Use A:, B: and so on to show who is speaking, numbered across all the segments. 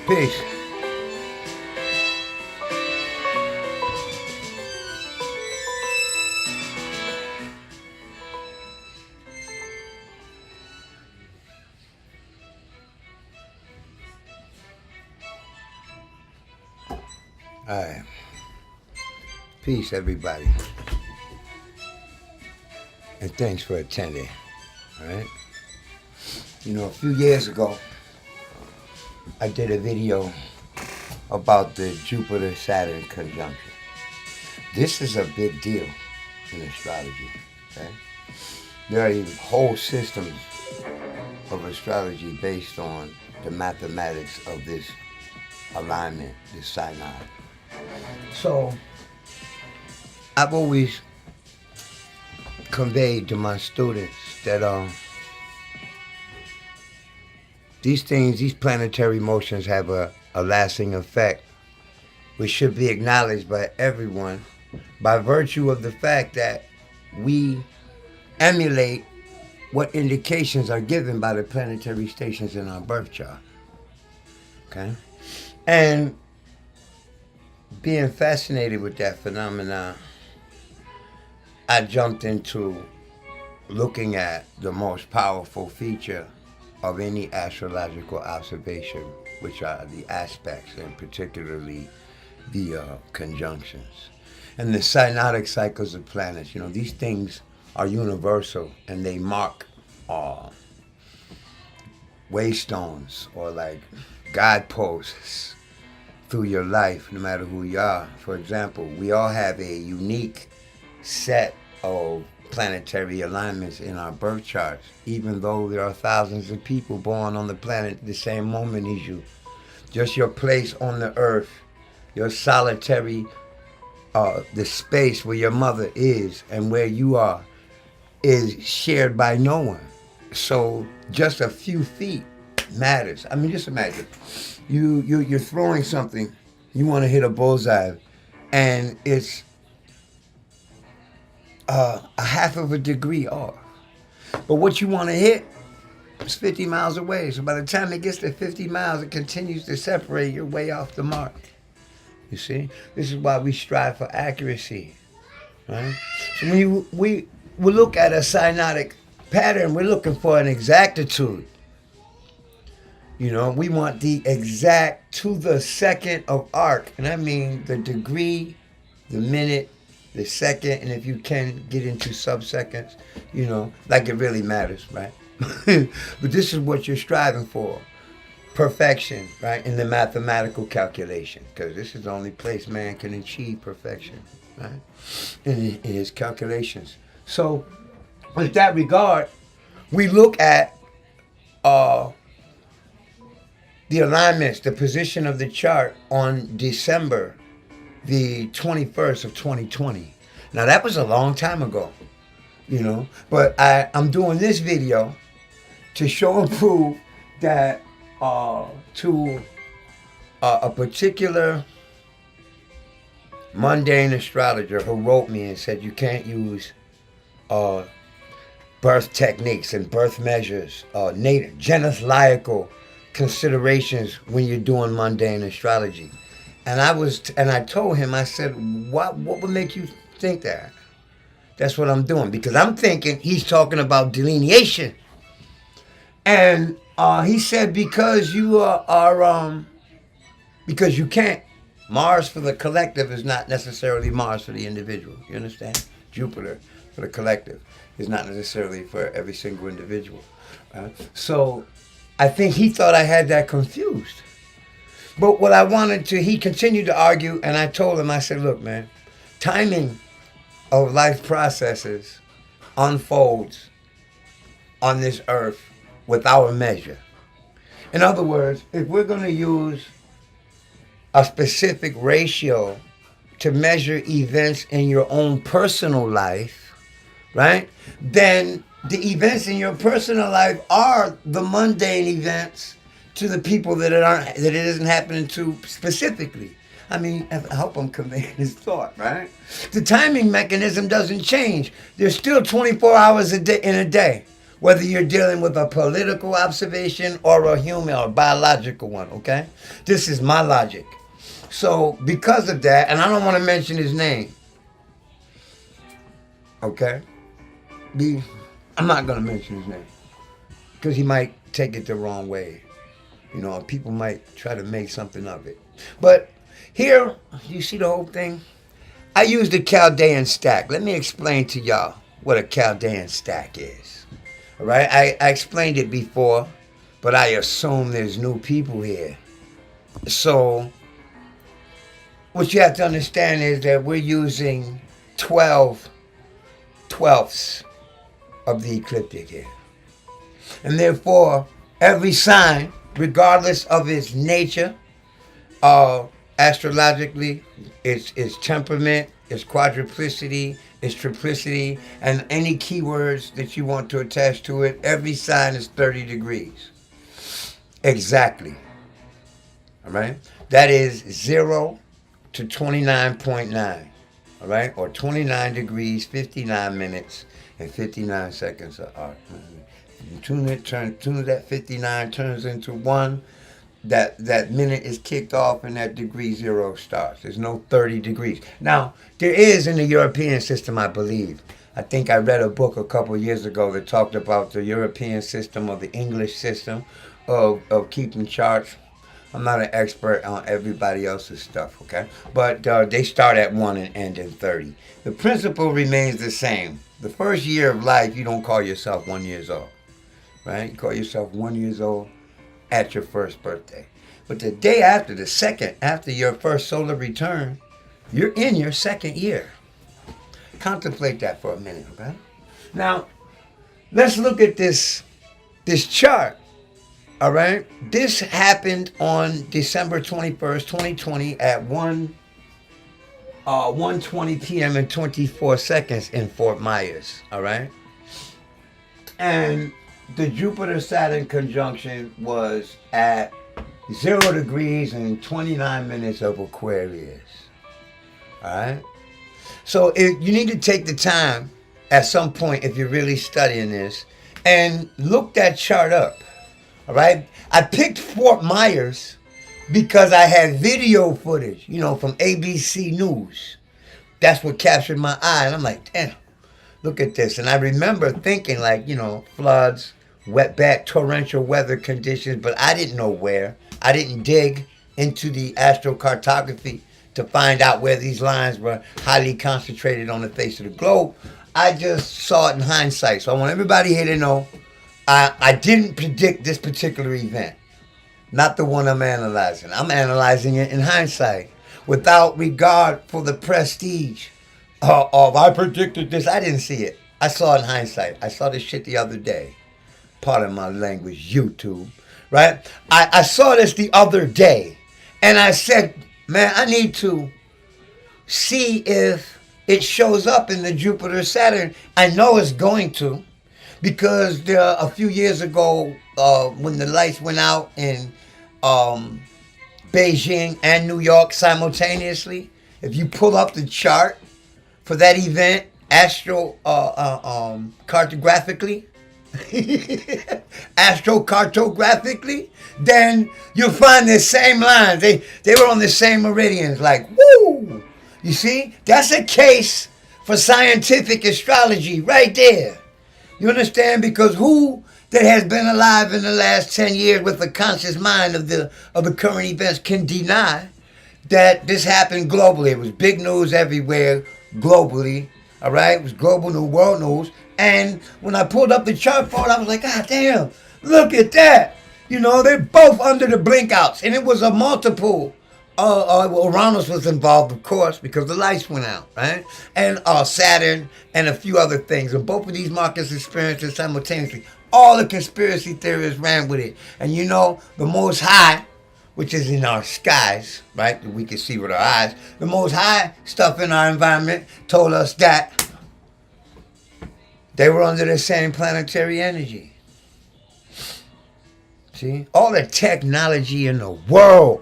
A: Peace. All right. Peace, everybody. And thanks for attending. All right. You know, a few years ago, I did a video about the Jupiter-Saturn conjunction. This is a big deal in astrology. Okay? There are whole systems of astrology based on the mathematics of this alignment, this SYNOD. So, I've always conveyed to my students that these things, these planetary motions have a lasting effect, which should be acknowledged by everyone by virtue of the fact that we emulate what indications are given by the planetary stations in our birth chart. Okay? And being fascinated with that phenomenon, I jumped into looking at the most powerful feature of any astrological observation, which are the aspects, and particularly the conjunctions. And the synodic cycles of planets, you know, these things are universal, and they mark waystones or like guideposts through your life, no matter who you are. For example, we all have a unique set of planetary alignments in our birth charts, even though there are thousands of people born on the planet at the same moment as you. Just your place on the earth, your solitary, the space where your mother is and where you are, is shared by no one. So just a few feet matters. I mean, just imagine, you're throwing something, you want to hit a bullseye, and it's a half of a degree off. But what you want to hit is 50 miles away. So by the time it gets to 50 miles, it continues to separate your way off the mark. You see? This is why we strive for accuracy. Right? So when we look at a synodic pattern, we're looking for an exactitude. You know, we want the exact to the second of arc. And I mean the degree, the minute, the second, and if you can get into sub-seconds, you know, like it really matters, right? But this is what you're striving for. Perfection, right? In the mathematical calculation. Because this is the only place man can achieve perfection, right? In his calculations. So, with that regard, we look at the alignments, the position of the chart on December the 21st of 2020. Now that was a long time ago, you know, but I'm doing this video to show and prove that to a particular mundane astrologer who wrote me and said you can't use birth techniques and birth measures, native genethliacal considerations when you're doing mundane astrology. And I told him, I said, what would make you think that? That's what I'm doing. Because I'm thinking he's talking about delineation. And he said, because you because you can't. Mars for the collective is not necessarily Mars for the individual. You understand? Jupiter for the collective is not necessarily for every single individual. So I think he thought I had that confused. But what I wanted to, he continued to argue, and I told him, I said, look, man, timing of life processes unfolds on this earth with our measure. In other words, if we're going to use a specific ratio to measure events in your own personal life, right, then the events in your personal life are the mundane events to the people that it isn't happening to specifically. I mean, I hope I'm conveying his thought, right? The timing mechanism doesn't change. There's still 24 hours in a day. whether you're dealing with a political observation or a human or biological one, okay? This is my logic. So because of that, and I don't want to mention his name, okay? I'm not going to mention his name because he might take it the wrong way. You know, people might try to make something of it. But here, you see the whole thing? I use the Chaldean stack. Let me explain to y'all what a Chaldean stack is. All right? I explained it before, but I assume there's new people here. So what you have to understand is that we're using 12 twelfths of the ecliptic here. And therefore, every sign, regardless of its nature, astrologically, its temperament, its quadruplicity, its triplicity, and any keywords that you want to attach to it, every sign is 30 degrees. Exactly. All right? That is 0 to 29.9. All right? Or 29 degrees, 59 minutes, and 59 seconds of arc. Tune that 59 turns into 1. That minute is kicked off and that degree 0 starts. There's no 30 degrees. Now, there is in the European system, I believe. I think I read a book a couple years ago that talked about the European system or the English system of keeping charts. I'm not an expert on everybody else's stuff, okay? But they start at 1 and end in 30. The principle remains the same. The first year of life, you don't call yourself 1 year old, right? You call yourself 1 year old at your first birthday. But the day after, the second, after your first solar return, you're in your second year. Contemplate that for a minute, okay? Now, let's look at this chart, all right? This happened on December 21st, 2020 at 1:20 p.m. and 24 seconds in Fort Myers, all right? And the Jupiter-Saturn conjunction was at 0 degrees and 29 minutes of Aquarius. All right? So you need to take the time at some point, if you're really studying this, and look that chart up. All right? I picked Fort Myers because I had video footage, from ABC News. That's what captured my eye. And I'm like, damn, look at this. And I remember thinking floods, wetback, torrential weather conditions, but I didn't know where. I didn't dig into the astrocartography to find out where these lines were highly concentrated on the face of the globe. I just saw it in hindsight. So I want everybody here to know I didn't predict this particular event. Not the one I'm analyzing. I'm analyzing it in hindsight without regard for the prestige of I predicted this. I didn't see it. I saw it in hindsight. I saw this shit the other day. Pardon my language, YouTube, right? I saw this the other day, and I said, man, I need to see if it shows up in the Jupiter-Saturn. I know it's going to, because a few years ago, when the lights went out in Beijing and New York simultaneously, if you pull up the chart for that event, cartographically, astrocartographically, then you'll find the same lines. They were on the same meridians, like, woo! You see? That's a case for scientific astrology right there. You understand? Because who that has been alive in the last 10 years with a conscious mind of the current events can deny that this happened globally? It was big news everywhere globally, all right? It was global news, world news. And when I pulled up the chart for it, I was like, God damn, look at that. They're both under the blink outs. And it was a multiple. Uranus was involved, of course, because the lights went out, right? And Saturn and a few other things. And both of these markets experienced it simultaneously. All the conspiracy theorists ran with it. And the Most High, which is in our skies, right? We can see with our eyes. The Most High stuff in our environment told us that they were under the same planetary energy. See? All the technology in the world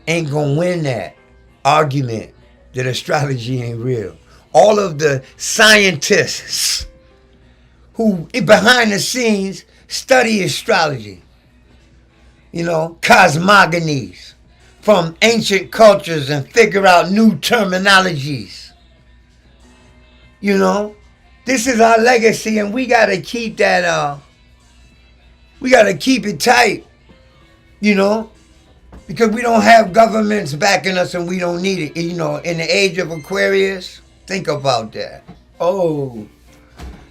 A: ain't gonna win that argument that astrology ain't real. All of the scientists who behind the scenes study astrology. Cosmogonies from ancient cultures and figure out new terminologies. This is our legacy, and we gotta keep that. We gotta keep it tight. Because we don't have governments backing us, and we don't need it. In the age of Aquarius, think about that. Oh,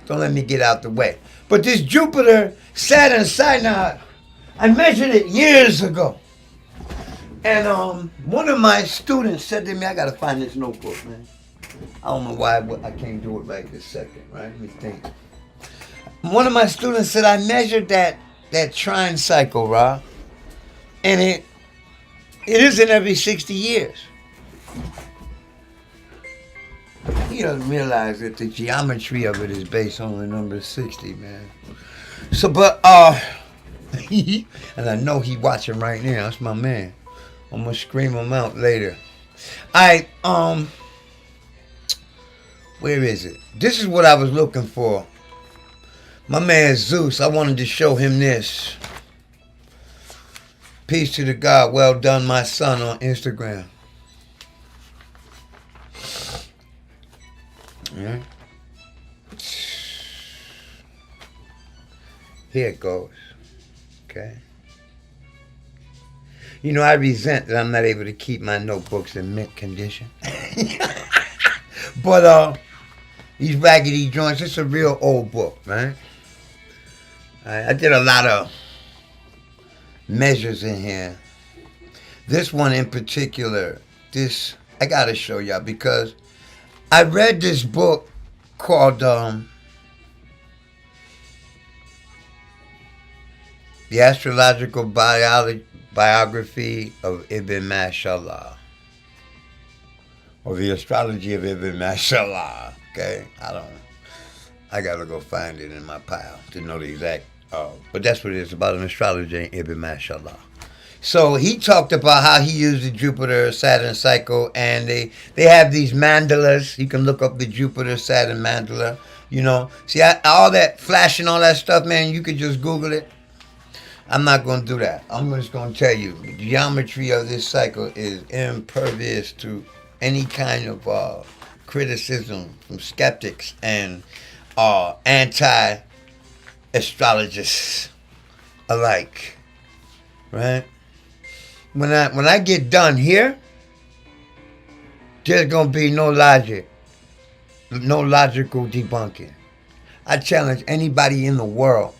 A: don't let me get out the way. But this Jupiter-Saturn SYNOD, I measured it years ago. And one of my students said to me, I got to find this notebook, man. I don't know why I can't do it right this second, right? Let me think. One of my students said, I measured that trine cycle, Rob. And it isn't every 60 years. He doesn't realize that the geometry of it is based on the number 60, man. So, but, and I know he watching right now. That's my man. I'm going to scream him out later. Alright, where is it? This is what I was looking for. My man Zeus, I wanted to show him this. Peace to the God. Well done, my son, on Instagram. Yeah. Here it goes. Okay. I resent that I'm not able to keep my notebooks in mint condition. But these raggedy joints, it's a real old book, right? I did a lot of measures in here. This one in particular, I gotta show y'all because I read this book called The Astrological Biography of Ibn Mashallah, or The Astrology of Ibn Mashallah. Okay, I gotta go find it in my pile to know the exact. But that's what it is, about an astrologer, Ibn Mashallah. So he talked about how he used the Jupiter-Saturn cycle, and they have these mandalas. You can look up the Jupiter-Saturn mandala. See all that flashing, all that stuff, man. You could just Google it. I'm not going to do that. I'm just going to tell you, the geometry of this cycle is impervious to any kind of criticism from skeptics and anti-astrologists alike, right? When I get done here, there's going to be no logic, no logical debunking. I challenge anybody in the world,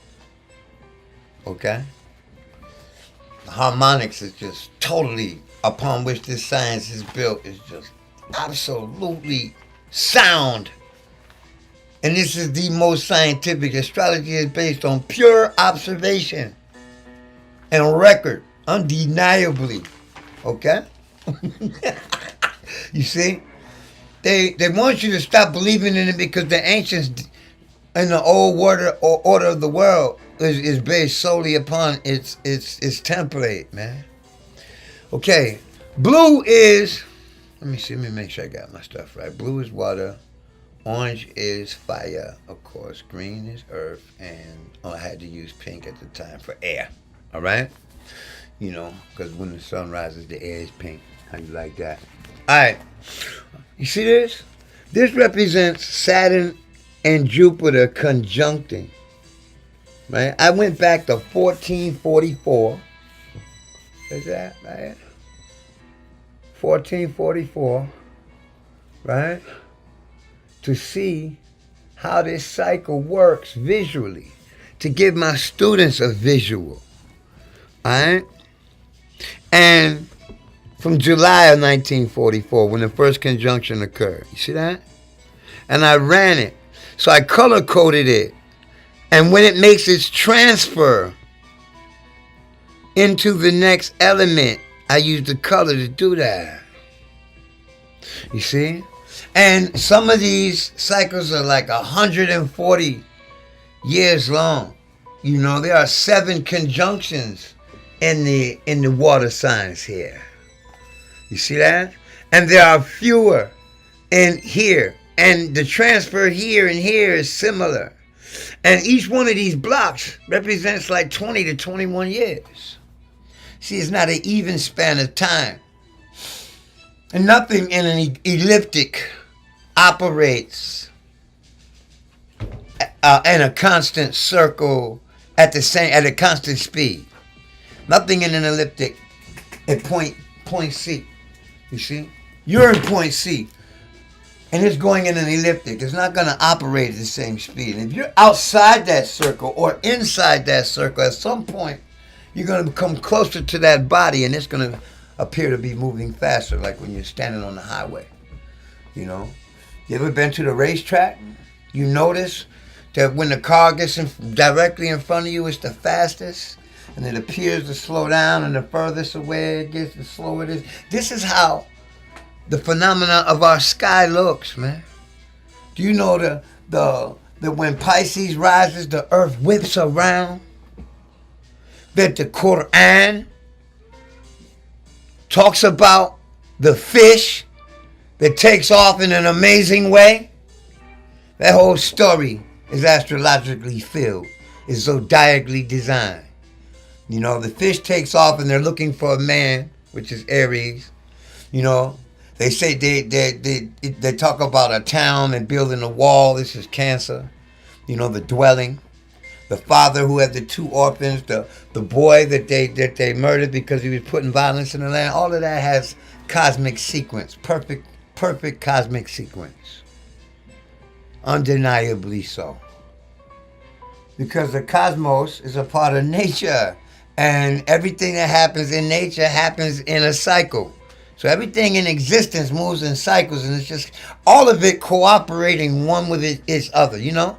A: okay? Harmonics is just totally, upon which this science is built, is just absolutely sound. And this is the most scientific. Astrology is based on pure observation and record, undeniably. Okay? You see? They want you to stop believing in it because the ancients in the old order of the world is based solely upon its template, man. Okay. Blue is, let me make sure I got my stuff right. Blue is water. Orange is fire, of course. Green is earth. And I had to use pink at the time for air. All right? Because when the sun rises, the air is pink. How you like that? All right. You see this? This represents Saturn and Jupiter conjuncting. Right? I went back to 1444. Is that right? 1444. Right? To see how this cycle works visually, to give my students a visual. All right? And from July of 1944, when the first conjunction occurred. You see that? And I ran it. So I color-coded it. And when it makes its transfer into the next element, I use the color to do that. You see? And some of these cycles are like 140 years long. There are 7 conjunctions in the water signs here. You see that? And there are fewer in here. And the transfer here and here is similar. And each one of these blocks represents like 20 to 21 years. See, it's not an even span of time. And nothing in an elliptic operates in a constant circle at a constant speed. Nothing in an elliptic at point C. You see? You're in point C. And it's going in an elliptic. It's not going to operate at the same speed. And if you're outside that circle or inside that circle, at some point, you're going to come closer to that body and it's going to appear to be moving faster, like when you're standing on the highway. You know? You ever been to the racetrack? You notice that when the car gets directly in front of you, it's the fastest. And it appears to slow down, and the furthest away it gets, the slower it is. This is how the phenomena of our sky looks, man. Do you know that when Pisces rises, the earth whips around? That the Quran talks about the fish that takes off in an amazing way? That whole story is astrologically filled, is zodiacally designed. You know, the fish takes off and they're looking for a man, which is Aries. You know, they say they talk about a town and building a wall. This is Cancer. You know, the dwelling. The father who had the 2 orphans, the boy that they murdered because he was putting violence in the land. All of that has cosmic sequence, perfect cosmic sequence. Undeniably so. Because the cosmos is a part of nature. And everything that happens in nature happens in a cycle. So everything in existence moves in cycles, and it's just all of it cooperating one with each other, you know?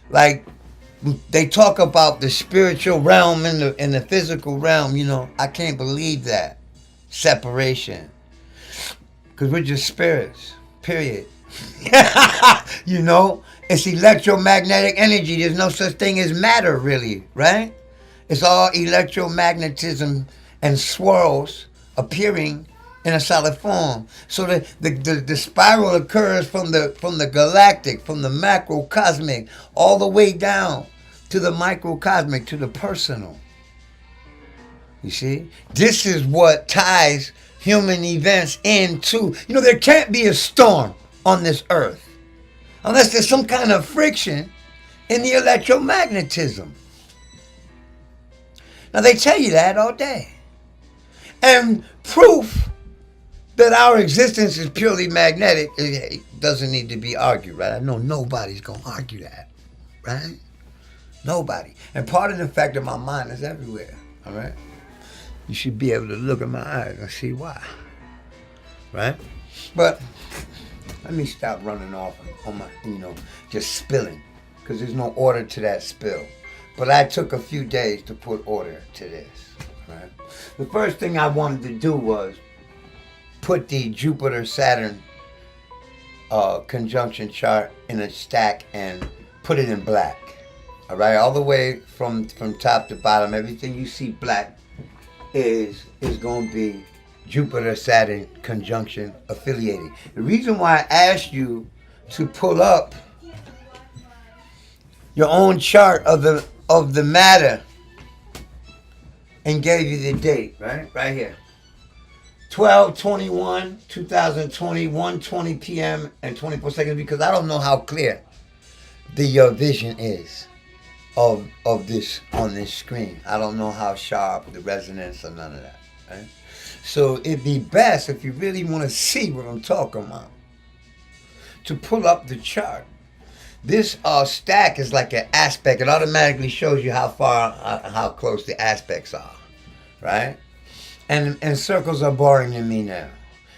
A: Like, they talk about the spiritual realm and the physical realm, you know? I can't believe that. Separation. Because we're just spirits, period. You know? It's electromagnetic energy. There's no such thing as matter, really, right? It's all electromagnetism and swirls appearing in a solid form. So the spiral occurs from the galactic, from the macrocosmic, all the way down to the microcosmic, to the personal. You see? This is what ties human events into. You know, there can't be a storm on this earth unless there's some kind of friction in the electromagnetism. Now, they tell you that all day. And proof that our existence is purely magnetic, it doesn't need to be argued, right? I know nobody's going to argue that, right? Nobody. And part of the fact that my mind is everywhere, all right? You should be able to look at my eyes and see why, right? But let me stop running off on my, just spilling, because there's no order to that spill. But I took a few days to put order to this. Right? The first thing I wanted to do was put the Jupiter-Saturn conjunction chart in a stack and put it in black. All right, all the way from top to bottom, everything you see black is going to be Jupiter-Saturn conjunction affiliated. The reason why I asked you to pull up your own chart of the matter and gave you the date, right here. 12/21/2020, 1:20 p.m. and 24 seconds, because I don't know how clear your vision is of this on this screen. I don't know how sharp the resonance or none of that, right? So it'd be best, if you really want to see what I'm talking about, to pull up the chart. This stack is like an aspect. It automatically shows you how close the aspects are, right? And circles are boring to me now.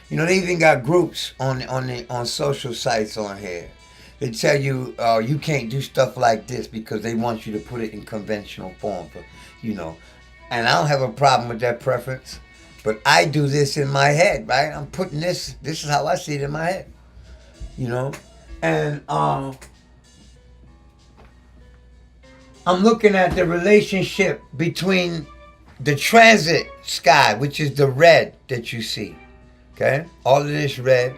A: You know, they even got groups on social sites on here. They tell you you can't do stuff like this because they want you to put it in conventional form, And I don't have a problem with that preference, but I do this in my head, right? I'm putting this. This is how I see it in my head, And I'm looking at the relationship between the transit sky, which is the red that you see, okay? All of this red,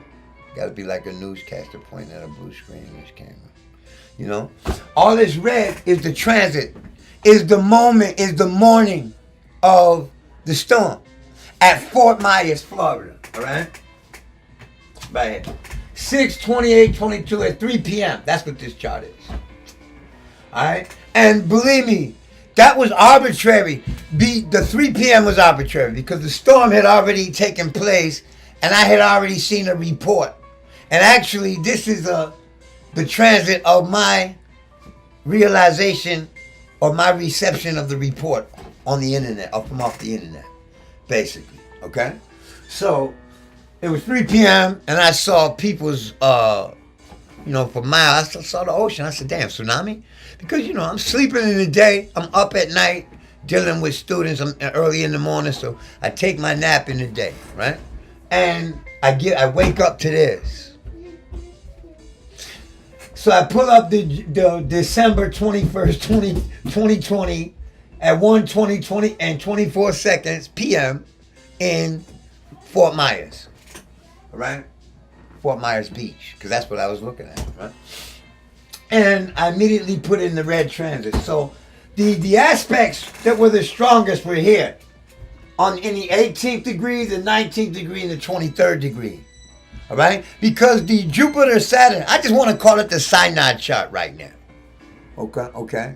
A: got to be like a newscaster pointing at a blue screen in this camera. You know, all this red is the transit, is the moment, is the morning of the storm at Fort Myers, Florida. All right, right here. 6/28/22 at 3 p.m. That's what this chart is. All right, and believe me, that was arbitrary. The 3 p.m. was arbitrary because the storm had already taken place, and I had already seen a report. And actually, this is the transit of my realization or my reception of the report on the internet, or from off the internet, basically. Okay, so it was 3 p.m. and I saw people's, for miles. I saw the ocean. I said, "Damn, tsunami." Because, I'm sleeping in the day. I'm up at night dealing with students. I'm early in the morning, so I take my nap in the day, right? And I wake up to this. So I pull up the December 21st, 2020 at 1:20 and 24 seconds p.m. in Fort Myers, all right? Fort Myers Beach, because that's what I was looking at, right? And I immediately put in the red transit. So the aspects that were the strongest were here. In the 18th degree, the 19th degree, and the 23rd degree. All right? Because the Jupiter-Saturn, I just want to call it the SYNOD chart right now. Okay?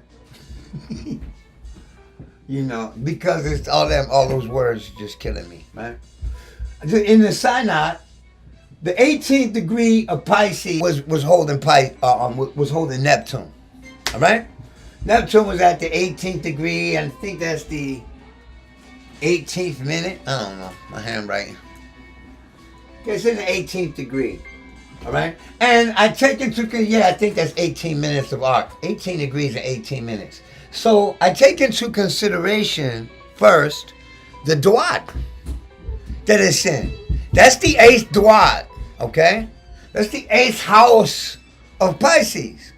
A: Because it's all those words just killing me, right? In the SYNOD, the 18th degree of Pisces was holding Neptune. All right? Neptune was at the 18th degree, and I think that's the 18th minute. I don't know. My handwriting. Okay, it's in the 18th degree. All right? And I take into I think that's 18 minutes of arc. 18 degrees and 18 minutes. So I take into consideration first the Duad that it's in. That's the 8th Duad. Okay? That's the 8th house of Pisces,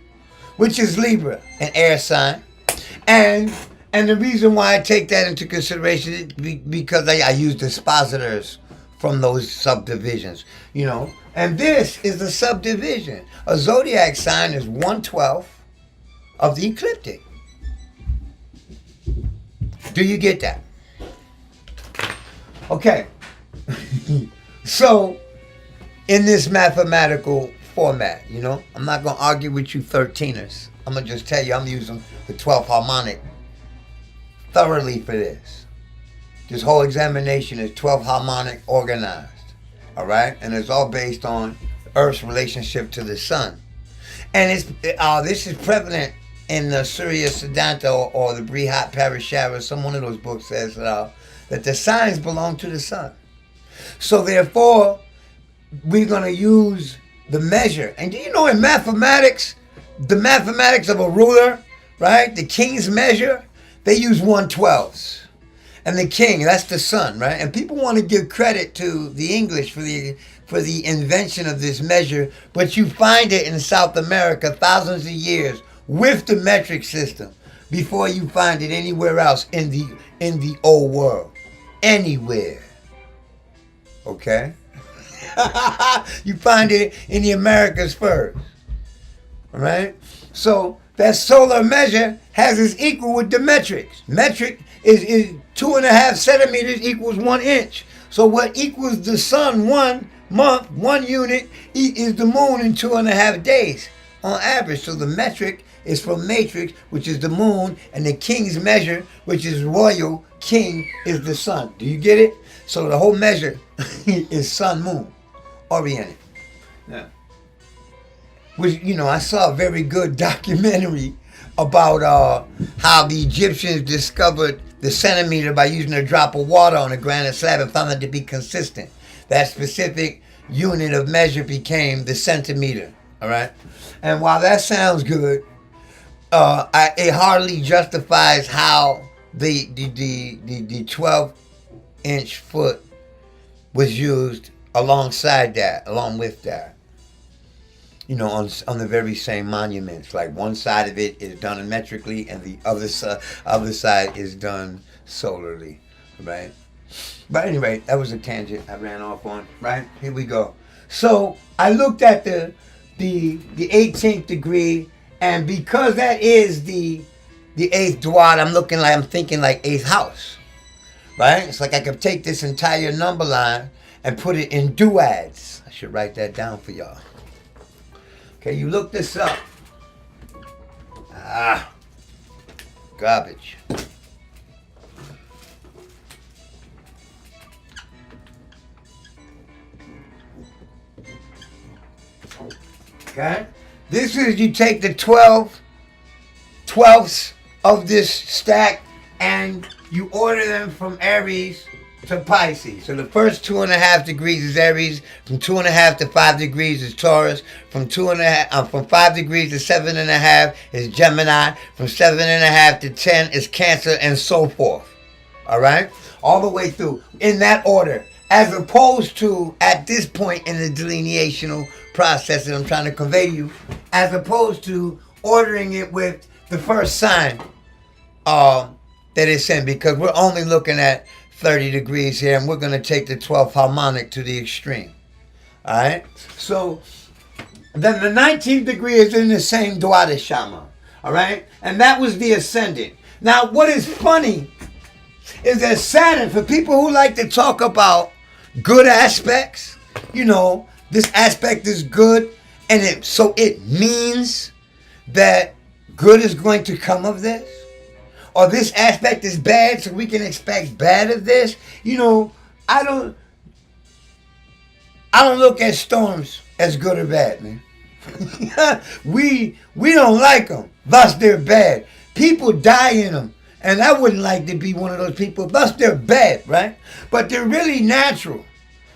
A: which is Libra, an air sign. And the reason why I take that into consideration is because I use dispositors from those subdivisions, And this is the subdivision. A zodiac sign is 1/12 of the ecliptic. Do you get that? Okay. So, in this mathematical format, I'm not going to argue with you 13ers. I'm going to just tell you I'm using the 12th harmonic thoroughly for this. This whole examination is 12th harmonic organized. All right? And it's all based on Earth's relationship to the sun. And this is prevalent in the Surya Siddhanta or the Brihat Parashara. Some one of those books says that the signs belong to the sun. So therefore, we're going to use the measure. And do you know in mathematics, the mathematics of a ruler, right? The king's measure, they use 1/12. And the king, that's the sun, right? And people want to give credit to the English for the invention of this measure, but you find it in South America thousands of years with the metric system before you find it anywhere else in the old world. Anywhere. Okay? You find it in the Americas first. All right? So that solar measure has its equal with the metrics. Metric is 2.5 centimeters equals 1 inch. So what equals the sun 1 month, 1 unit, is the moon in 2.5 days on average. So the metric is from matrix, which is the moon, and the king's measure, which is royal king, is the sun. Do you get it? So the whole measure is sun, moon, oriented. Yeah. Which, I saw a very good documentary about how the Egyptians discovered the centimeter by using a drop of water on a granite slab and found it to be consistent. That specific unit of measure became the centimeter. All right? And while that sounds good, it hardly justifies how the 12-inch foot was used along with that. On the very same monuments. Like one side of it is done metrically and the other side is done solarly, right? But anyway, that was a tangent I ran off on, right? Here we go. So I looked at the 18th degree And because that is the 8th Duad, I'm thinking like 8th house. Right? It's like I could take this entire number line and put it in Duads. I should write that down for y'all. Okay, you look this up. Garbage. Okay? This is, you take the 12ths of this stack and you order them from Aries to Pisces. So the first 2.5 degrees is Aries. From 2.5 to 5 degrees is Taurus. From 5 degrees to 7.5 is Gemini. From 7.5 to 10 is Cancer, and so forth. All right, all the way through in that order. As opposed to at this point in the delineational process that I'm trying to convey to you, as opposed to ordering it with the first sign that it's in, because we're only looking at 30 degrees here, and we're going to take the 12th harmonic to the extreme. All right? So, then the 19th degree is in the same Duadashama. All right? And that was the ascendant. Now, what is funny is that Saturn, for people who like to talk about good aspects, you know, this aspect is good, and so it means that good is going to come of this. Or this aspect is bad, so we can expect bad of this. You know, I don't look at storms as good or bad, man. we don't like them, thus they're bad. People die in them, and I wouldn't like to be one of those people, thus they're bad, right? But they're really natural,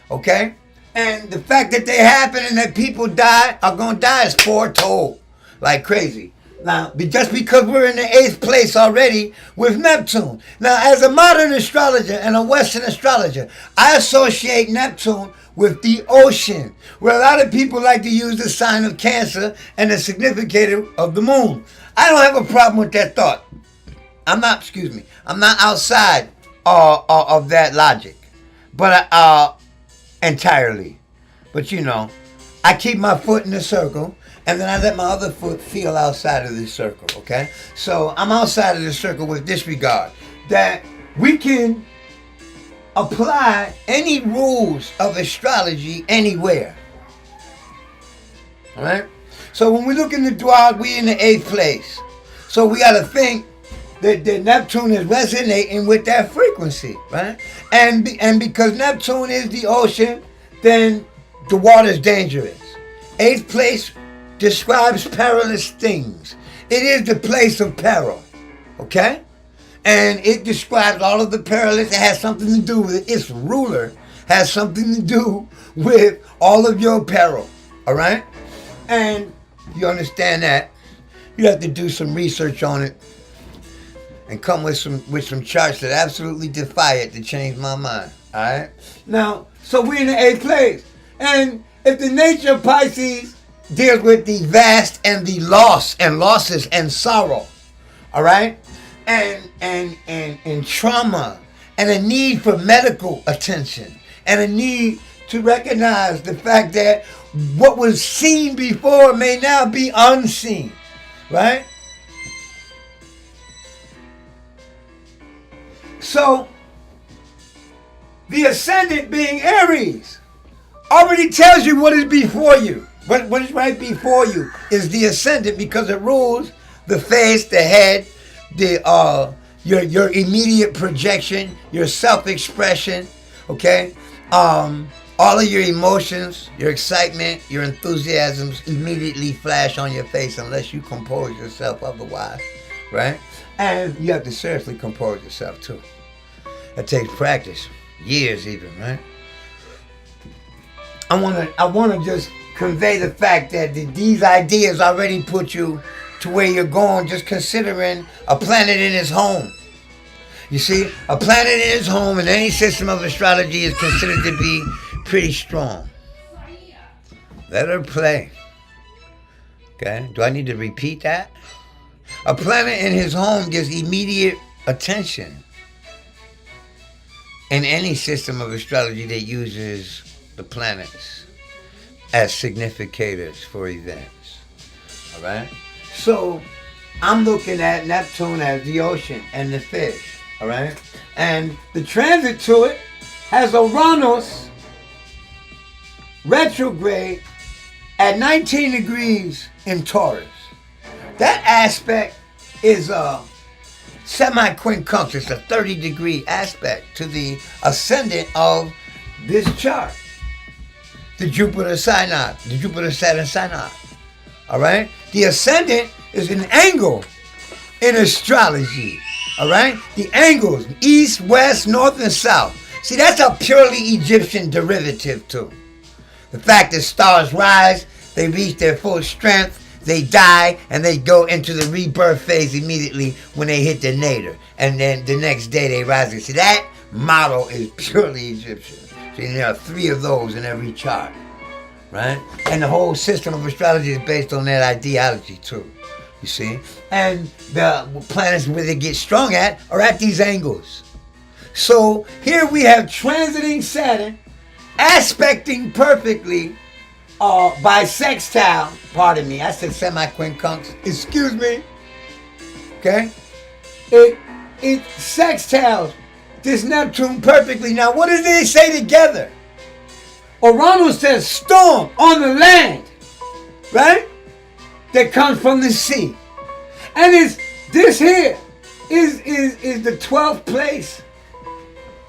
A: okay? And the fact that they happen and that people are going to die is foretold like crazy. Now, just because we're in the 8th place already with Neptune. Now, as a modern astrologer and a Western astrologer, I associate Neptune with the ocean, where a lot of people like to use the sign of Cancer and the significator of the moon. I don't have a problem with that thought. I'm not outside of that logic, but entirely. But you know, I keep my foot in the circle, and then I let my other foot feel outside of this circle, okay? So I'm outside of the circle with this regard, that we can apply any rules of astrology anywhere. All right? So when we look in the Duad, we in the 8th place. So we got to think that Neptune is resonating with that frequency, right? And because Neptune is the ocean, then the water's dangerous. 8th place describes perilous things. It is the place of peril, okay? And it describes all of the perilous. It has something to do with it. Its ruler has something to do with all of your peril, all right? And you understand that, you have to do some research on it and come with some charts that absolutely defy it to change my mind, all right? Now, so we're in the 8th place. And if the nature of Pisces deals with the vast and the loss and losses and sorrow, all right, and trauma, and a need for medical attention, and a need to recognize the fact that what was seen before may now be unseen, right? So the ascendant, being Aries, already tells you what is before you. What is right before you is the ascendant, because it rules the face, the head, your immediate projection, your self-expression, okay? All of your emotions, your excitement, your enthusiasms immediately flash on your face unless you compose yourself otherwise, right? And you have to seriously compose yourself too. That takes practice, years even, right? I wanna just convey the fact that these ideas already put you to where you're going, just considering a planet in its home. You see, a planet in its home in any system of astrology is considered to be pretty strong. Let her play. Okay? Do I need to repeat that? A planet in his home gives immediate attention in any system of astrology that uses the planets as significators for events. All right? So I'm looking at Neptune as the ocean and the fish, all right? And the transit to it has Uranus retrograde at 19 degrees in Taurus. That aspect is a semi-quincunx. It's a 30-degree aspect to the ascendant of this chart. The Jupiter-Synod, the Jupiter-Saturn Synod. All right? The ascendant is an angle in astrology. All right? The angles, east, west, north, and south. See, that's a purely Egyptian derivative too. The fact that stars rise, they reach their full strength, they die, and they go into the rebirth phase immediately when they hit the nadir. And then the next day they rise. See, that model is purely Egyptian. See, there are 3 of those in every chart, right? And the whole system of astrology is based on that ideology too, you see? And the planets where they get strong at are at these angles. So here we have transiting Saturn, aspecting perfectly by sextile, pardon me, I said semi-quincunx, excuse me, okay? It sextiles this Neptune perfectly. Now, what do they say together? Uranus says storm on the land, right? That comes from the sea. And this here is the 12th place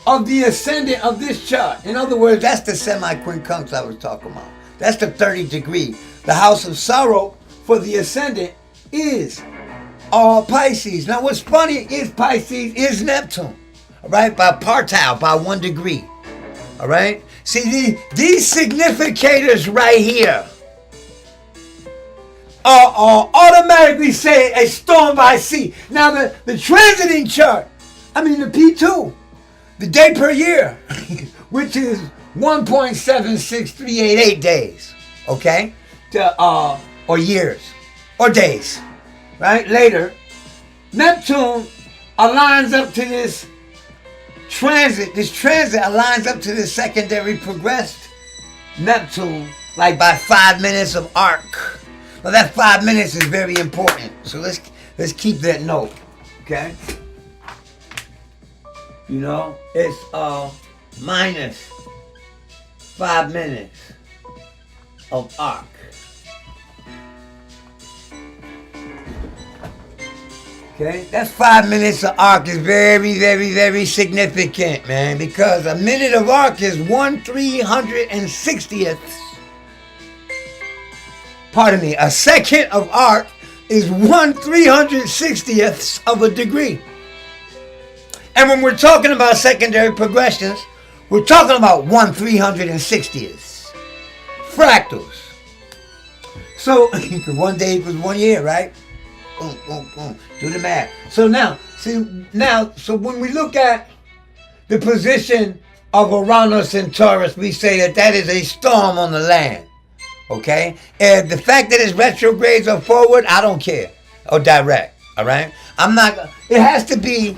A: of the ascendant of this chart. In other words, that's the semi-quincunx I was talking about. That's the 30 degree. The house of sorrow for the ascendant is Pisces. Now, what's funny is Pisces is Neptune. All right, by partile, by 1 degree. All right? See, these significators right here are automatically say a storm by sea. Now, the transiting chart, I mean the P2, the day per year, which is 1.76388 days, okay? Or years, or days, right? Later, Neptune aligns up to this transit aligns up to the secondary progressed Neptune, like by 5 minutes of arc. Now that 5 minutes is very important. So let's keep that note. Okay? You know, it's minus 5 minutes of arc. Okay, that's 5 minutes of arc is very, very, very significant, man, because a minute of arc is 1/360th. Pardon me, a second of arc is 1/360th of a degree. And when we're talking about secondary progressions, we're talking about 1/360th. Fractals. So, 1 day equals 1 year, right? Boom, boom, boom. Do the math. So so when we look at the position of Uranus and Taurus, we say that is a storm on the land. Okay? And the fact that it's retrogrades or forward, I don't care. Or direct. All right? It has to be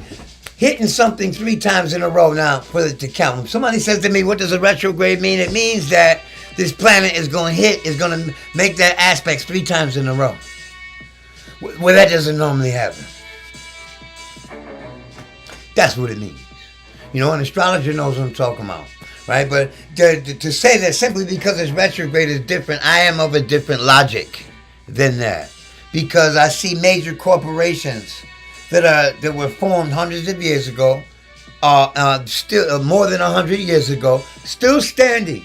A: hitting something 3 times in a row now for it to count. When somebody says to me, what does a retrograde mean? It means that this planet is going to make that aspect 3 times in a row. Well, that doesn't normally happen. That's what it means. You know, an astrologer knows what I'm talking about, right? But to say that simply because it's retrograde is different, I am of a different logic than that. Because I see major corporations that were formed hundreds of years ago, still more than 100 years ago, still standing,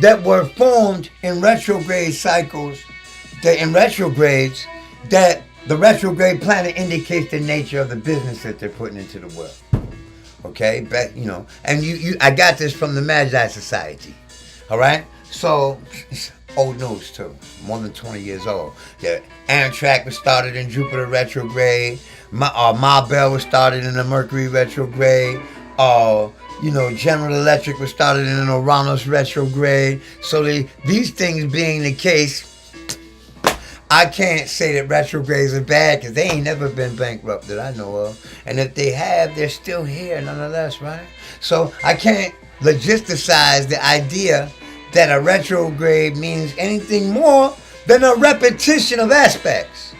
A: that were formed in retrograde cycles, in retrogrades, that the retrograde planet indicates the nature of the business that they're putting into the world. Okay, but you know, and I got this from the Magi Society. All right, so it's old news too, more than 20 years old. The Amtrak was started in Jupiter retrograde. Ma Bell was started in the Mercury retrograde. General Electric was started in an Uranus retrograde. So these things being the case, I can't say that retrogrades are bad because they ain't never been bankrupt that I know of. And if they have, they're still here nonetheless, right? So I can't logisticize the idea that a retrograde means anything more than a repetition of aspects.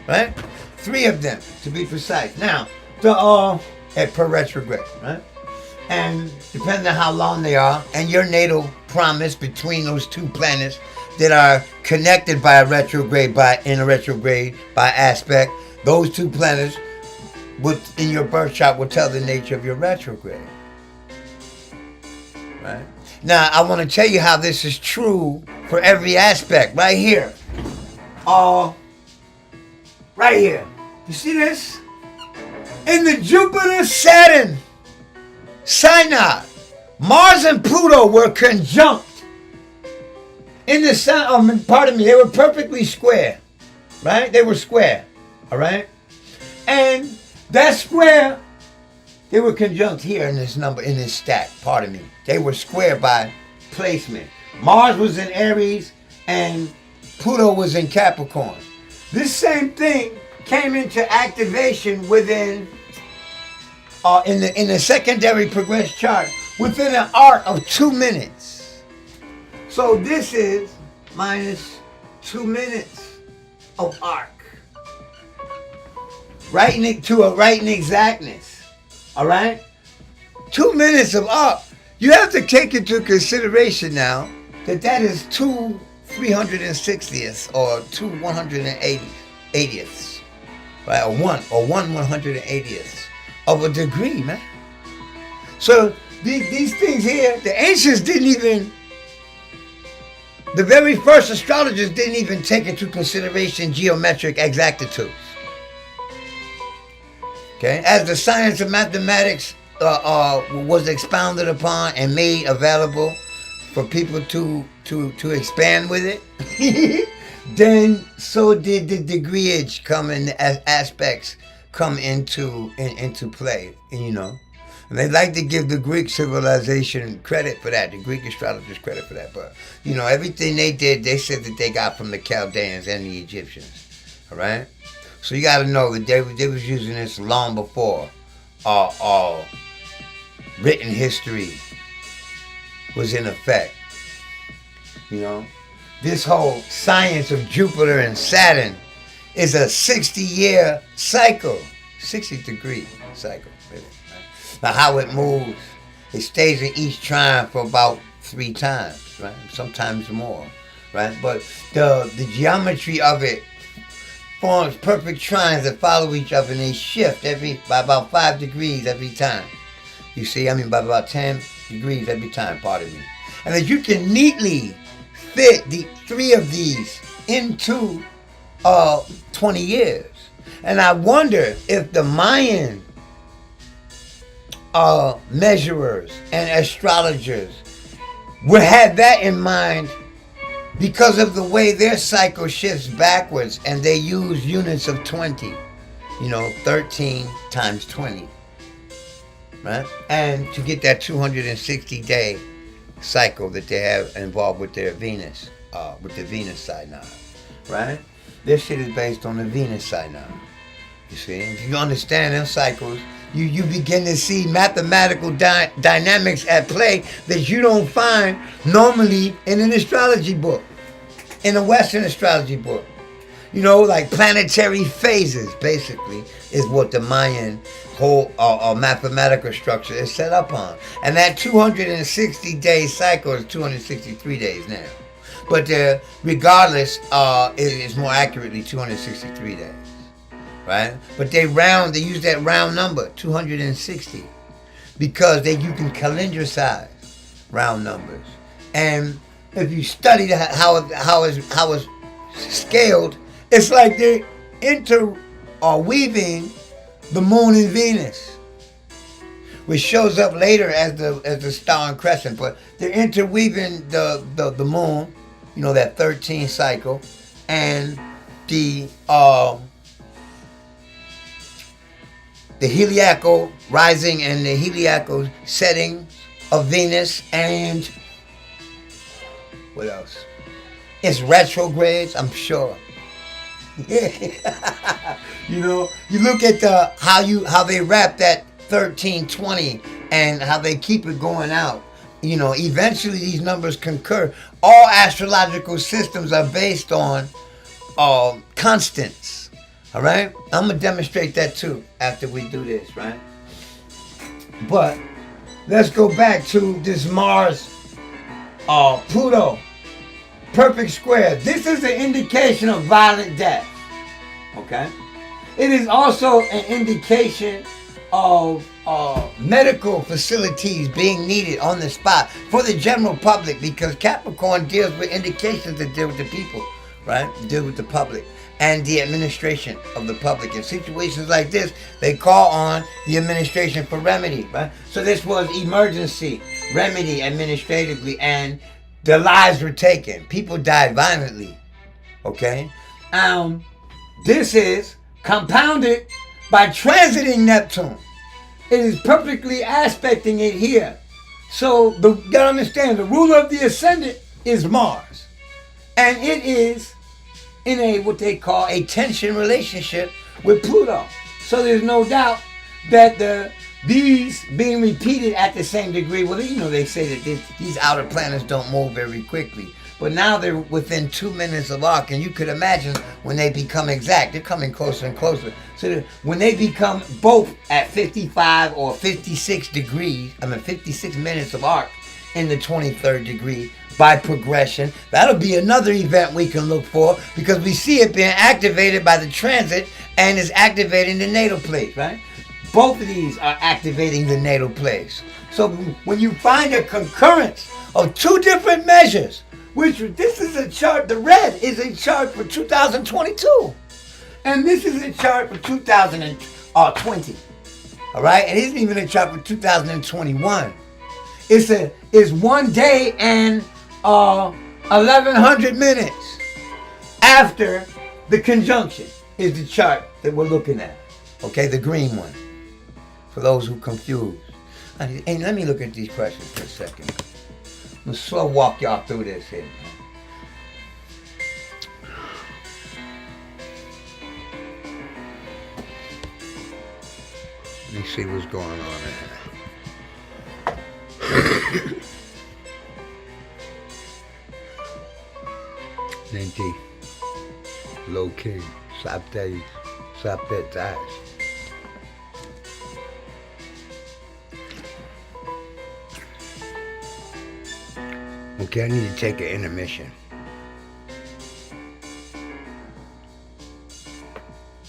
A: right? 3 of them, to be precise. Now, they're all per retrograde, right? And depending on how long they are, and your natal promise between those 2 planets that are connected by a retrograde, in a retrograde, by aspect, those 2 planets in your birth chart will tell the nature of your retrograde. Right? Now, I want to tell you how this is true for every aspect, right here. Right here. You see this? In the Jupiter-Saturn SYNOD, Mars and Pluto were conjunct. In the sun, pardon me, they were perfectly square. Right? They were square. All right? And that square, they were conjunct here in this number, in this stack, pardon me. They were square by placement. Mars was in Aries and Pluto was in Capricorn. This same thing came into activation within, in the secondary progress chart, within an arc of 2 minutes. So this is minus 2 minutes of arc. Right to a right in exactness. All right? 2 minutes of arc. You have to take into consideration now that is 2 360ths or 2 180ths. Right? Or 1 180ths of a degree, man. So these things here, the ancients didn't even, the very first astrologers didn't even take into consideration geometric exactitudes. Okay, as the science of mathematics was expounded upon and made available for people to expand with it, then so did the degreeage come in, as aspects come into play, you know. And they like to give the Greek civilization credit for that, the Greek astrologers credit for that, but you know, everything they did, they said that they got from the Chaldeans and the Egyptians. All right. So you got to know that they was using this long before written history was in effect. You know, this whole science of Jupiter and Saturn is a 60-year cycle, 60-degree cycle. Really, right? Now how it moves, it stays in each trine for about 3 times, right? Sometimes more, right? But the geometry of it forms perfect trines that follow each other, and they shift by about 5 degrees every time. You see, by about 10 degrees every time, pardon me. And that you can neatly fit the 3 of these into 20 years. And I wonder if the Mayan measurers and astrologers would have that in mind, because of the way their cycle shifts backwards and they use units of 20, 13 times 20, right? And to get that 260-day cycle that they have involved with their Venus, with the Venus synod, right? This shit is based on the Venus synod. You see, if you understand them cycles, you begin to see mathematical dynamics at play that you don't find normally in an astrology book, in a Western astrology book. Like planetary phases, basically, is what the Mayan whole mathematical structure is set up on. And that 260-day cycle is 263 days now. But regardless, it is more accurately 263 days. Right? But they use that round number, 260, because you can calendarize round numbers. And if you study how it's scaled, it's like they're weaving the moon and Venus, which shows up later as the star and crescent. But they're interweaving the moon, that 13 cycle, and the heliacal rising and the heliacal setting of Venus, and what else? It's retrogrades, I'm sure. You look at how they wrap that 1320 and how they keep it going out. Eventually these numbers concur. All astrological systems are based on constants, All right? I'm going to demonstrate that too after we do this, right? But let's go back to this Mars, Pluto, perfect square. This is an indication of violent death, okay? It is also an indication of medical facilities being needed on the spot for the general public, because Capricorn deals with indications that deal with the people, right? Deal with the public and the administration of the public. In situations like this, they call on the administration for remedy, right? So this was emergency remedy administratively, and the lives were taken. People died violently, okay? This is compounded by transiting Neptune. It is perfectly aspecting it here. So you gotta understand, the ruler of the ascendant is Mars. And it is in a what they call a tension relationship with Pluto. So there's no doubt that these being repeated at the same degree, well, you know, they say that these outer planets don't move very quickly. But now they're within 2 minutes of arc, and you could imagine when they become exact, they're coming closer and closer. So when they become both at 55 or 56 degrees, 56 minutes of arc in the 23rd degree by progression, that'll be another event we can look for, because we see it being activated by the transit and is activating the natal place, right? Both of these are activating the natal place. So when you find a concurrence of two different measures, which this is a chart, the red is a chart for 2022. And this is a chart for 2020. All right? And it isn't even a chart for 2021. It's 1 day and 1100 minutes after the conjunction is the chart that we're looking at. Okay, the green one. For those who confused. And let me look at these questions for a second. I'm going to slow walk y'all through this here. Let me see what's going on here. Ninety. Low key. Sapte. Sapte. Okay, I need to take an intermission.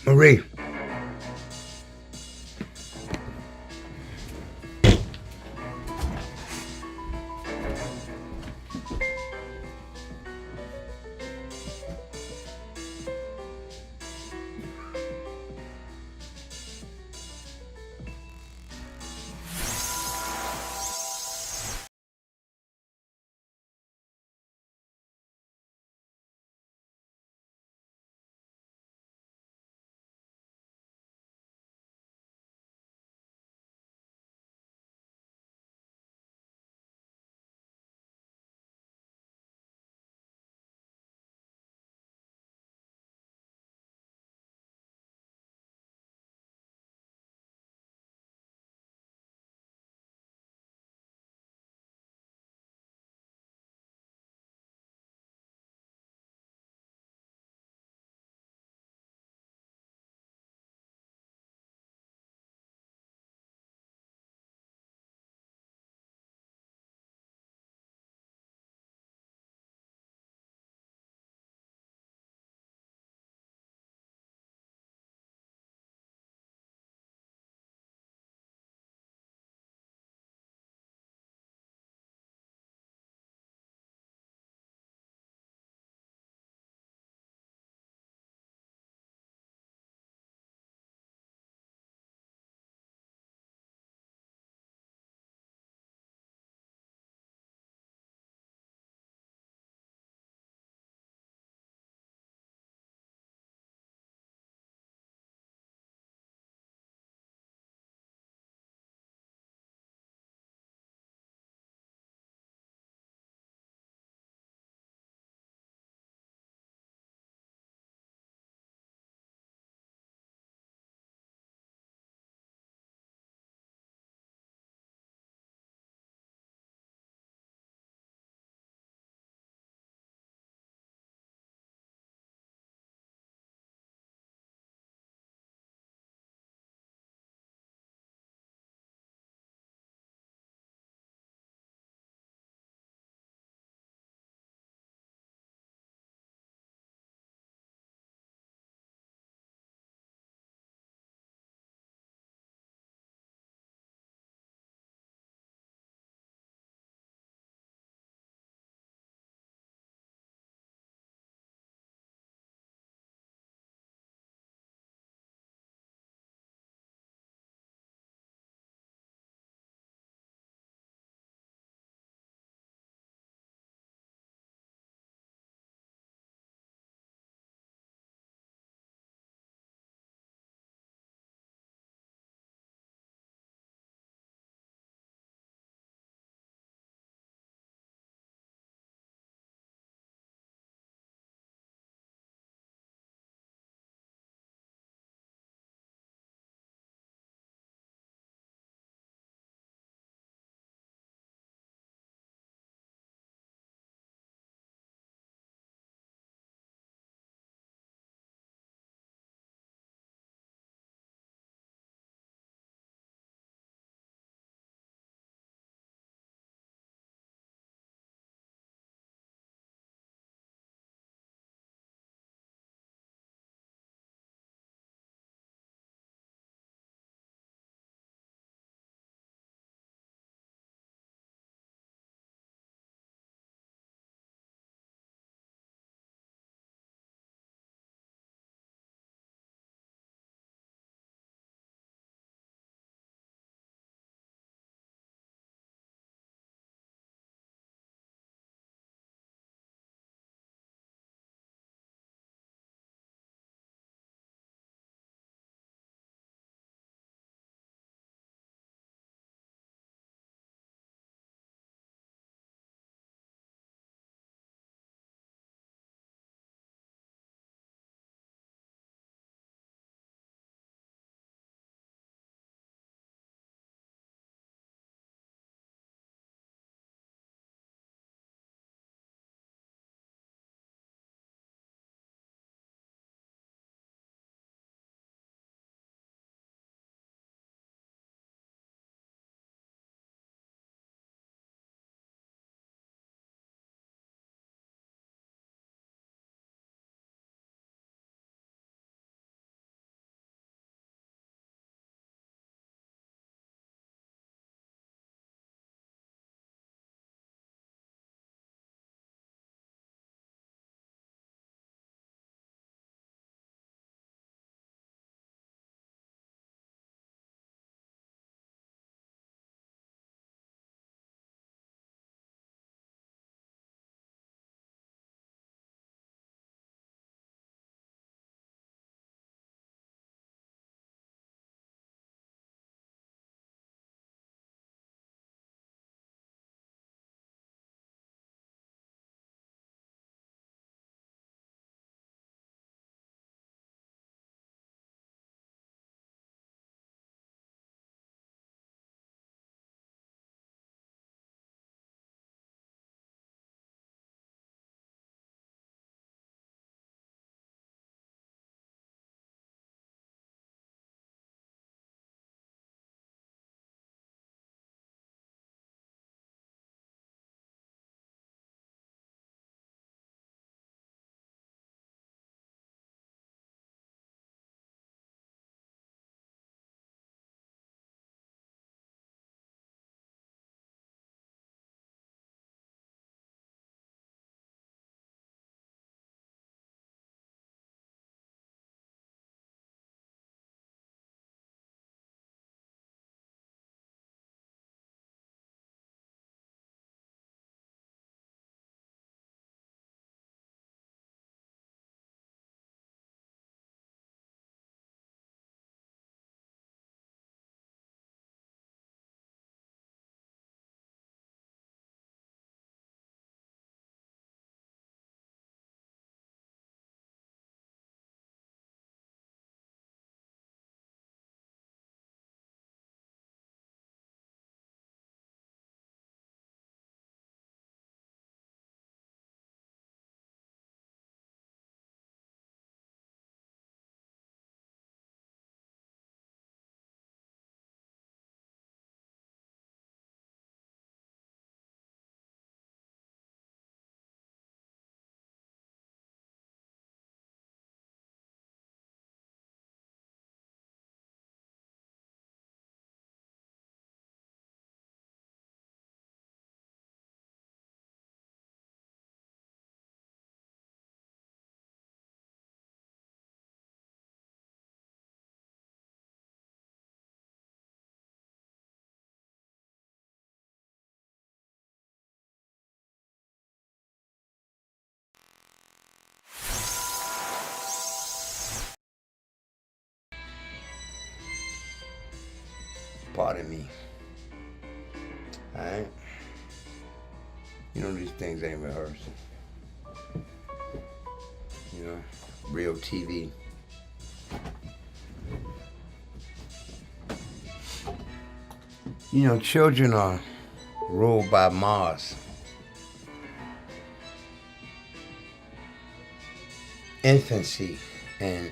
A: Marie. Pardon me. Alright? You know, these things ain't rehearsed. You know, real TV. You know, children are ruled by Mars. Infancy and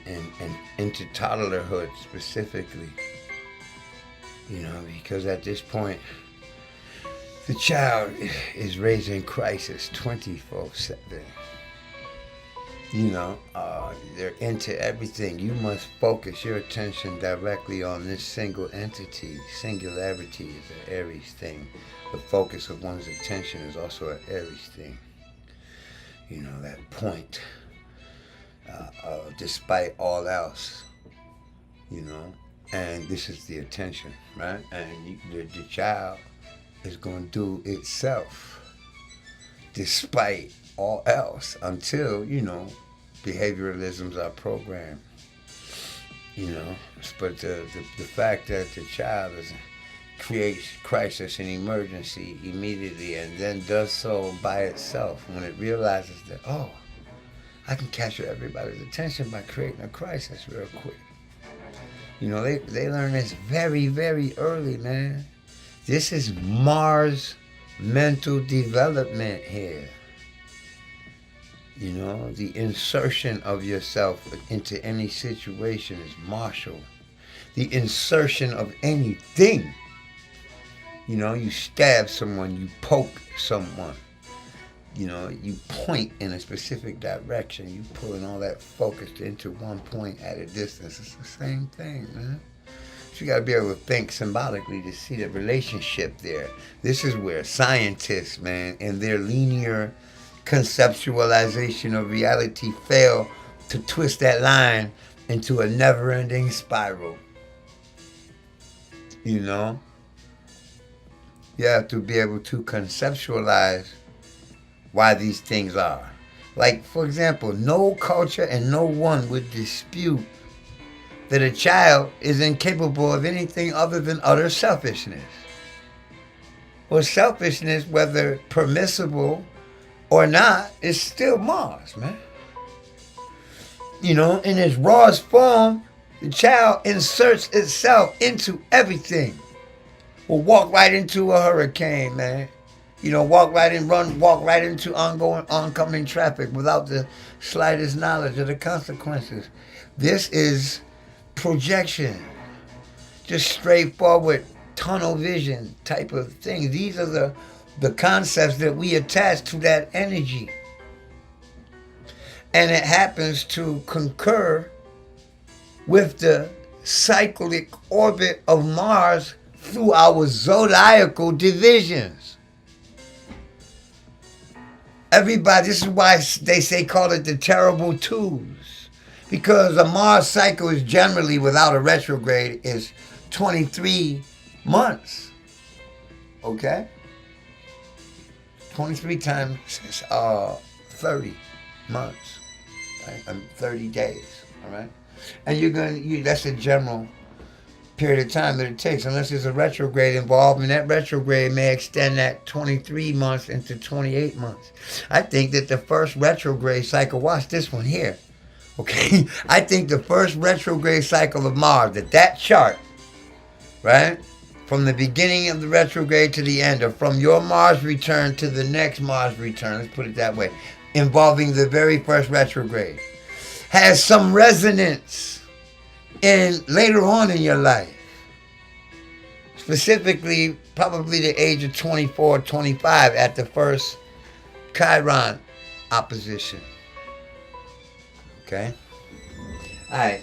A: into toddlerhood specifically. You know, because at this point, the child is raised in crisis 24/7. You know, they're into everything. You must focus your attention directly on this single entity. Singularity is an Aries thing. The focus of one's attention is also an Aries thing. You know, that point, despite all else, you know, and this is the attention, right? And the child is going to do itself despite all else until, you know, behavioralisms are programmed, you know. But the fact that the child creates crisis and emergency immediately and then does so by itself when it realizes that, oh, I can capture everybody's attention by creating a crisis real quick. You know, they learn this very, very early, man. This is Mars mental development here. You know, the insertion of yourself into any situation is martial. The insertion of anything. You know, you stab someone, you poke someone. You know, you point in a specific direction. You pulling all that focus into one point at a distance. It's the same thing, man. So you got to be able to think symbolically to see the relationship there. This is where scientists, man, in their linear conceptualization of reality fail to twist that line into a never-ending spiral. You know? You have to be able to conceptualize why these things are. Like, for example, no culture and no one would dispute that a child is incapable of anything other than utter selfishness. Well, selfishness, whether permissible or not, is still Mars, man. You know, in its rawest form, the child inserts itself into everything. Will walk right into a hurricane, man. You know, walk right into oncoming traffic without the slightest knowledge of the consequences. This is projection. Just straightforward tunnel vision type of thing. These are the concepts that we attach to that energy. And it happens to concur with the cyclic orbit of Mars through our zodiacal divisions. Everybody, this is why they say call it the terrible twos. Because a Mars cycle is generally, without a retrograde, is 23 months. Okay? 23 times 30 months. Right? 30 days. All right? And that's a general period of time that it takes, unless there's a retrograde involved, and that retrograde may extend that 23 months into 28 months. I think that the first retrograde cycle, watch this one here, okay? I think the first retrograde cycle of Mars, that chart, right, from the beginning of the retrograde to the end, or from your Mars return to the next Mars return, let's put it that way, involving the very first retrograde, has some resonance in later on in your life. Specifically, probably the age of 24, 25 at the first Chiron opposition. Okay? Alright,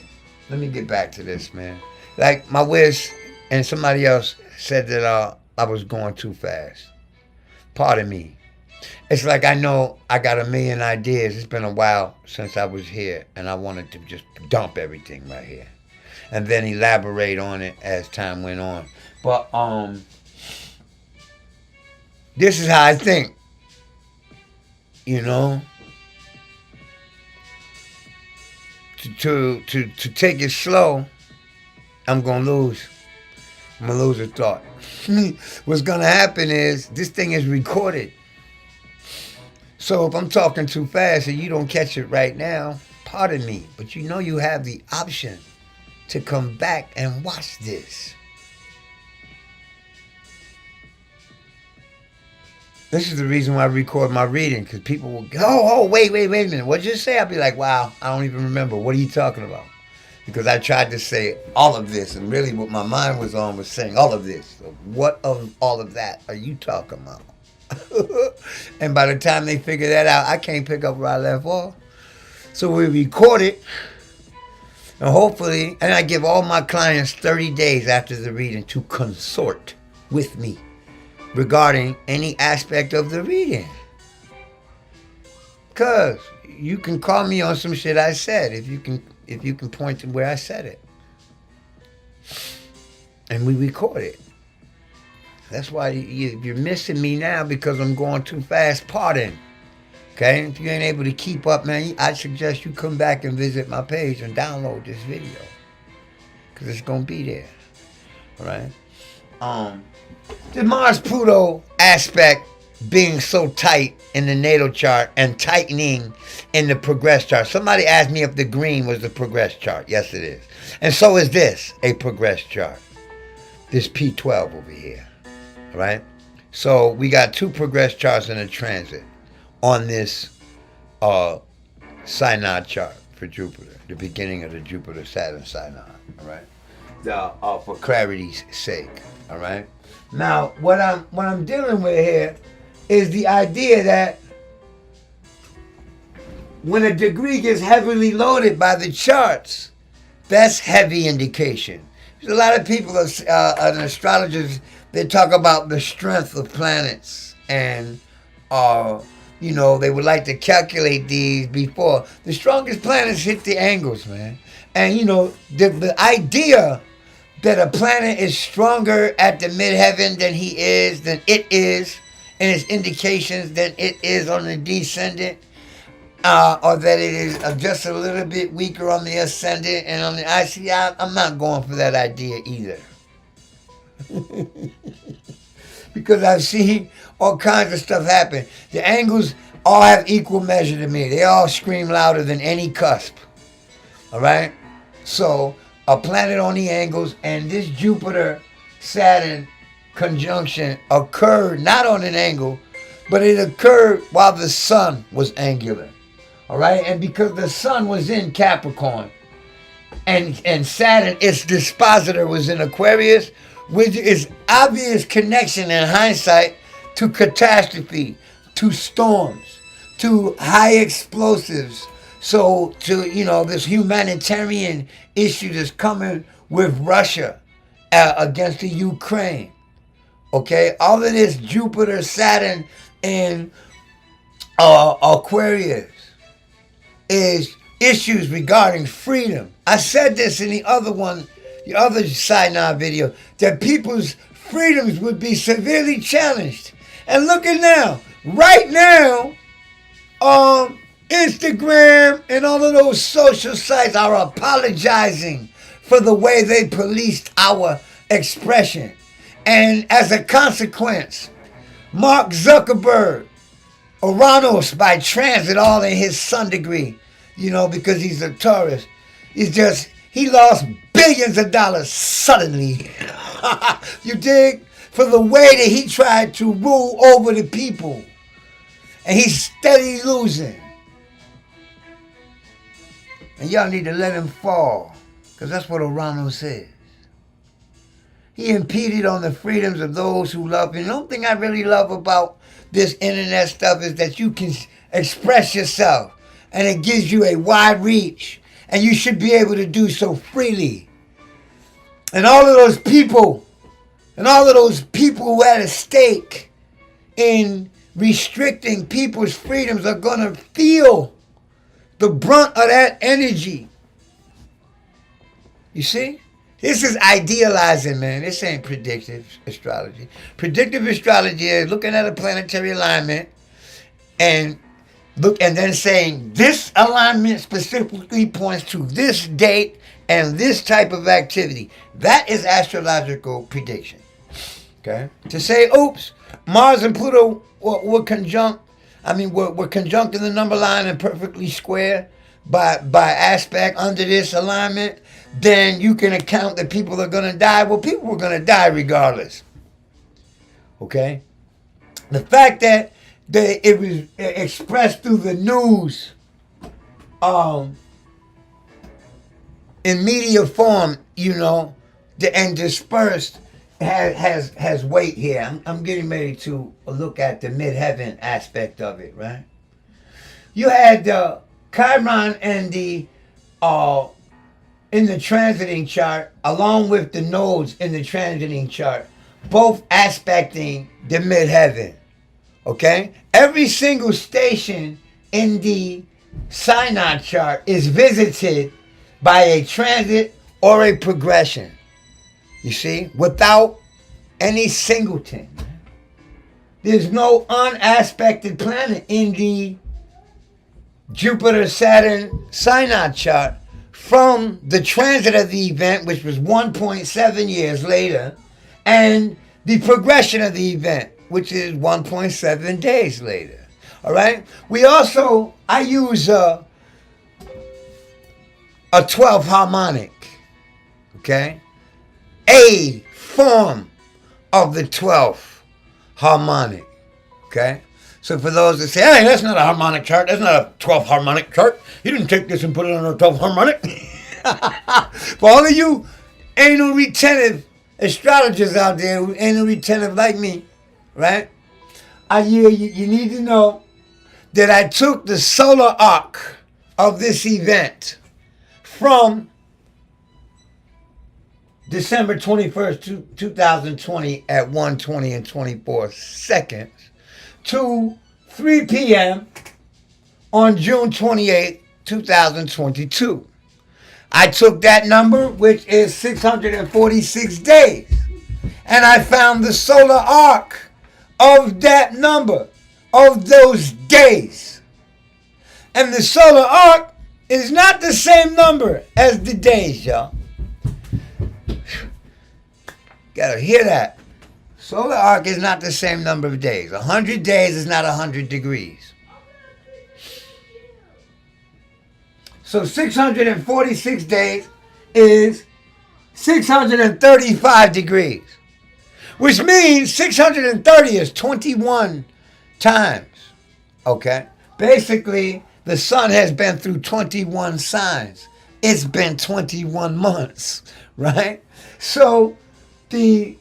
A: let me get back to this, man. Like, my wish and somebody else said that I was going too fast. Pardon me. It's like I know I got a million ideas. It's been a while since I was here, and I wanted to just dump everything right here and then elaborate on it as time went on. But this is how I think, you know. To take it slow, I'm gonna lose. I'm going to lose a thought. What's going to happen is this thing is recorded. So if I'm talking too fast and you don't catch it right now, pardon me. But you know you have the option to come back and watch this. This is the reason why I record my reading, because people will go, wait a minute. What'd you say? I'll be like, wow, I don't even remember. What are you talking about? Because I tried to say all of this, and really what my mind was on was saying all of this. So what of all of that are you talking about? And by the time they figure that out, I can't pick up where I left off. So we record it, and hopefully, and I give all my clients 30 days after the reading to consort with me regarding any aspect of the reading. Because you can call me on some shit I said if you can point to where I said it. And we record it. That's why you're missing me now because I'm going too fast. Pardon. Okay? If you ain't able to keep up, man, I suggest you come back and visit my page and download this video. Because it's going to be there. All right? The Mars-Pluto aspect being so tight in the natal chart and tightening in the progress chart. Somebody asked me if the green was the progress chart. Yes, it is. And so is this, a progress chart. This P12 over here. All right? So we got two progress charts in a transit on this SYNOD chart for Jupiter, the beginning of the Jupiter-Saturn SYNOD. All right? For clarity's sake. All right? Now, what I'm dealing with here is the idea that when a degree gets heavily loaded by the charts, that's heavy indication. There's a lot of people, and astrologers, they talk about the strength of planets, and they would like to calculate these before the strongest planets hit the angles, man. And the idea that a planet is stronger at the midheaven than it is in its indications than it is on the descendant, or that it is just a little bit weaker on the ascendant and on the ICI, I'm not going for that idea either. Because I've seen all kinds of stuff happen. The angles all have equal measure to me. They all scream louder than any cusp. All right? So a planet on the angles, and this Jupiter-Saturn conjunction occurred not on an angle, but it occurred while the sun was angular. All right? And because the sun was in Capricorn, and Saturn, its dispositor, was in Aquarius, which is obvious connection in hindsight to catastrophe, to storms, to high explosives. So to, this humanitarian issue that's coming with Russia against the Ukraine. Okay? All of this Jupiter, Saturn, and Aquarius is issues regarding freedom. I said this in the other SYNOD video, that people's freedoms would be severely challenged. And look at now. Right now, Instagram and all of those social sites are apologizing for the way they policed our expression. And as a consequence, Mark Zuckerberg, Uranus by transit, all in his sun degree, because he's a Taurus, he lost billions of dollars suddenly. You dig? For the way that he tried to rule over the people. And he's steady losing. And y'all need to let him fall. Because that's what Uranus is. He impeded on the freedoms of those who love him. The only thing I really love about this internet stuff is that you can express yourself. And it gives you a wide reach. And you should be able to do so freely. And all of those people who had a stake in restricting people's freedoms are going to feel the brunt of that energy. You see? This is idealizing, man. This ain't predictive astrology. Predictive astrology is looking at a planetary alignment and then saying this alignment specifically points to this date and this type of activity. That is astrological prediction. Okay? To say, oops, Mars and Pluto were conjunct. We're conjunct in the number line and perfectly square by aspect under this alignment, then you can account that people are going to die. Well, people were going to die regardless. Okay? The fact that it was expressed through the news in media form, and dispersed has weight here. I'm getting ready to look at the midheaven aspect of it, right? You had the Chiron and the in the transiting chart, along with the nodes in the transiting chart, both aspecting the midheaven. Okay? Every single station in the SYNOD chart is visited by a transit or a progression. You see? Without any singleton. There's no unaspected planet in the Jupiter-Saturn SYNOD chart from the transit of the event, which was 1.7 years later, and the progression of the event, which is 1.7 days later. All right? I use a 12th harmonic, okay? A form of the 12th harmonic, okay? So for those that say, hey, that's not a harmonic chart, that's not a 12th harmonic chart, you didn't take this and put it on a 12th harmonic. For all of you anal retentive astrologers out there, who anal retentive like me, right? You need to know that I took the solar arc of this event from December 21st, 2020 at 1:20 and 24 seconds to 3 p.m. on June 28th, 2022. I took that number, which is 646 days, and I found the solar arc of that number, of those days. And the solar arc is not the same number as the days, y'all. Gotta hear that. Solar arc is not the same number of days. 100 days is not 100 degrees. So 646 days is 635 degrees. Which means 630 is 21 times. Okay? Basically, the sun has been through 21 signs. It's been 21 months, right? So the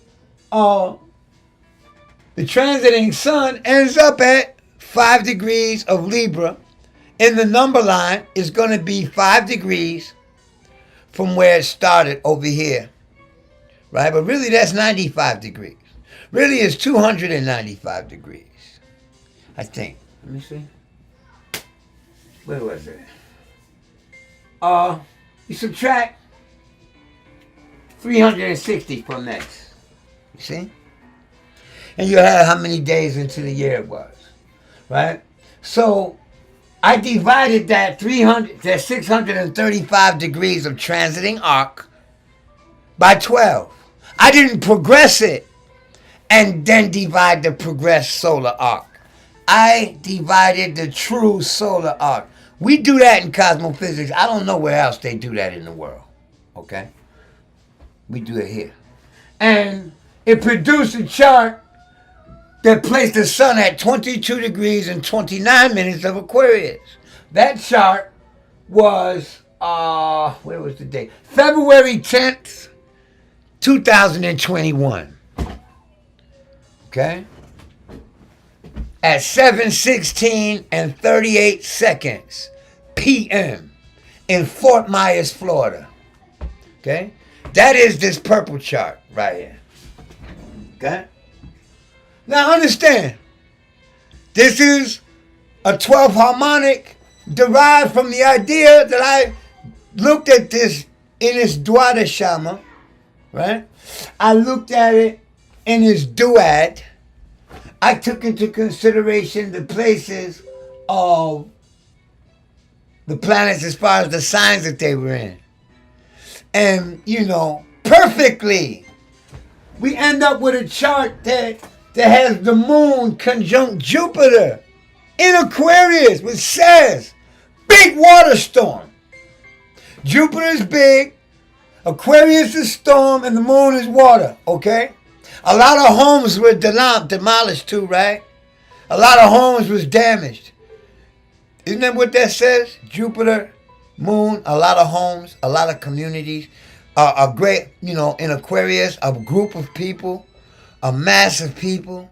A: transiting sun ends up at 5 degrees of Libra. In the number line, is going to be 5 degrees from where it started over here, right? But really, that's 95 degrees. Really, it's 295 degrees, I think. Let me see. Where was it? You subtract 360 from this. You see? And you have how many days into the year it was, right? So I divided that 635 degrees of transiting arc by 12. I didn't progress it and then divide the progressed solar arc. I divided the true solar arc. We do that in cosmophysics. I don't know where else they do that in the world. Okay? We do it here. And it produced a chart that placed the sun at 22 degrees and 29 minutes of Aquarius. That chart was, where was the date? February 10th, 2021. Okay? At 7:16 and 38 seconds p.m. in Fort Myers, Florida. Okay? That is this purple chart right here. Okay? Now understand, this is a 12th harmonic derived from the idea that I looked at this in its Duads, right? I looked at it in its Duad. I took into consideration the places of the planets as far as the signs that they were in. and, perfectly. We end up with a chart that has the moon conjunct Jupiter in Aquarius, which says big water storm. Jupiter is big, Aquarius is storm, and the moon is water, okay? A lot of homes were demolished too, right? A lot of homes was damaged. Isn't that what that says? Jupiter, moon, a lot of homes, a lot of communities. A great, in Aquarius, a group of people, a mass of people.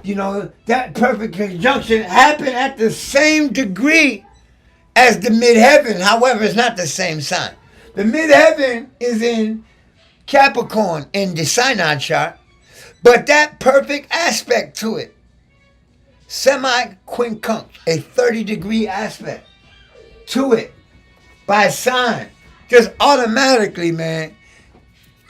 A: That perfect conjunction happened at the same degree as the midheaven. However, it's not the same sign. The midheaven is in Capricorn in the SYNOD chart, but that perfect aspect to it, semi-quincunx, a 30-degree aspect to it by sign, just automatically, man,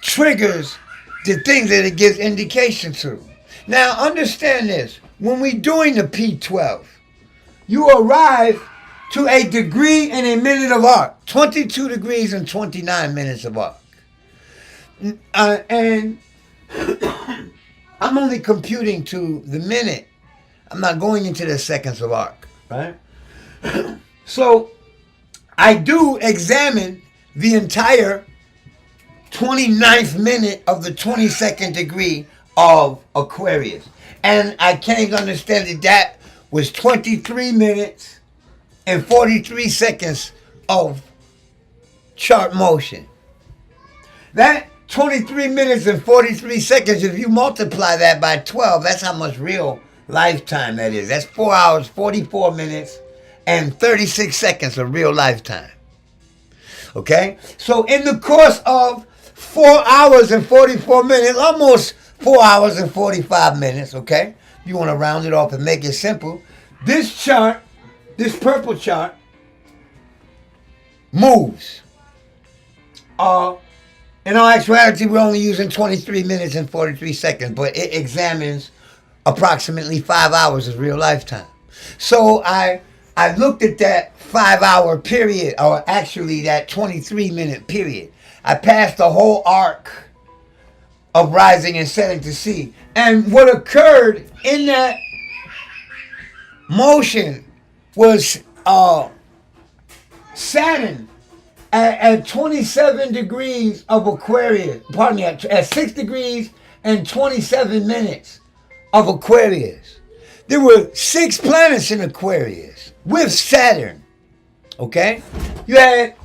A: triggers the things that it gives indication to. Now, understand this. When we're doing the P12, you arrive to a degree and a minute of arc. 22 degrees and 29 minutes of arc. And I'm only computing to the minute. I'm not going into the seconds of arc, right? So I do examine the entire 29th minute of the 22nd degree of Aquarius. And I can't even understand that was 23 minutes and 43 seconds of chart motion. That 23 minutes and 43 seconds, if you multiply that by 12, that's how much real lifetime that is. That's 4 hours, 44 minutes, and 36 seconds of real lifetime. Okay? So in the course of 4 hours and 44 minutes, almost 4 hours and 45 minutes, okay? You want to round it off and make it simple. This chart, this purple chart, moves. In all actuality, we're only using 23 minutes and 43 seconds, but it examines approximately 5 hours of real lifetime. So I looked at that 5 hour period, or actually that 23-minute period. I passed the whole arc of rising and setting to see. And what occurred in that motion was Saturn at 27 degrees of Aquarius, pardon me, at 6 degrees and 27 minutes of Aquarius. There were 6 planets in Aquarius with Saturn, okay? You had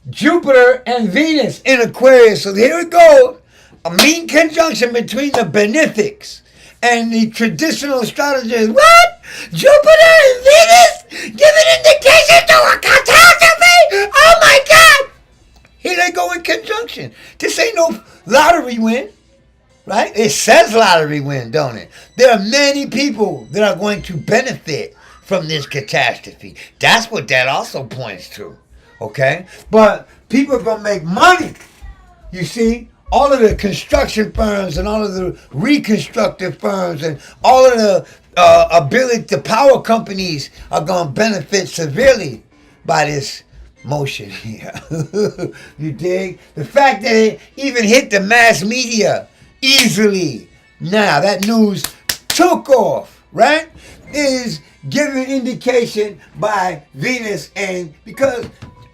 A: Jupiter and Venus in Aquarius. So here it goes, a mean conjunction between the benefics and the traditional astrologers. What? Jupiter and Venus give an indication to a catastrophe? Oh my God! Here they go in conjunction. This ain't no lottery win, right? It says lottery win, don't it? There are many people that are going to benefit from this catastrophe. That's what that also points to, okay? But people are going to make money, you see? All of the construction firms and all of the reconstructive firms and all of the power companies are going to benefit severely by this motion here. You dig? The fact that it even hit the mass media easily now, that news took off, right? Is given indication by Venus, and because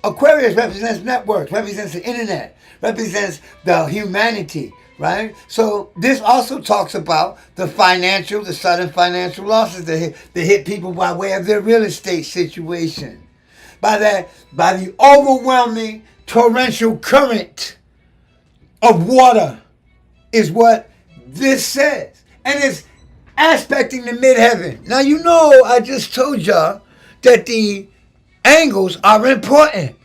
A: Aquarius represents networks, represents the internet, represents the humanity, right? So this also talks about the sudden financial losses that hit people by way of their real estate situation. By the overwhelming torrential current of water is what this says. And it's aspecting the midheaven. Now, I just told y'all that the angles are important.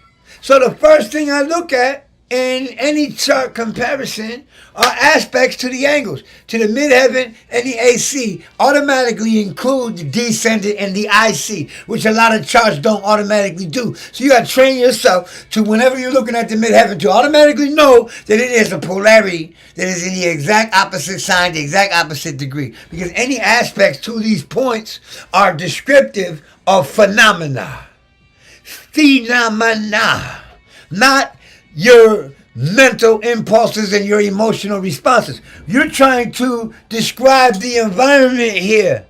A: So the first thing I look at in any chart comparison are aspects to the angles. To the midheaven and the AC automatically include the descendant and the IC, which a lot of charts don't automatically do. So you got to train yourself to, whenever you're looking at the midheaven, to automatically know that it is a polarity that is in the exact opposite sign, the exact opposite degree. Because any aspects to these points are descriptive of phenomena. Not your mental impulses and your emotional responses. You're trying to describe the environment here,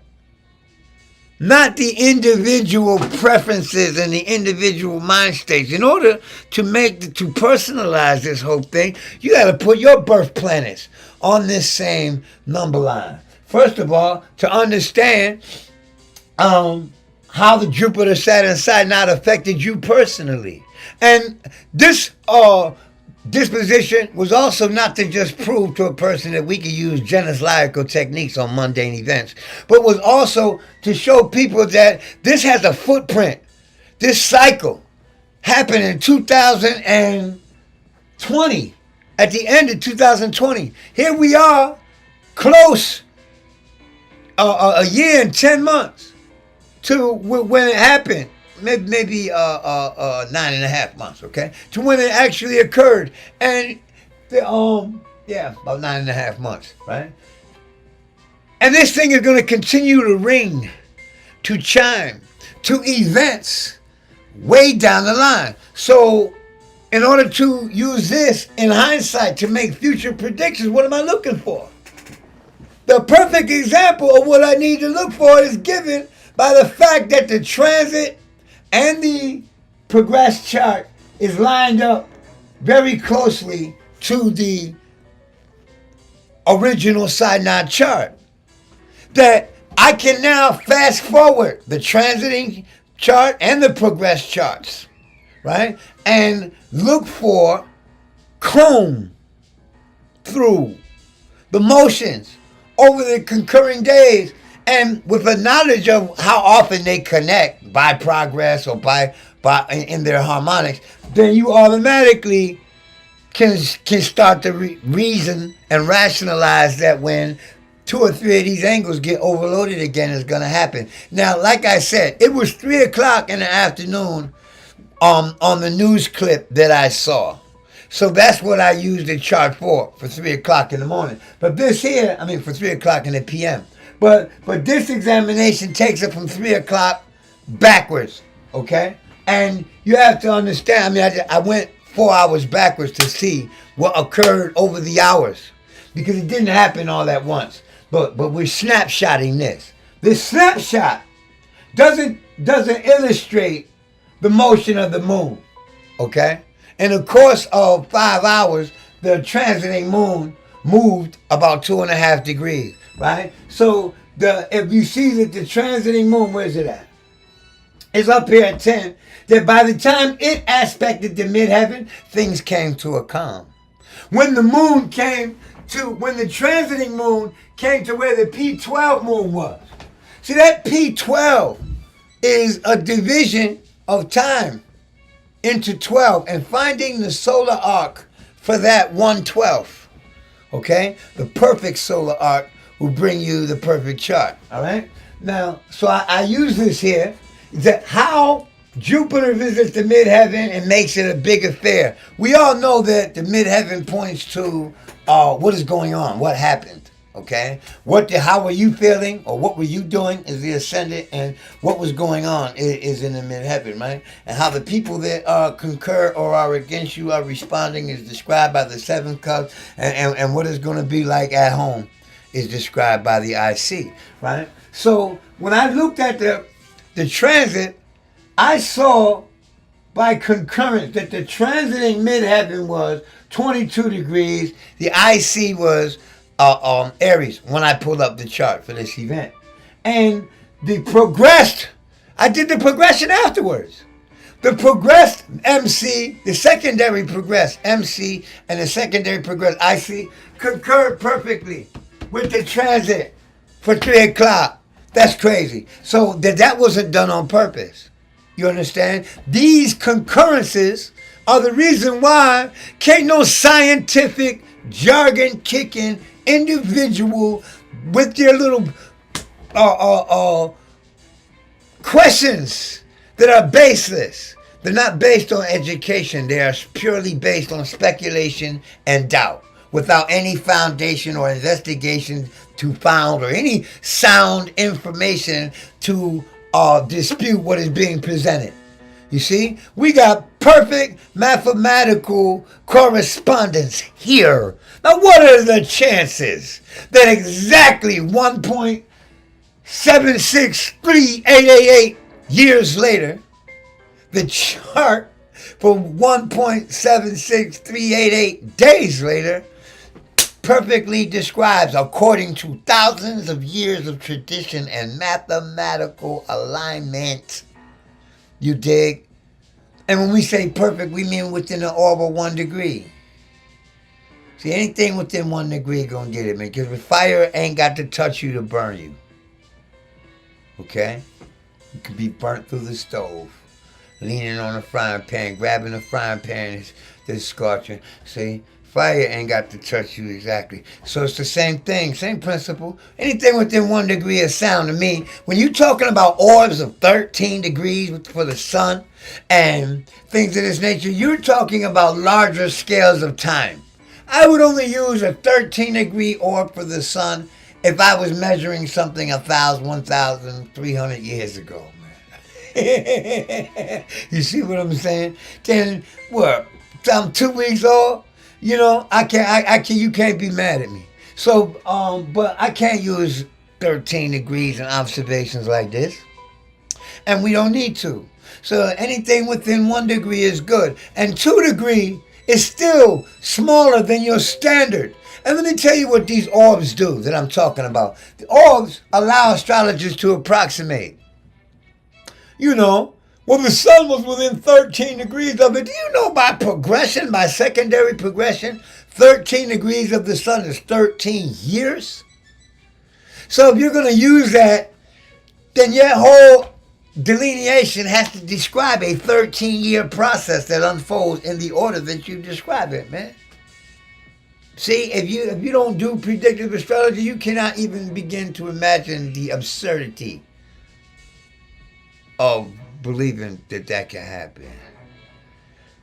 A: not the individual preferences and the individual mind states. In order to personalize this whole thing, you got to put your birth planets on this same number line. First of all, to understand how the Jupiter-Saturn SYNOD affected you personally. And this disposition was also not to just prove to a person that we could use genesiological techniques on mundane events, but was also to show people that this has a footprint. This cycle happened in 2020, at the end of 2020. Here we are, close a year and 10 months to when it happened. Maybe 9.5 months, okay, to when it actually occurred, and about 9.5 months, right? And this thing is going to continue to ring, to chime, to events way down the line. So, in order to use this in hindsight to make future predictions, what am I looking for? The perfect example of what I need to look for is given by the fact that the transit and the progress chart is lined up very closely to the original SYNOD chart. That I can now fast forward the transiting chart and the progress charts, right? And look for comb through the motions over the concurring days, and with a knowledge of how often they connect by progress or by in their harmonics, then you automatically can start to reason and rationalize that when 2 or 3 of these angles get overloaded again, it's going to happen. Now, like I said, it was 3 o'clock in the afternoon on the news clip that I saw. So that's what I used the chart for 3 o'clock in the morning. But this here, for 3 o'clock in the p.m. But this examination takes it from 3 o'clock backwards, okay? And you have to understand, I went 4 hours backwards to see what occurred over the hours, because it didn't happen all at once. But we're snapshotting this. This snapshot doesn't illustrate the motion of the moon, okay? In the course of 5 hours, the transiting moon moved about 2.5 degrees, right? So if you see that the transiting moon, where's it at? It's up here at 10. That by the time it aspected the midheaven, things came to a calm. When the transiting moon came to where the P12 moon was. See, that P12 is a division of time into 12 and finding the solar arc for that 1/12. Okay? The perfect solar arc will bring you the perfect chart. All right? Now, so I use this here, that how Jupiter visits the midheaven and makes it a big affair. We all know that the midheaven points to what is going on, what happened. Okay, how were you feeling, or what were you doing is the ascendant, and what was going on is in the midheaven, right? And how the people that concur or are against you are responding is described by the 7 cups, and what it's going to be like at home is described by the IC, right? So when I looked at the transit, I saw by concurrence that the transiting midheaven was 22 degrees. The IC was Aries when I pulled up the chart for this event. And I did the progression afterwards. The progressed MC, the secondary progressed MC, and the secondary progressed IC concurred perfectly with the transit for 3 o'clock. That's crazy. So that wasn't done on purpose. You understand? These concurrences are the reason why can't no scientific jargon kicking individual with their little questions that are baseless. They're not based on education. They are purely based on speculation and doubt, without any foundation or investigation to found, or any sound information to dispute what is being presented. You see, we got perfect mathematical correspondence here. Now, what are the chances that exactly 1.763888 years later, the chart for 1.76388 days later perfectly describes, according to thousands of years of tradition and mathematical alignment? You dig? And when we say perfect, we mean within an orb of 1 degree. See, anything within 1 degree gonna get it, man. Because fire ain't got to touch you to burn you. Okay? You could be burnt through the stove, leaning on a frying pan, grabbing a frying pan that's scorching. See? Fire ain't got to touch you exactly. So it's the same thing, same principle. Anything within 1 degree of sound to me. When you're talking about orbs of 13 degrees for the sun and things of this nature, you're talking about larger scales of time. I would only use a 13-degree orb for the sun if I was measuring something 1,300 years ago, man. You see what I'm saying? Then, what, I'm 2 weeks old? You know, I can't, you can't be mad at me. So, but I can't use 13 degrees in observations like this. And we don't need to. So anything within 1 degree is good. And 2 degree is still smaller than your standard. And let me tell you what these orbs do that I'm talking about. The orbs allow astrologers to approximate. You know, well, the sun was within 13 degrees of it. Do you know by progression, by secondary progression, 13 degrees of the sun is 13 years? So if you're going to use that, then your whole delineation has to describe a 13-year process that unfolds in the order that you describe it, man. See, if you don't do predictive astrology, you cannot even begin to imagine the absurdity of believing that can happen,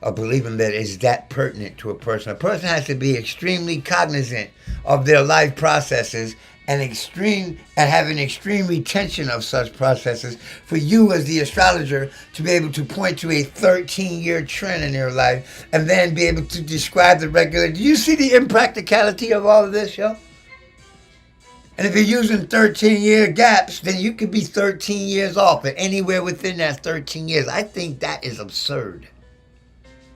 A: or believing that it's that pertinent to a person. A person has to be extremely cognizant of their life processes and have an extreme retention of such processes for you as the astrologer to be able to point to a 13-year trend in your life and then be able to describe the regular. Do you see the impracticality of all of this, yo? And if you're using 13-year gaps, then you could be 13 years off and anywhere within that 13 years. I think that is absurd.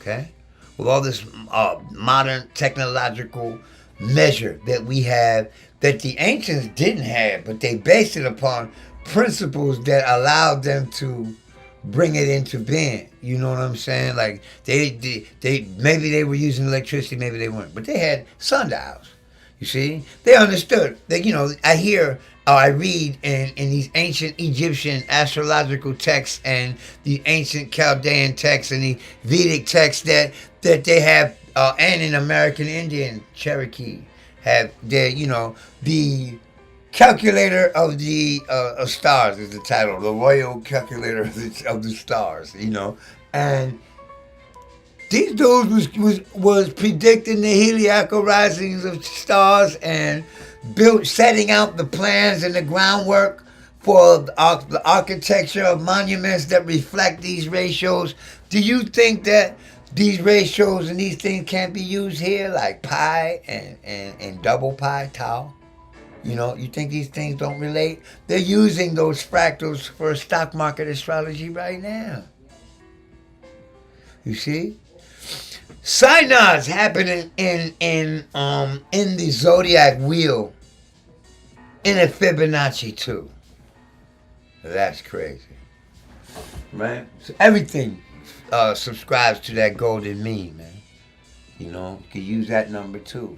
A: Okay? With all this modern technological measure that we have that the ancients didn't have, but they based it upon principles that allowed them to bring it into being. You know what I'm saying? Like they maybe they were using electricity, maybe they weren't, but they had sundials. You see, they understood that. You know, I hear or I read in these ancient Egyptian astrological texts and the ancient Chaldean texts and the Vedic texts that they have, and in American Indian Cherokee have their, you know, the calculator of the of stars is the title, the royal calculator of the stars, you know, and these dudes was predicting the heliacal risings of stars and setting out the plans and the groundwork for the architecture of monuments that reflect these ratios. Do you think that these ratios and these things can't be used here, like pi and double pi, tau? You know, you think these things don't relate? They're using those fractals for stock market astrology right now. You see? SYNODs happening in the zodiac wheel in a Fibonacci too. That's crazy, right? So everything subscribes to that golden mean, man. You know, you can use that number too.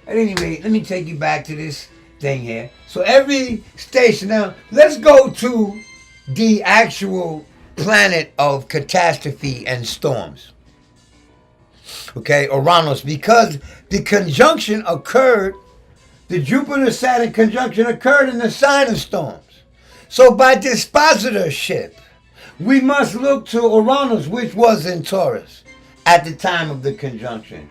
A: At any rate, let me take you back to this thing here. So every station, now let's go to the actual planet of catastrophe and storms. Okay, Uranus, because the conjunction occurred, the Jupiter-Saturn conjunction occurred in the sign of storms. So by dispositorship, we must look to Uranus, which was in Taurus at the time of the conjunction.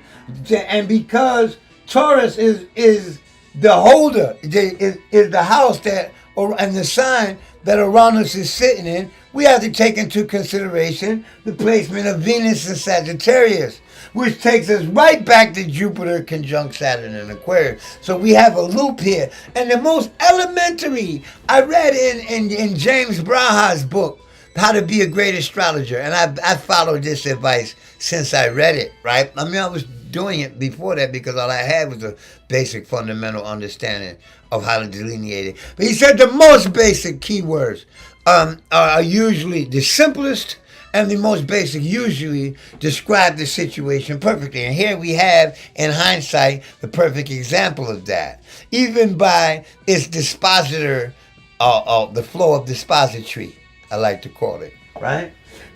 A: And because Taurus is the holder, is the house that and the sign that Uranus is sitting in, we have to take into consideration the placement of Venus in Sagittarius, which takes us right back to Jupiter conjunct Saturn in Aquarius. So we have a loop here. And the most elementary, I read in James Braha's book, How to Be a Great Astrologer, and I followed this advice since I read it, right? I mean, I was doing it before that because all I had was a basic fundamental understanding of how to delineate it. But he said the most basic keywords are usually the simplest, and the most basic usually describe the situation perfectly. And here we have, in hindsight, the perfect example of that. Even by its dispositor, the flow of dispository, I like to call it, right?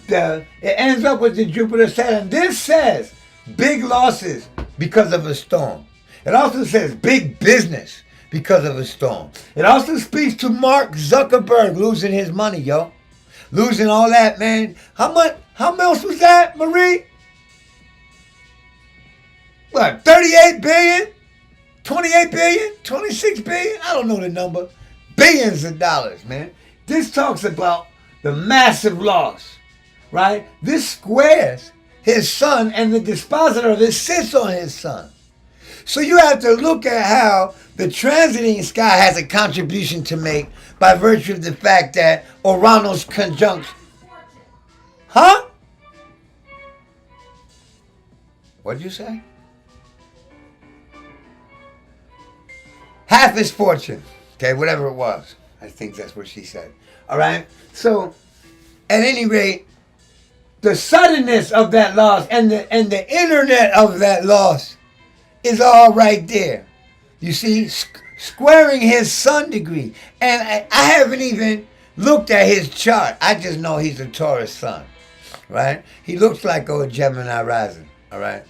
A: It ends up with the Jupiter-Saturn. This says big losses because of a storm. It also says big business because of a storm. It also speaks to Mark Zuckerberg losing his money, yo. Losing all that, man. How much was that, Marie? What, 38 billion? 28 billion? 26 billion? I don't know the number. Billions of dollars, man. This talks about the massive loss, right? This squares his sun, and the dispositor of it sits on his sun. So you have to look at how the transiting sky has a contribution to make by virtue of the fact that Uranus conjuncts. Huh? What'd you say? Half his fortune. Okay, whatever it was. I think that's what she said. All right? So, at any rate, the suddenness of that loss and the internet of that loss is all right there. You see, squaring his sun degree. And I haven't even looked at his chart. I just know he's a Taurus sun, right? He looks like a Gemini rising, all right?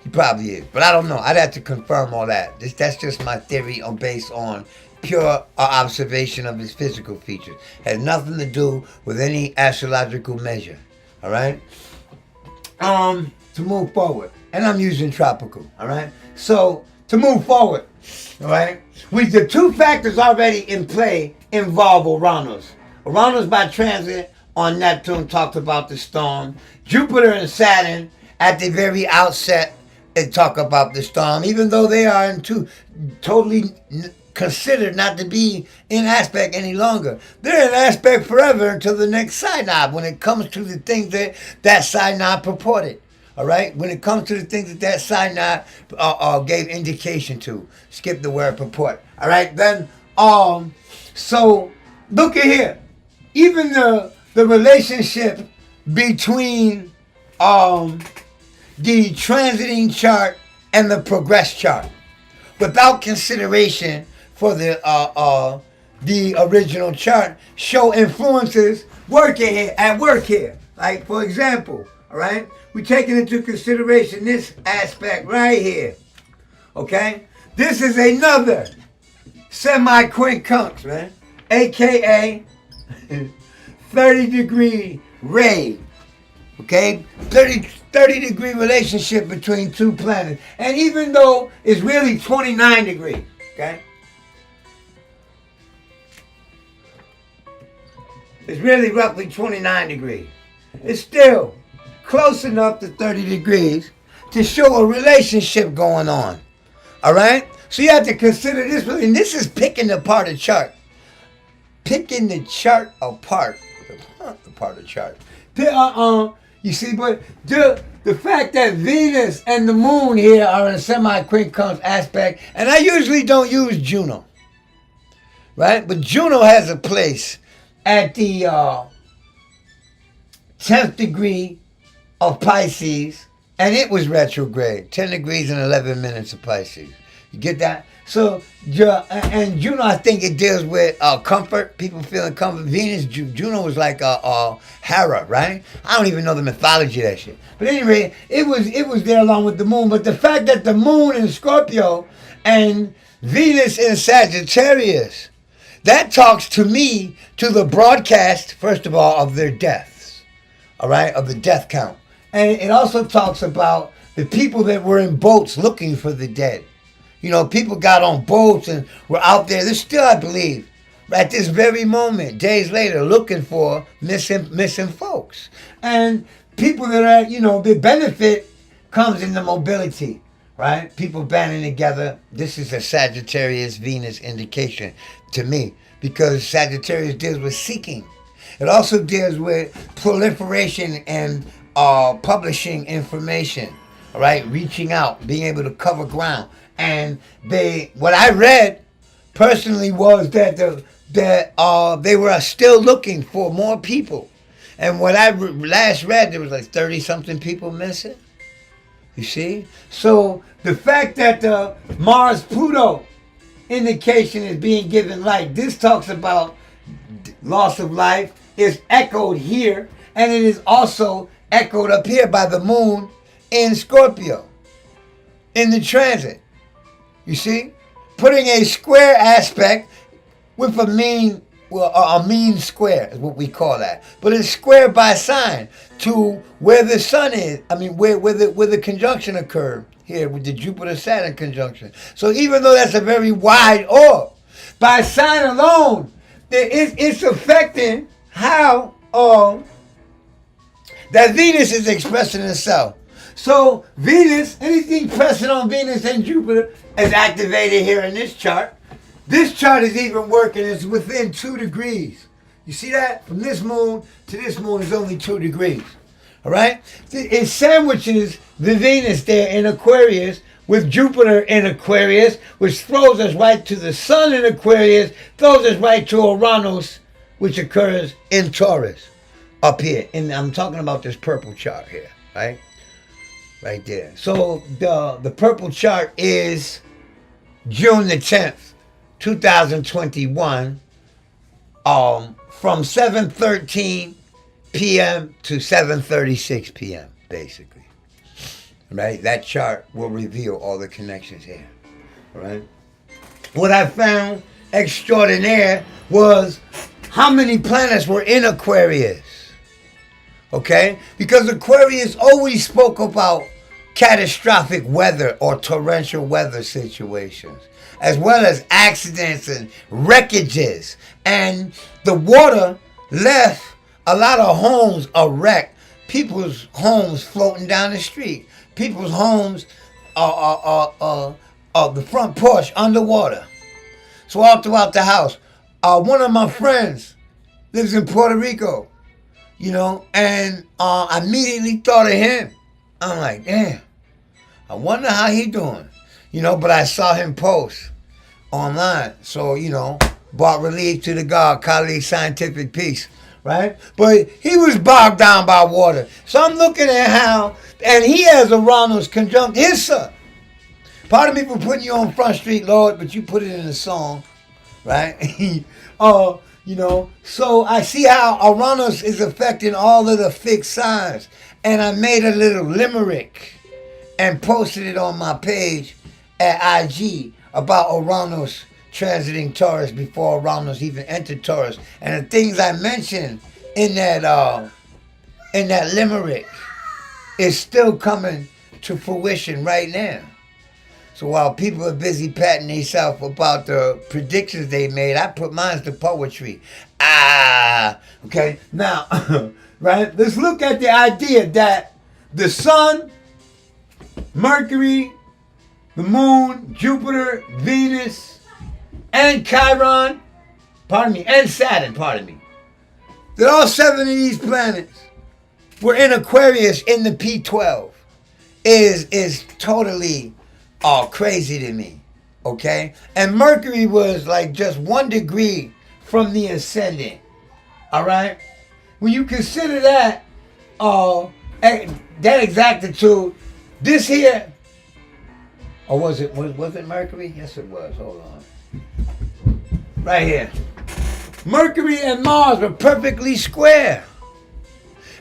A: He probably is, but I don't know. I'd have to confirm all that. That's just my theory based on pure observation of his physical features. Has nothing to do with any astrological measure, all right? To move forward. And I'm using tropical, all right? So, to move forward, all right? With the two factors already in play involve Uranus. Uranus by transit on Neptune talked about the storm. Jupiter and Saturn at the very outset they talk about the storm, even though they are in two totally considered not to be in aspect any longer. They're in aspect forever until the next synod when it comes to the things that synod purported. All right? When it comes to the things that synod gave indication to. Skip the word purport. All right? Then, so, look at here. Even the relationship between the transiting chart and the progress chart, without consideration for the original chart, show influences at work here. Like, for example, all right, we're taking into consideration this aspect right here. Okay, this is another semi-quincunx, man, aka 30-degree ray. Okay, 30-degree relationship between two planets. And even though it's really 29 degrees, okay? It's really roughly 29 degrees. It's still close enough to 30 degrees to show a relationship going on. All right? So you have to consider this, and this is picking apart a chart. Picking the chart apart. The part of the chart. You see, but the fact that Venus and the moon here are in a semi-quincunx aspect, and I usually don't use Juno, right? But Juno has a place at the 10th degree of Pisces, and it was retrograde, 10 degrees and 11 minutes of Pisces. You get that? So, and Juno, I think it deals with comfort, people feeling comfort. Venus, Juno was like Hera, right? I don't even know the mythology of that shit. But anyway, it was there along with the moon. But the fact that the moon in Scorpio and Venus in Sagittarius, that talks to me to the broadcast, first of all, of their deaths, all right, of the death count. And it also talks about the people that were in boats looking for the dead. You know, people got on boats and were out there. There's still, I believe, at this very moment, days later, looking for missing folks. And people that are, the benefit comes in the mobility, right? People banding together. This is a Sagittarius Venus indication to me, because Sagittarius deals with seeking. It also deals with proliferation and publishing information, all right? Reaching out, being able to cover ground. And what I read personally was that they were still looking for more people. And what I last read, there was like 30-something people missing. You see? So the fact that the Mars-Pluto indication is being given light, this talks about loss of life, is echoed here, and it is also echoed up here by the moon in Scorpio, in the transit. You see? Putting a square aspect with a mean square is what we call that. But it's square by sign to where the sun is. I mean, where the conjunction occurred here with the Jupiter-Saturn conjunction. So even though that's a very wide orb, by sign alone, it's affecting how that Venus is expressing itself. So Venus, anything pressing on Venus and Jupiter is activated here in this chart. This chart is even working. It's within 2 degrees. You see that? From this moon to this moon is only 2 degrees. All right? It sandwiches the Venus there in Aquarius with Jupiter in Aquarius, which throws us right to the sun in Aquarius, throws us right to Uranus, which occurs in Taurus up here. And I'm talking about this purple chart here, right? Right there. So the purple chart is June the 10th, 2021, from 7:13 p.m. to 7:36 p.m. basically. Right? That chart will reveal all the connections here. Right? What I found extraordinaire was how many planets were in Aquarius. Okay? Because Aquarius always spoke about catastrophic weather or torrential weather situations, as well as accidents and wreckages. And the water left a lot of homes a wreck. People's homes floating down the street. People's homes the front porch underwater. So all throughout the house. One of my friends lives in Puerto Rico, and I immediately thought of him. I'm like, damn, I wonder how he doing, but I saw him post online. So, brought relief to the God, colleague, scientific peace, right? But he was bogged down by water. So I'm looking at how, and he has Uranus conjunct his sun. Pardon me for putting you on Front Street, Lord, but you put it in a song, right? So I see how Uranus is affecting all of the fixed signs. And I made a little limerick and posted it on my page at IG about Uranus transiting Taurus before Uranus even entered Taurus. And the things I mentioned in that limerick is still coming to fruition right now. So while people are busy patting themselves about the predictions they made, I put mine to poetry. Okay. Now, right? Let's look at the idea that the sun, Mercury, the moon, Jupiter, Venus, and Chiron, and Saturn, that all 7 of these planets were in Aquarius in the P12 is totally crazy to me, okay? And Mercury was like just 1 degree from the ascendant, all right? When you consider that exactitude, this here, or was it Mercury? Yes, it was. Hold on. Right here. Mercury and Mars were perfectly square.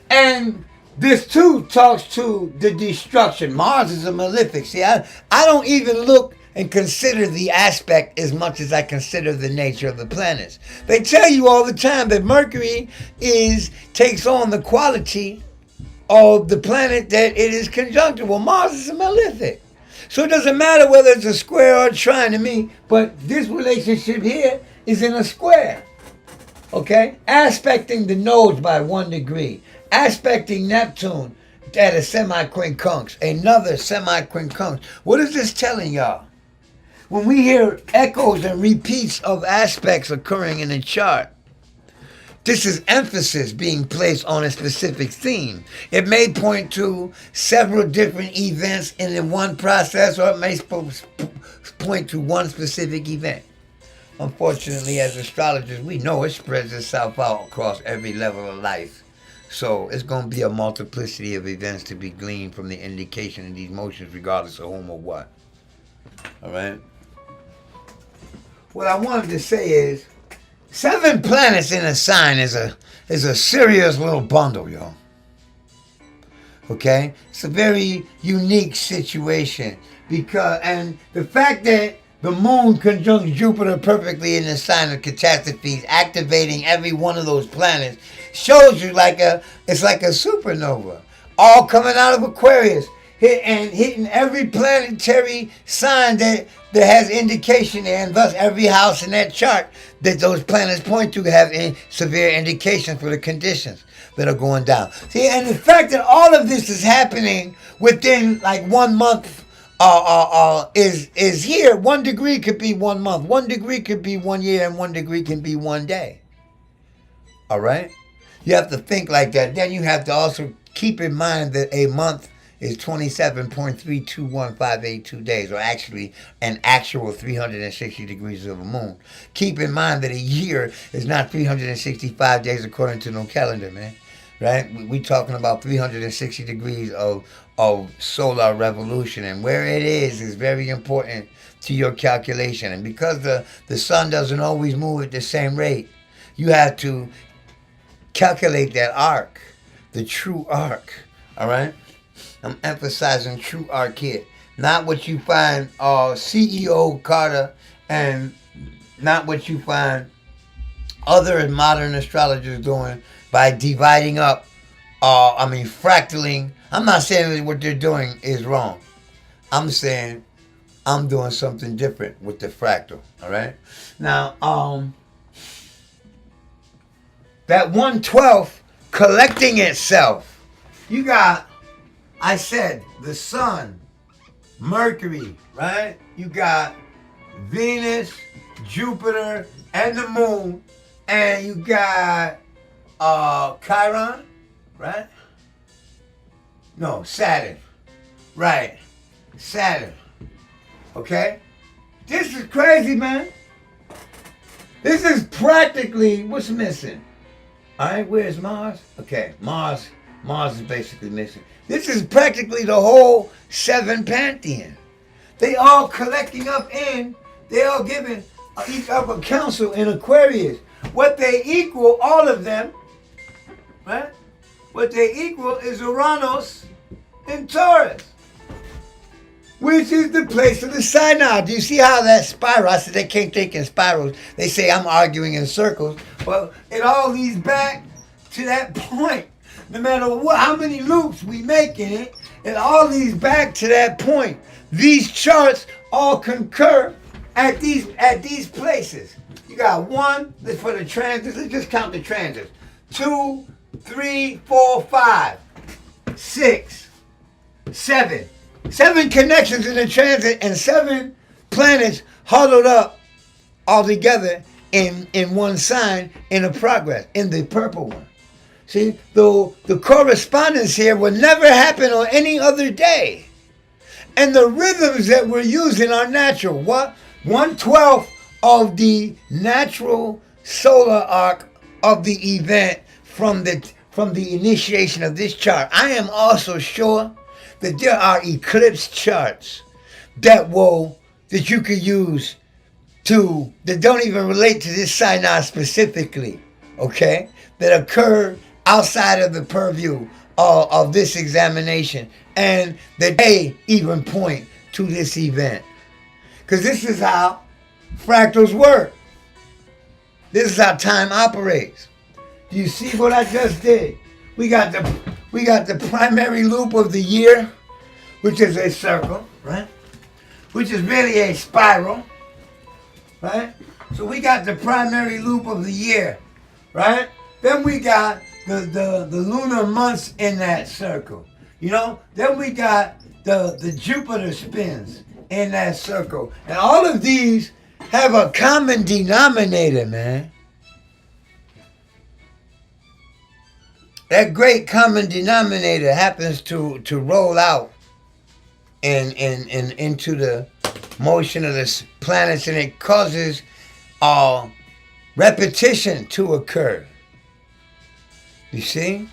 A: And this too talks to the destruction. Mars is a malefic. See, I don't even look and consider the aspect as much as I consider the nature of the planets. They tell you all the time that Mercury takes on the quality of the planet that it is conjunct. Well, Mars is a malefic. So it doesn't matter whether it's a square or a trine to me, but this relationship here is in a square. Okay? Aspecting the nodes by 1 degree. Aspecting Neptune at a semi-quincunx. Another semi-quincunx. What is this telling y'all? When we hear echoes and repeats of aspects occurring in a chart, this is emphasis being placed on a specific theme. It may point to several different events in one process, or it may point to one specific event. Unfortunately, as astrologers, we know it spreads itself out across every level of life. So it's going to be a multiplicity of events to be gleaned from the indication of these motions, regardless of whom or what. All right? What I wanted to say is, 7 planets in a sign is a serious little bundle, y'all. Okay? It's a very unique situation. And the fact that the moon conjunct Jupiter perfectly in the sign of catastrophes, activating every one of those planets, shows you it's like a supernova. All coming out of Aquarius. Hitting every planetary sign that has indication there, and thus every house in that chart that those planets point to have severe indications for the conditions that are going down. See, and the fact that all of this is happening within like 1 month is here. 1 degree could be 1 month, 1 degree could be 1 year, and 1 degree can be 1 day. All right? You have to think like that. Then you have to also keep in mind that a month is 27.321582 days, or actually an actual 360 degrees of a moon. Keep in mind that a year is not 365 days according to no calendar, man. Right? We talking about 360 degrees of solar revolution, and where it is very important to your calculation. And because the sun doesn't always move at the same rate, you have to calculate that arc, the true arc. All right? I'm emphasizing true arc here. Not what you find CEO Carter, and not what you find other modern astrologers doing by dividing up, fractaling. I'm not saying that what they're doing is wrong. I'm saying I'm doing something different with the fractal, all right? Now, that 1/12 collecting itself, you got, I said, the sun, Mercury, right? You got Venus, Jupiter, and the moon, and you got Chiron, right? No, Saturn. Right. Saturn. Okay? This is crazy, man. This is practically what's missing. Alright, where's Mars? Okay, Mars is basically missing. This is practically the whole 7 pantheon. They all collecting up in, they all giving each other counsel in Aquarius. What they equal, all of them, right? What they equal is Uranus in Taurus, which is the place of the synod. Do you see how that spiral? I said they can't think in spirals. They say I'm arguing in circles. Well, it all leads back to that point. No matter how many loops we make in it, it all leads back to that point. These charts all concur at these places. You got 1, for the transits. Let's just count the transits. 2, 3, 4, 5, 6, 7. 7 connections in the transit, and 7 planets huddled up all together in one sign in a progress, in the purple one. See, though the correspondence here will never happen on any other day. And the rhythms that we're using are natural. What? 1/12 of the natural solar arc of the event from the initiation of this chart. I am also sure that there are eclipse charts that you could use that don't even relate to this synod specifically, okay? That occur outside of the purview of this examination, and that they even point to this event. Because this is how fractals work. This is how time operates. Do you see what I just did? We got the primary loop of the year, which is a circle, right? which is really a spiral, right? So we got the primary loop of the year, right? Then we got the lunar months in that circle, you know? Then we got the Jupiter spins in that circle. And all of these have a common denominator, man. That great common denominator happens to roll out and into the motion of the planets, and it causes repetition to occur. You see?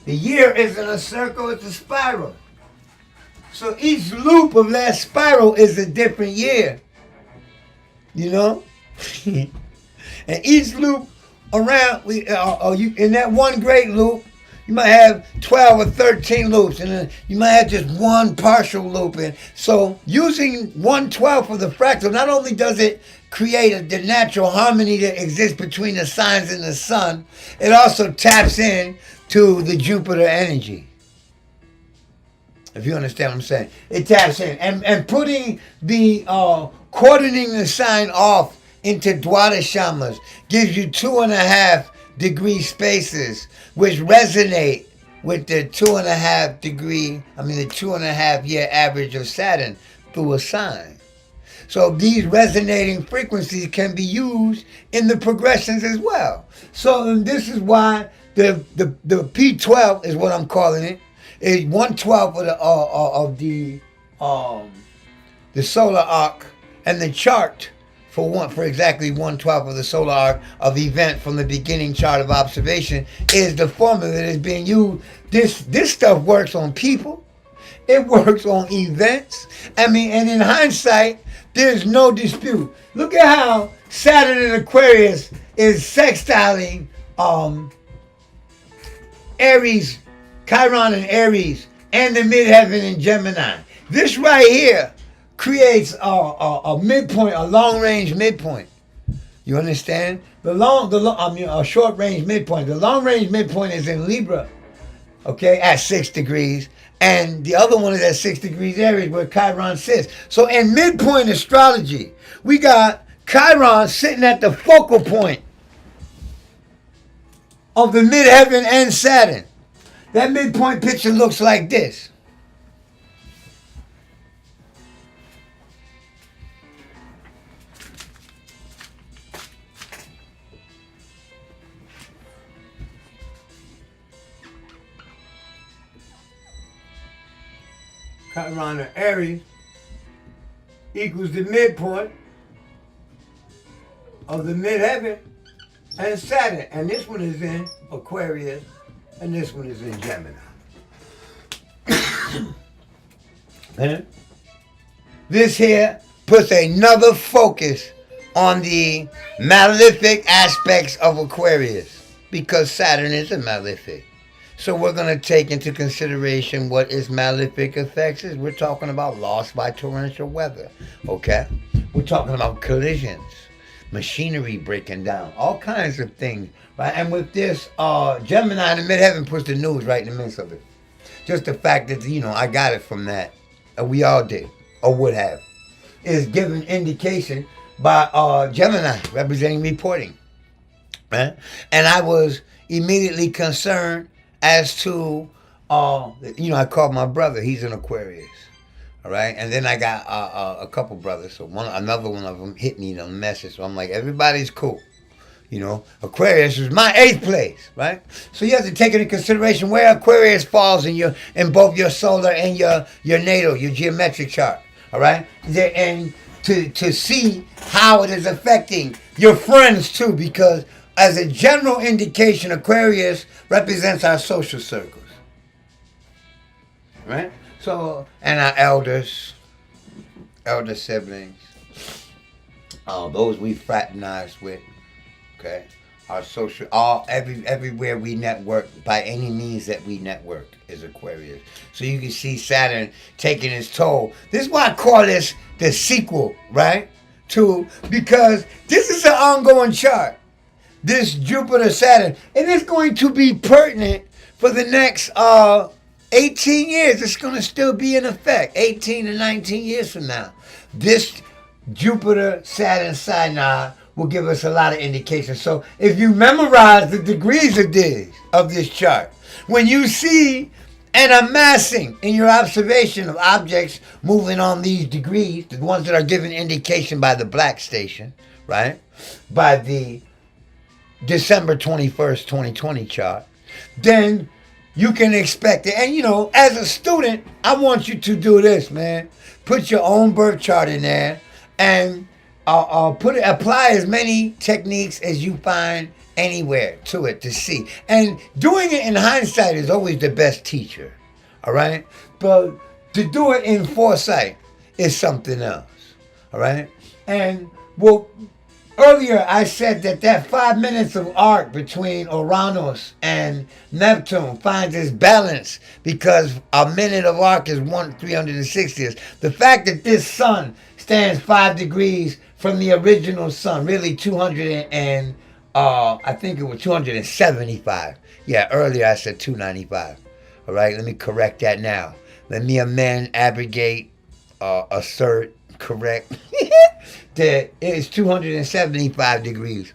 A: The year isn't a circle, it's a spiral. So each loop of that spiral is a different year. You know? And each loop around, in that one great loop, you might have 12 or 13 loops, and then you might have just one partial loop. And so using 1/12 of the fractal, not only does it create the natural harmony that exists between the signs and the sun, it also taps in to the Jupiter energy. If you understand what I'm saying. It taps in. And putting the, quartering the sign off into Duads gives you 2.5 degree spaces, which resonate with the 2.5 year average of Saturn through a sign. So these resonating frequencies can be used in the progressions as well. So this is why the P12 is what I'm calling it. Is 1/12 of the solar arc, and the chart for exactly 1/12 of the solar arc of event from the beginning chart of observation is the formula that is being used. This stuff works on people. It works on events. I mean, and in hindsight, there's no dispute. Look at how Saturn in Aquarius is sextiling Aries, Chiron in Aries, and the midheaven in Gemini. This right here creates a midpoint, a long-range midpoint. You understand? A short-range midpoint. The long-range midpoint is in Libra, okay, at 6 degrees. And the other one is at 6 degrees Aries, where Chiron sits. So in midpoint astrology, we got Chiron sitting at the focal point of the midheaven and Saturn. That midpoint picture looks like this. Chiron or Aries equals the midpoint of the midheaven and Saturn. And this one is in Aquarius, and this one is in Gemini. And this here puts another focus on the malefic aspects of Aquarius, because Saturn is a malefic. So we're going to take into consideration what its malefic effects is. We're talking about loss by torrential weather, okay? We're talking about collisions, machinery breaking down, all kinds of things, right? And with this, Gemini in the midheaven puts the news right in the midst of it. Just the fact that, I got it from that, we all did, or would have, is given indication by Gemini representing reporting, right? And I was immediately concerned as to, I called my brother. He's an Aquarius, all right? And then I got a couple brothers. So another one of them hit me on the message. So I'm like, everybody's cool. Aquarius is my 8th place, right? So you have to take into consideration where Aquarius falls in both your solar and your natal, your geometric chart, all right? And to see how it is affecting your friends too, because as a general indication, Aquarius represents our social circles, right? So, and our elder siblings, those we fraternize with, okay? Our social, everywhere we network, by any means that we network, is Aquarius. So you can see Saturn taking its toll. This is why I call this the sequel, right? Because this is an ongoing chart. This Jupiter-Saturn, and it's going to be pertinent for the next 18 years, it's going to still be in effect. 18 to 19 years from now. This Jupiter-Saturn SYNOD will give us a lot of indications. So if you memorize the degrees of this chart, when you see an amassing in your observation of objects moving on these degrees, the ones that are given indication by the black station, right, by the December 21st, 2020 chart, then you can expect it. And, you know, as a student, I want you to do this, man. Put your own birth chart in there and apply as many techniques as you find anywhere to it to see. And doing it in hindsight is always the best teacher, all right? But to do it in foresight is something else, all right? And, well, earlier I said that 5 minutes of arc between Uranus and Neptune finds its balance because a minute of arc is 1/360th. The fact that this sun stands 5 degrees from the original sun, really 200 and I think it was 275. Yeah, earlier I said 295. All right, let me correct that now. Let me amend, abrogate, assert, correct. That it's 275 degrees.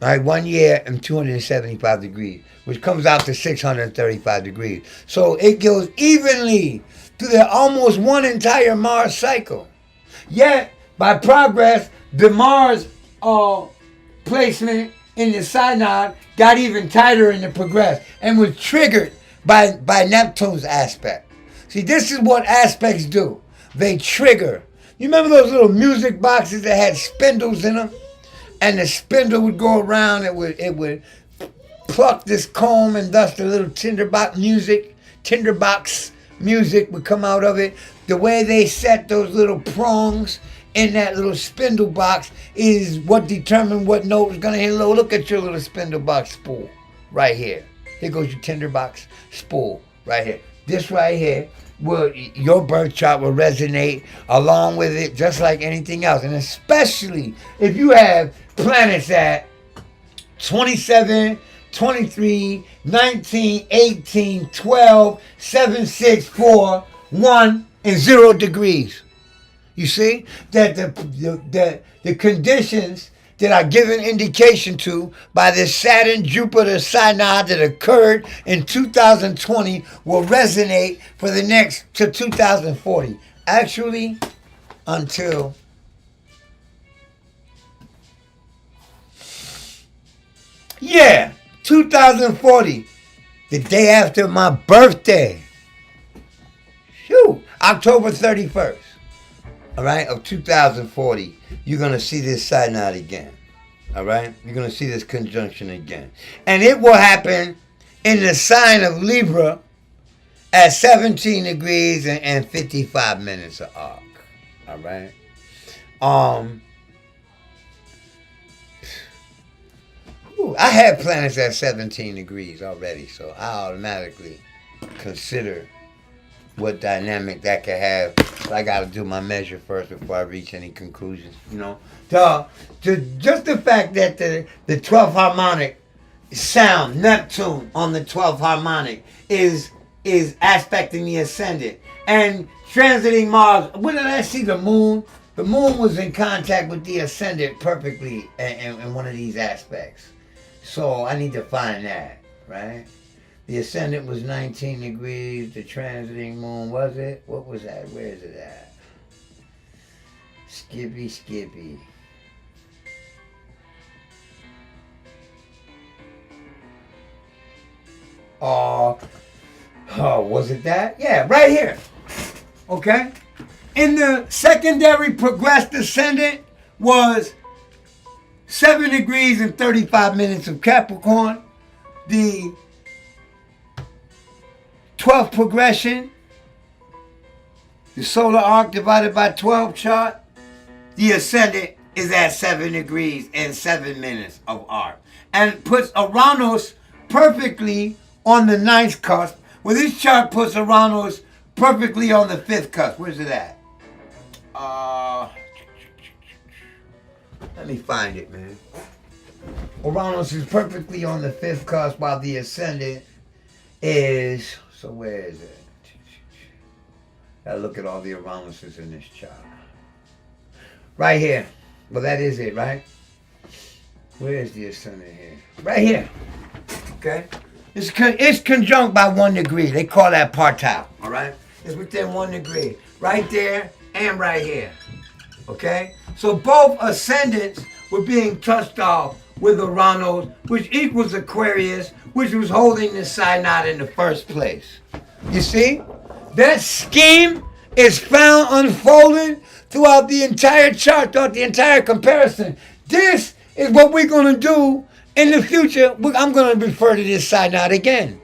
A: All right, 1 year and 275 degrees, which comes out to 635 degrees. So it goes evenly through the almost one entire Mars cycle. Yet, by progress, the Mars placement in the synod got even tighter in the progress and was triggered by Neptune's aspect. See, this is what aspects do. They trigger. You remember those little music boxes that had spindles in them? And the spindle would go around, it would pluck this comb, and thus the little tinderbox music would come out of it. The way they set those little prongs in that little spindle box is what determined what note was going to hit low. Look at your little spindle box spool right here. Here goes your tinderbox spool right here. This right here, your birth chart will resonate along with it just like anything else. And especially if you have planets at 27, 23, 19, 18, 12, 7, 6, 4, 1, and 0 degrees. You see that the conditions that are given indication to by this Saturn-Jupiter synod that occurred in 2020 will resonate for the next to 2040. Actually, until yeah, 2040, the day after my birthday. Shoot, October 31st. All right, of 2040, you're going to see this synod again. All right? You're going to see this conjunction again. And it will happen in the sign of Libra at 17 degrees and 55 minutes of arc. All right? I had planets at 17 degrees already, so I automatically consider what dynamic that could have. But I got to do my measure first before I reach any conclusions, you know. Just the fact that the 12th harmonic sound, Neptune on the 12th harmonic, is aspecting the ascendant. And transiting Mars, when did I see the moon? The moon was in contact with the ascendant perfectly in one of these aspects. So I need to find that, right? The ascendant was 19 degrees. The transiting moon, was it? What was that? Where is it at? Skippy. Oh, was it that? Yeah, right here. Okay? In the secondary progressed ascendant was 7 degrees and 35 minutes of Capricorn. The 12th progression, the solar arc divided by 12 chart, the ascendant is at 7 degrees and 7 minutes of arc. And puts Uranus perfectly on the 9th cusp. Well, this chart puts Uranus perfectly on the 5th cusp. Where's it at? Let me find it, man. Uranus is perfectly on the 5th cusp while the ascendant is So where is it? Gotta look at all the aroundances in this chart. Right here. Well, that is it, right? Where is the ascendant here? Right here. Okay? It's conjunct by 1 degree. They call that partile. All right? It's within 1 degree. Right there and right here. Okay? So both ascendants were being touched off with Uranus, which equals Aquarius, which was holding the SYNOD in the first place. You see? That scheme is found unfolding throughout the entire chart, throughout the entire comparison. This is what we're going to do in the future. I'm going to refer to this SYNOD again.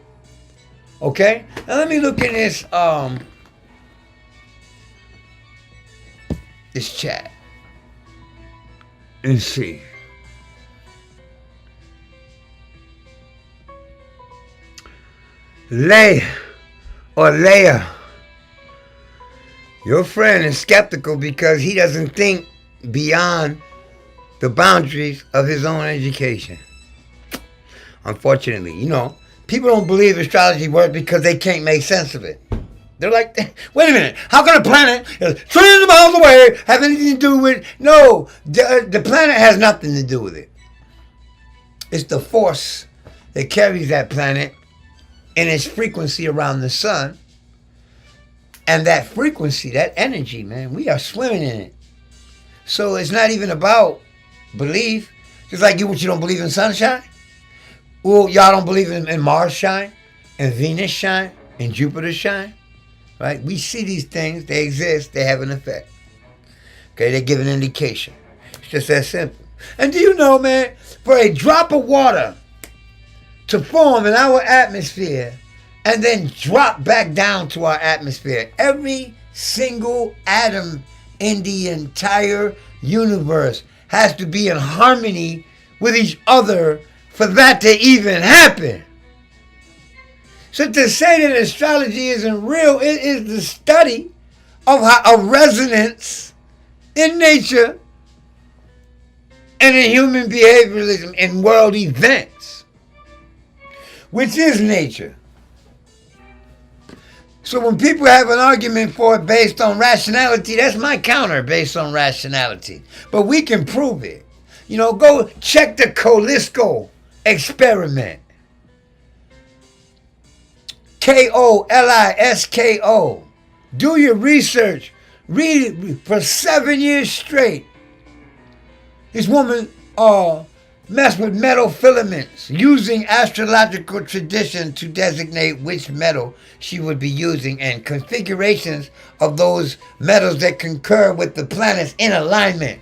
A: Okay? Now let me look in this chat and see. Leia, your friend is skeptical because he doesn't think beyond the boundaries of his own education. Unfortunately, people don't believe astrology works because they can't make sense of it. They're like, wait a minute, how can a planet trillions of miles away have anything to do with... No, the planet has nothing to do with it. It's the force that carries that planet in its frequency around the sun. And that frequency, that energy, man, we are swimming in it. So it's not even about belief. Just like you don't believe in sunshine. Well, y'all don't believe in Mars shine, and Venus shine, and Jupiter shine. Right? We see these things, they exist, they have an effect. Okay, they give an indication. It's just that simple. And do you know, man, for a drop of water to form in our atmosphere and then drop back down to our atmosphere, every single atom in the entire universe has to be in harmony with each other for that to even happen. So to say that astrology isn't real, it is the study of resonance in nature and in human behavioralism in world events, which is nature. So when people have an argument for it based on rationality, that's my counter based on rationality. But we can prove it. Go check the Kolisko experiment. Kolisko. Do your research. Read it for 7 years straight. This woman messed with metal filaments using astrological tradition to designate which metal she would be using and configurations of those metals that concur with the planets in alignment,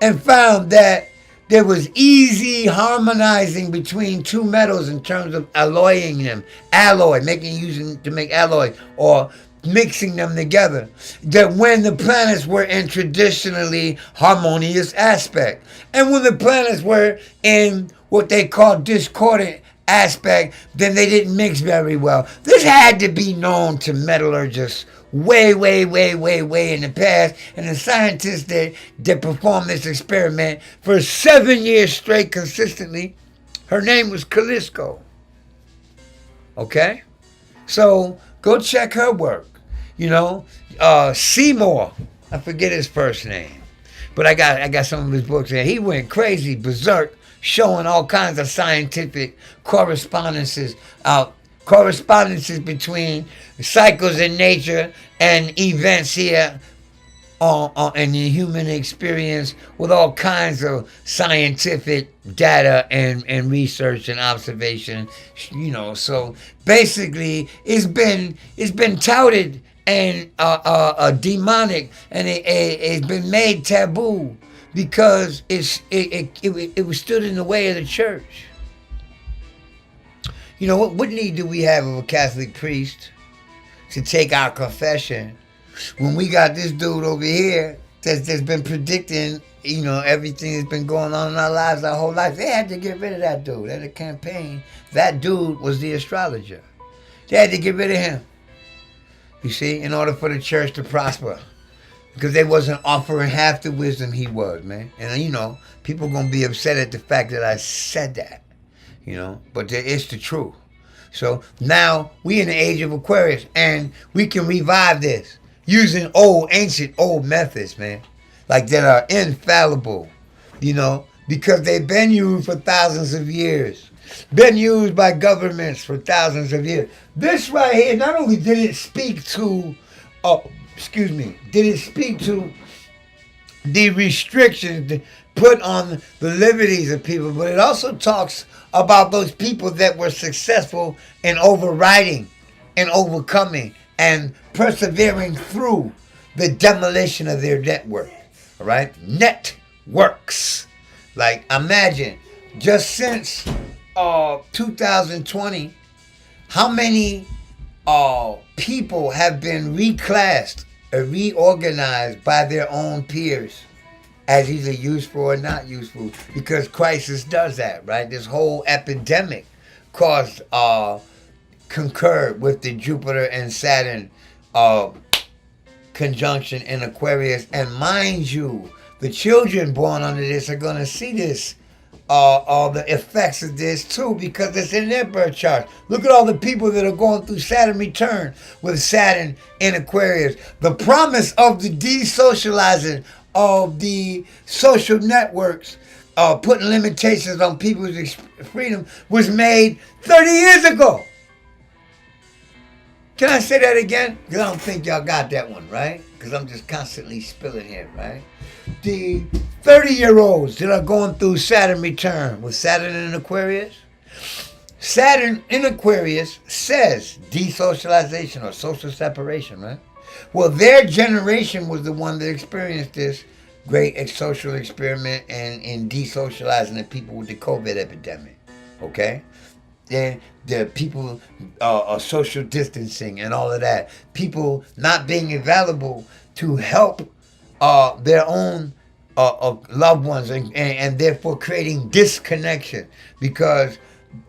A: and found that there was easy harmonizing between two metals in terms of alloying them, using to make alloy, or mixing them together. That when the planets were in traditionally harmonious aspect, and when the planets were in what they call discordant aspect, then they didn't mix very well. This had to be known to metallurgists way in the past, and the scientists that performed this experiment for 7 years straight consistently, her name was Kolisko. Okay? So go check her work. Seymour, I forget his first name, but I got some of his books there. He went crazy, berserk, showing all kinds of scientific correspondences between cycles in nature and events here in the human experience, with all kinds of scientific data and research and observation. So basically it's been touted and demonic, and it's been made taboo because it was stood in the way of the church. What need do we have of a Catholic priest to take our confession when we got this dude over here that's been predicting, everything that's been going on in our lives our whole life? They had to get rid of that dude at a campaign. That dude was the astrologer. They had to get rid of him, you see, in order for the church to prosper. Because they wasn't offering half the wisdom he was, man. And, people going to be upset at the fact that I said that. But it's the truth. So now we in the age of Aquarius, and we can revive this using old methods, man, like that are infallible, because they've been used for thousands of years, been used by governments for thousands of years. This right here, not only did it speak to, did it speak to the restrictions put on the liberties of people, but it also talks about those people that were successful in overriding and overcoming and persevering through the demolition of their network. All right? Networks. Like, imagine, just since 2020, how many people have been reclassed or reorganized by their own peers as either useful or not useful, because crisis does that, right? This whole epidemic caused concurred with the Jupiter and Saturn conjunction in Aquarius. And mind you, the children born under this are going to see this, all the effects of this too, because it's in their birth chart. Look at all the people that are going through Saturn return with Saturn in Aquarius. The promise of the desocializing of the social networks, putting limitations on people's freedom, was made 30 years ago. Can I say that again? Because I don't think y'all got that one, right? Because I'm just constantly spilling here, right? The 30-year-olds that are going through Saturn return with Saturn in Aquarius. Saturn in Aquarius says desocialization or social separation, right? Well, their generation was the one that experienced this great social experiment and in desocializing the people with the COVID epidemic. Okay? The people social distancing and all of that. People not being available to help their own loved ones and therefore creating disconnection, because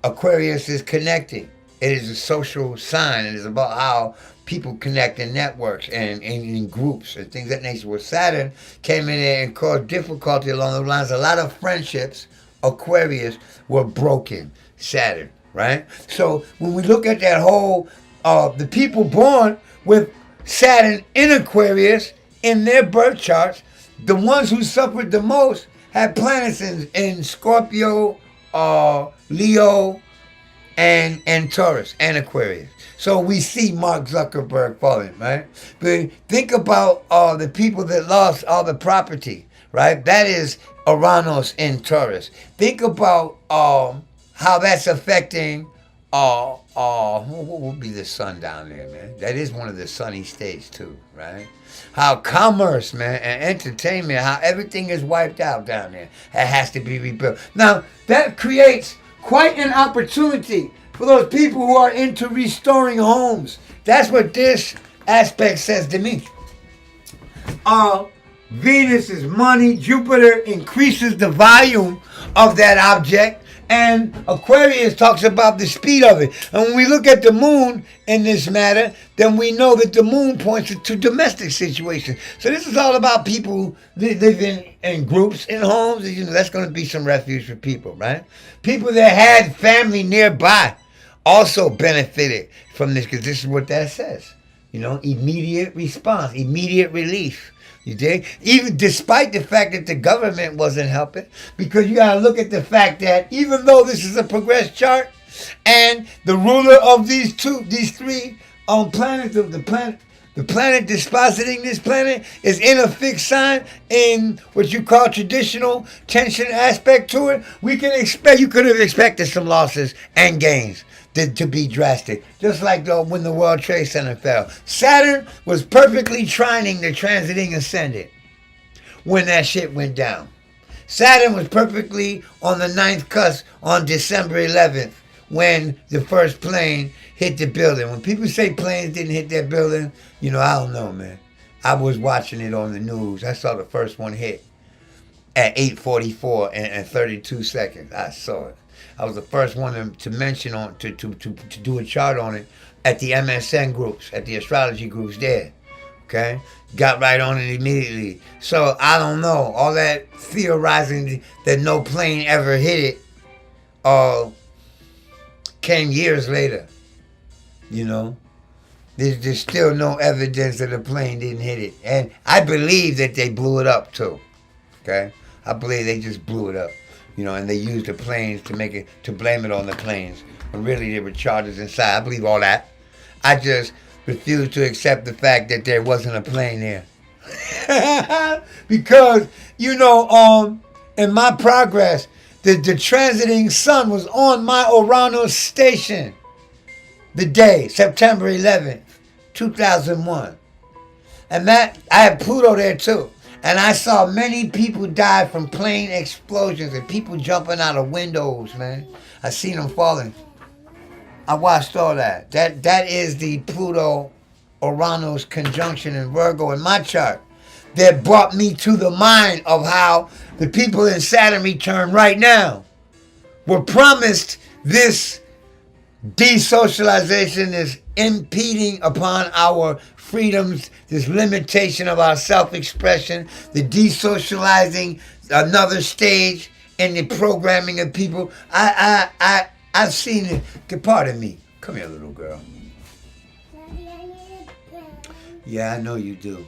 A: Aquarius is connecting. It is a social sign. It is about how people connect in networks and in groups and things of that nature. Where Saturn came in there and caused difficulty along those lines. A lot of friendships, Aquarius, were broken. Saturn, right? So when we look at that whole, the people born with Saturn in Aquarius in their birth charts, the ones who suffered the most had planets in Scorpio, Leo, and Taurus and Aquarius. So we see Mark Zuckerberg falling, right? But think about the people that lost all the property, right? That is Uranus in Taurus. Think about how that's affecting what would be the sun down there, man? That is one of the sunny states too, right? How commerce, man, and entertainment, how everything is wiped out down there. It has to be rebuilt. Now, that creates quite an opportunity for those people who are into restoring homes. That's what this aspect says to me. Venus is money. Jupiter increases the volume of that object. And Aquarius talks about the speed of it. And when we look at the moon in this matter, then we know that the moon points to domestic situations. So this is all about people living in groups, in homes. That's going to be some refuge for people, right? People that had family nearby also benefited from this, because this is what that says. Immediate response, immediate relief. You dig? Even despite the fact that the government wasn't helping, because you gotta look at the fact that even though this is a progressed chart, and the ruler of these three planets, the planet dispositing this planet is in a fixed sign in what you call traditional tension aspect to it, you could have expected some losses and gains to be drastic. Just like when the World Trade Center fell. Saturn was perfectly trining the transiting ascendant when that shit went down. Saturn was perfectly on the 9th cusp on December 11th when the first plane hit the building. When people say planes didn't hit that building, I don't know, man. I was watching it on the news. I saw the first one hit at 8:44 and 32 seconds. I saw it. I was the first one to mention to do a chart on it at the MSN groups, at the astrology groups there. Okay? Got right on it immediately. So I don't know. All that theorizing that no plane ever hit it, came years later. You know, there's still no evidence that the plane didn't hit it, and I believe that they blew it up too. Okay, I believe they just blew it up. You know, and they used the planes to blame it on the planes, when really there were charges inside. I believe all that. I just refuse to accept the fact that there wasn't a plane there. Because, you know, in my progress, the transiting sun was on my Uranus station the day, September 11th, 2001. And that, I had Pluto there too. And I saw many people die from plane explosions and people jumping out of windows, man. I seen them falling. I watched all that. That is the Pluto-Uranus conjunction in Virgo in my chart that brought me to the mind of how the people in Saturn return right now were promised this desocialization, this impeding upon our freedoms, this limitation of our self-expression, the desocializing another stage in the programming of people. I've seen it. Pardon me. Come here, little girl.
B: Daddy, I need a pen.
A: Yeah, I know you do.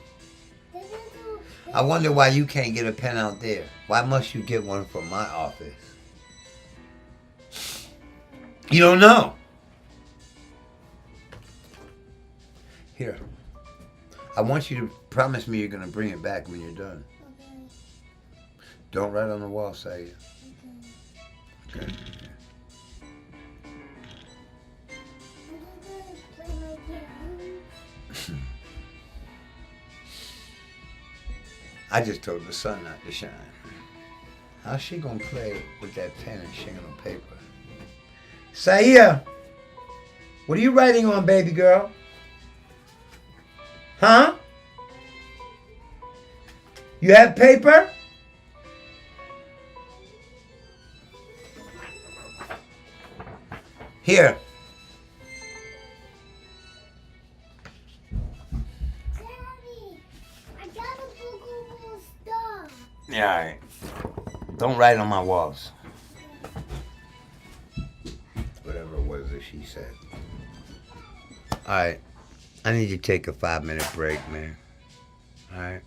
A: I wonder why you can't get a pen out there. Why must you get one from my office? You don't know. Here. I want you to promise me you're going to bring it back when you're done.
B: Okay.
A: Don't write on the wall, say it. Okay.
B: I'm just gonna play my piano.
A: I just told the sun not to shine. How's she going to play with that pen and shingle on paper? Saia, what are you writing on, baby girl? Huh? You have paper? Here.
B: Daddy, I got a Google stuff.
A: Yeah, all right. Don't write on my walls. Whatever it was that she said. All right. I need you to take a 5-minute break, man. All right.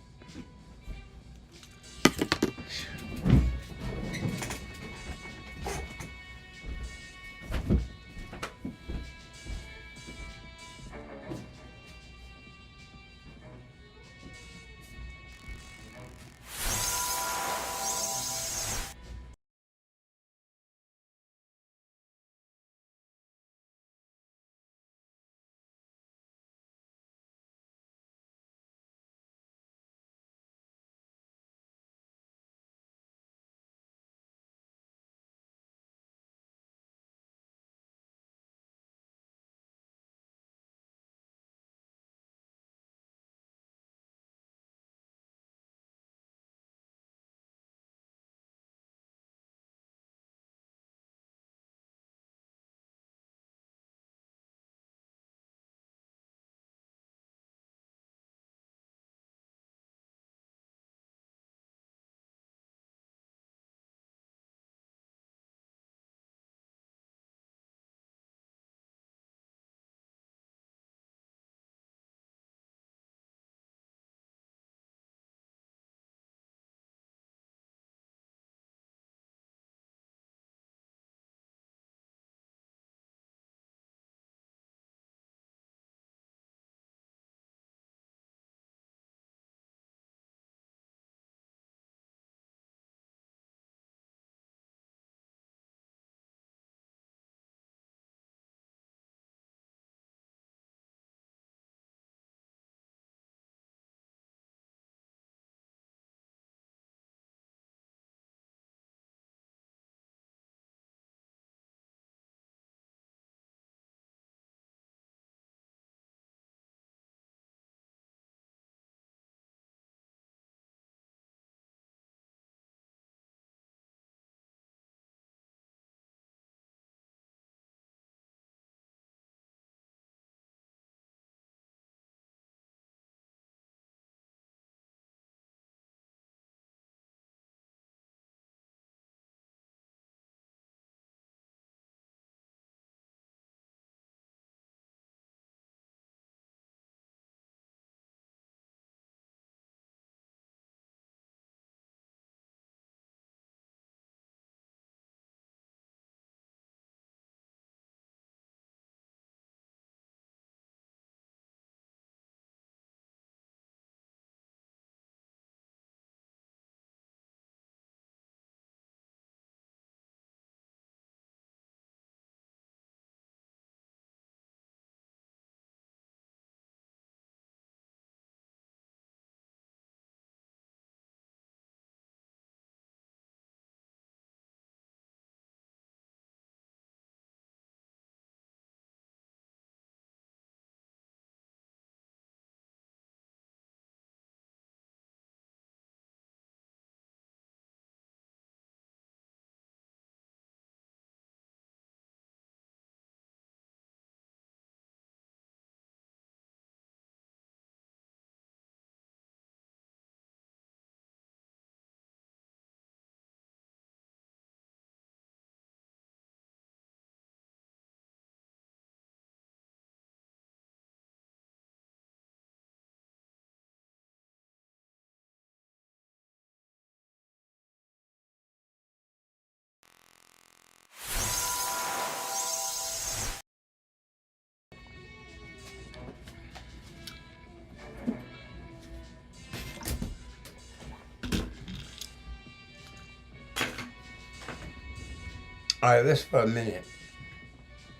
A: All right, let's for a minute.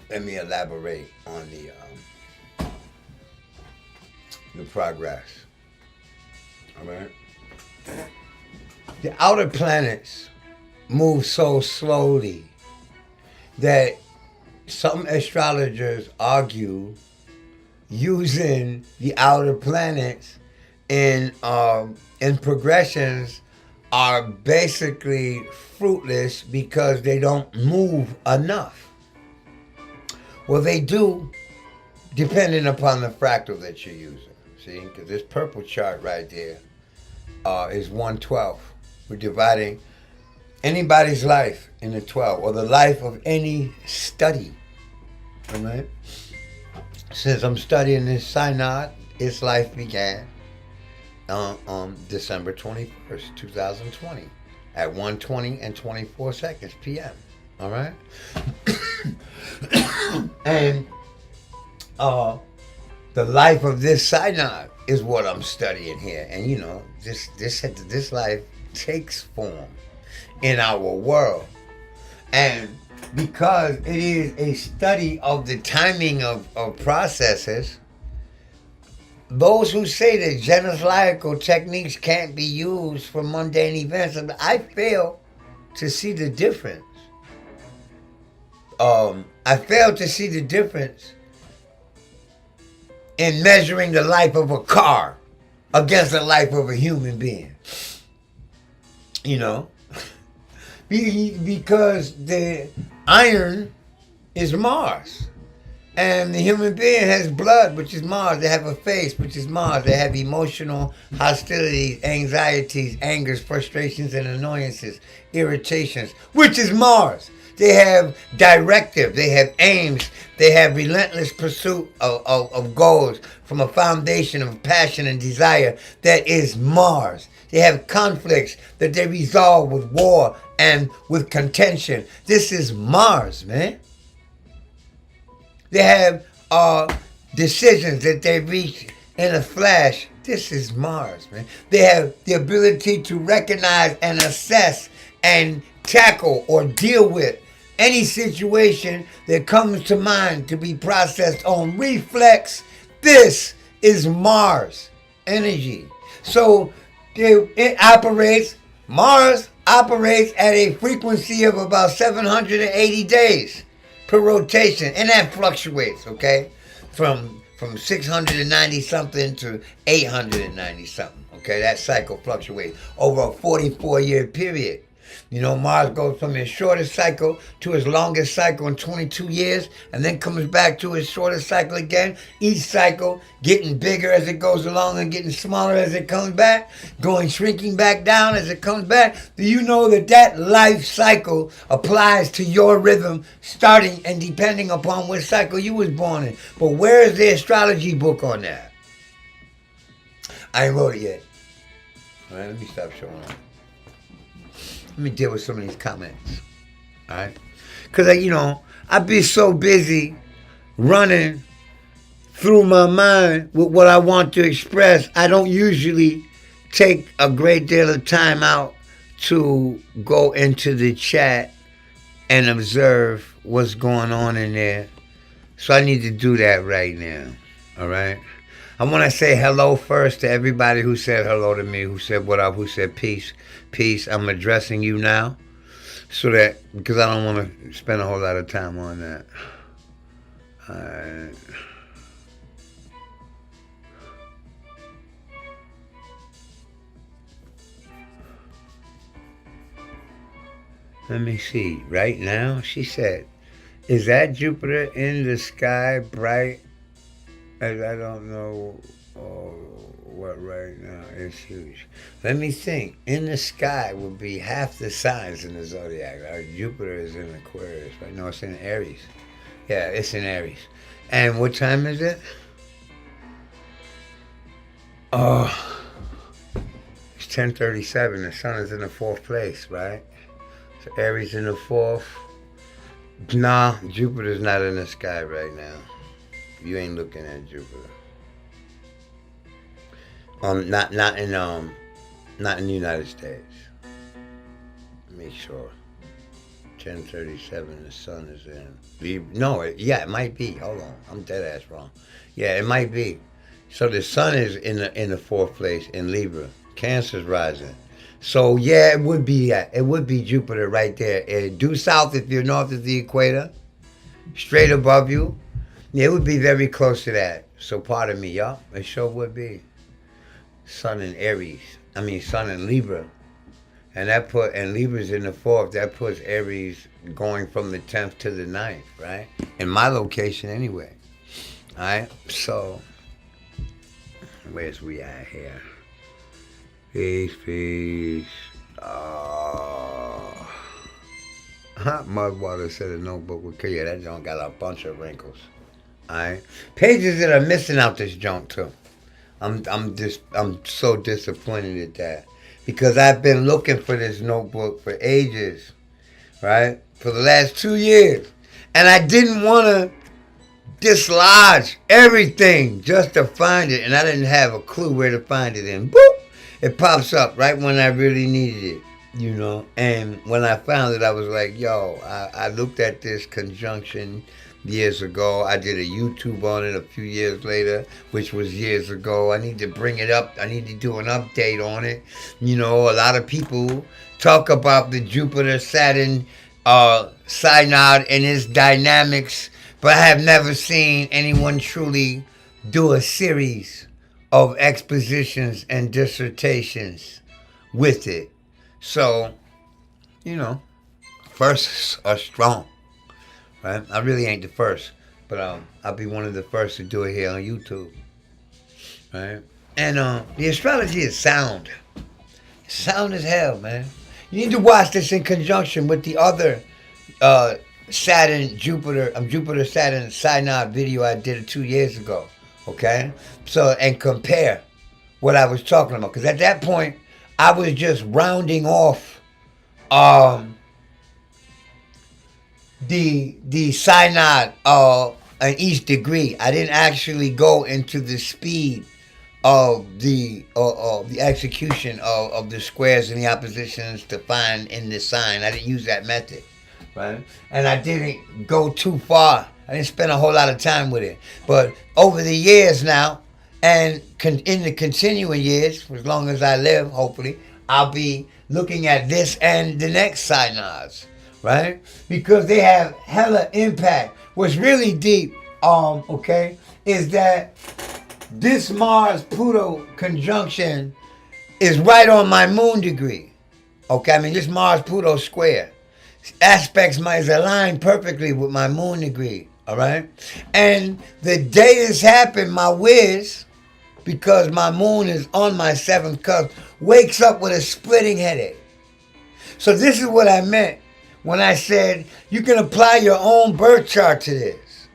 A: Let me elaborate on the progress. All right. The outer planets move so slowly that some astrologers argue using the outer planets in progressions are basically fruitless because they don't move enough. Well, they do, depending upon the fractal that you're using. See, because this purple chart right there is 1/12. We're dividing anybody's life into 12, or the life of any study. All right? Since I'm studying this SYNOD, its life began on December 21st, 2020 at 1:20 and 24 seconds p.m. All right? And the life of this SYNOD is what I'm studying here. And you know, this life takes form in our world. And because it is a study of the timing of processes, those who say that genesical techniques can't be used for mundane events, I fail to see the difference. I fail to see the difference in measuring the life of a car against the life of a human being. You know? Because the iron is Mars. And the human being has blood, which is Mars. They have a face, which is Mars. They have emotional hostilities, anxieties, angers, frustrations, and annoyances, irritations, which is Mars. They have directive. They have aims. They have relentless pursuit of goals from a foundation of passion and desire that is Mars. They have conflicts that they resolve with war and with contention. This is Mars, man. They have decisions that they reach in a flash. This is Mars, man. They have the ability to recognize and assess and tackle or deal with any situation that comes to mind to be processed on reflex. This is Mars energy. So Mars operates at a frequency of about 780 days per rotation, and that fluctuates, okay, from 690 something to 890 something, okay. That cycle fluctuates over a 44-year period. You know, Mars goes from its shortest cycle to its longest cycle in 22 years, and then comes back to its shortest cycle again. Each cycle getting bigger as it goes along and getting smaller as it comes back, shrinking back down as it comes back. Do you know that life cycle applies to your rhythm, starting and depending upon what cycle you was born in? But where is the astrology book on that? I ain't wrote it yet. All right, let me stop showing up. Let me deal with some of these comments, all right? Because, I be so busy running through my mind with what I want to express, I don't usually take a great deal of time out to go into the chat and observe what's going on in there. So I need to do that right now, all right? I want to say hello first to everybody who said hello to me, who said what up, who said peace. Peace. I'm addressing you now, because I don't want to spend a whole lot of time on that. All right. Let me see. Right now, she said, is that Jupiter in the sky bright? As I don't know what right now is huge. Let me think. In the sky would be half the signs in the zodiac. Jupiter is in Aquarius, right? No, it's in Aries. Yeah, it's in Aries. And what time is it? Oh, it's 10:37. The sun is in the 4th place, right? So Aries in the 4th. Nah, Jupiter's not in the sky right now. You ain't looking at Jupiter. Not in the United States. Make sure. 10:37. The sun is in Libra. No, it might be. Hold on, I'm dead ass wrong. Yeah, it might be. So the sun is in the fourth place in Libra. Cancer's rising. So yeah, it would be that. It would be Jupiter right there. Due south if you're north of the equator. Straight above you. Yeah, it would be very close to that. So pardon me, y'all. It sure would be. Sun in Aries. Sun in Libra. And Libra's in the fourth. That puts Aries going from the 10th to the 9th, right? In my location anyway. Alright? So, where's we at here? Peace. Mudwater said a notebook would kill you. That junk got a bunch of wrinkles. Alright? Pages that are missing out this junk too. I'm so disappointed at that. Because I've been looking for this notebook for ages. Right? For the last 2 years. And I didn't want to dislodge everything just to find it. And I didn't have a clue where to find it in. Boop! It pops up right when I really needed it. You know? And when I found it, I was like, yo, I looked at this conjunction years ago. I did a YouTube on it a few years later, which was years ago. I need to bring it up. I need to do an update on it. You know, a lot of people talk about the Jupiter-Saturn SYNOD and its dynamics, but I have never seen anyone truly do a series of expositions and dissertations with it. So, you know, firsts are strong. Right? I really ain't the first, but I'll be one of the first to do it here on YouTube. Right? And the astrology is sound. Sound as hell, man. You need to watch this in conjunction with the other Jupiter-Saturn SYNOD video I did 2 years ago. Okay? So, and compare what I was talking about. Because at that point, I was just rounding off the SYNOD in each degree. I didn't actually go into the speed of the execution of the squares and the oppositions to find in the sign. I didn't use that method, right? And I didn't go too far. I didn't spend a whole lot of time with it. But over the years now, and in the continuing years, for as long as I live, hopefully, I'll be looking at this and the next SYNODs. Right? Because they have hella impact. What's really deep, is that this Mars-Pluto conjunction is right on my moon degree. Okay? This Mars-Pluto square aspects is aligned perfectly with my moon degree. Alright? And the day this happened, my whiz, because my moon is on my 7th cusp, wakes up with a splitting headache. So this is what I meant when I said you can apply your own birth chart to this.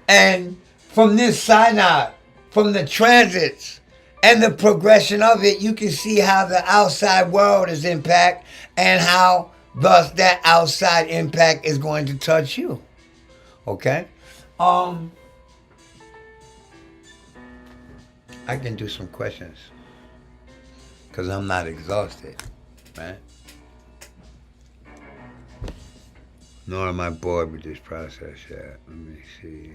A: And from this SYNOD, from the transits and the progression of it, you can see how the outside world is impact and how thus that outside impact is going to touch you. Okay? I can do some questions because I'm not exhausted, right? Nor am I bored with this process yet. Let me see.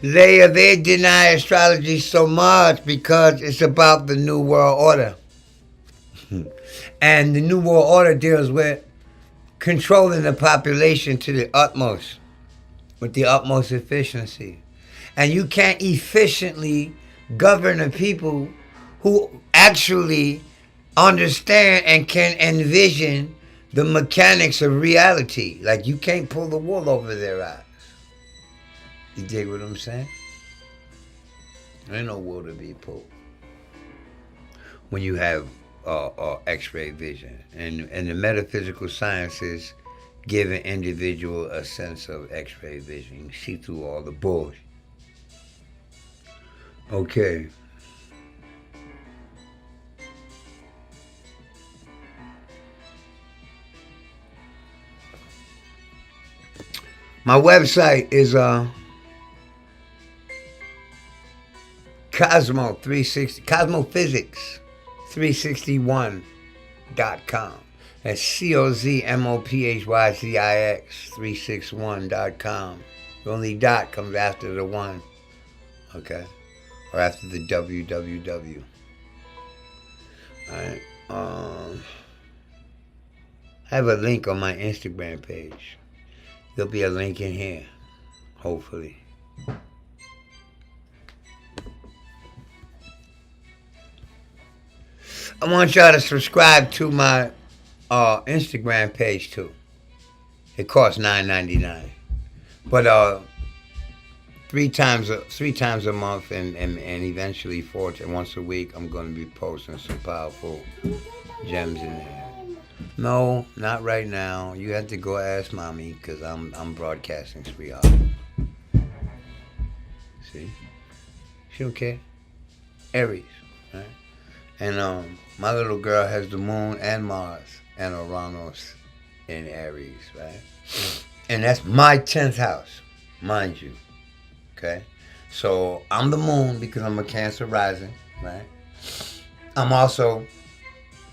A: They deny astrology so much because it's about the New World Order. And the New World Order deals with controlling the population to the utmost, with the utmost efficiency. And you can't efficiently govern the people who actually understand and can envision the mechanics of reality. Like, you can't pull the wool over their eyes. You dig what I'm saying? There ain't no wool to be pulled when you have X-ray vision. And the metaphysical sciences give an individual a sense of X-ray vision. You can see through all the bullshit. Okay. My website is Cosmophysics COZ361.com. That's COZMOPHYZIX361.com. The only dot comes after the one, okay? Or after the www. Alright. I have a link on my Instagram page. There'll be a link in here, hopefully. I want y'all to subscribe to my Instagram page too. It costs $9.99, but three times a month and eventually once a week, I'm going to be posting some powerful gems in there. No, not right now. You have to go ask mommy because I'm broadcasting, sweetheart. See, she don't care. Aries, right? And my little girl has the moon and Mars and Uranus in Aries, right? And that's my 10th house, mind you. Okay? So I'm the moon because I'm a Cancer rising, right? I'm also,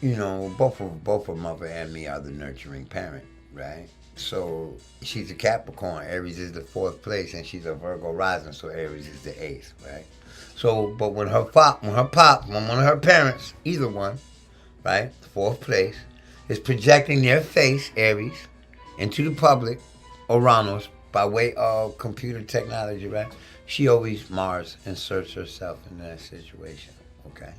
A: you know, both of mother and me are the nurturing parent, right? So she's a Capricorn, Aries is the 4th place, and she's a Virgo rising, so Aries is the 8th, right? So, but when one of her parents, either one, right, 4th place, is projecting their face, Aries, into the public, Uranus, by way of computer technology, right? She always Mars inserts herself in that situation, okay?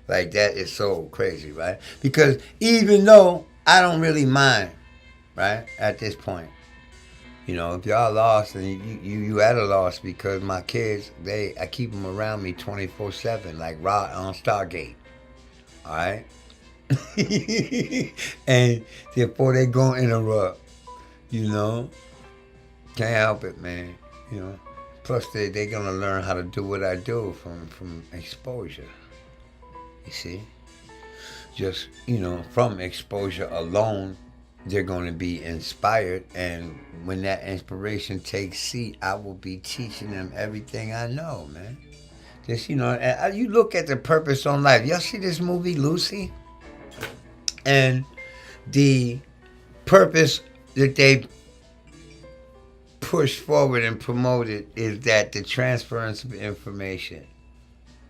A: Like, that is so crazy, right? Because even though I don't really mind, right, at this point, you know, if y'all lost and you at a loss, because my kids, I keep them around me 24/7, like Rod on Stargate, all right? And therefore they gonna interrupt, you know? Can't help it, man, you know? Plus they gonna learn how to do what I do from exposure, you see? Just, you know, from exposure alone, they're going to be inspired, and when that inspiration takes seat, I will be teaching them everything I know, man. Just, you know, and you look at the purpose on life. Y'all see this movie, Lucy? And the purpose that they pushed forward and promoted is that the transference of information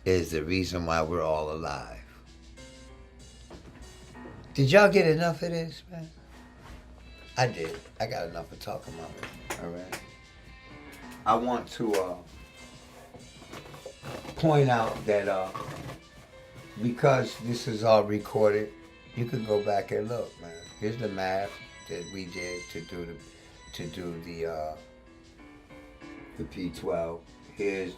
A: is the reason why we're all alive. Did y'all get enough of this, man? I did. I got enough of talking about it. All right. I want to point out that because this is all recorded, you can go back and look, man. Here's the math that we did to do the P12. Here's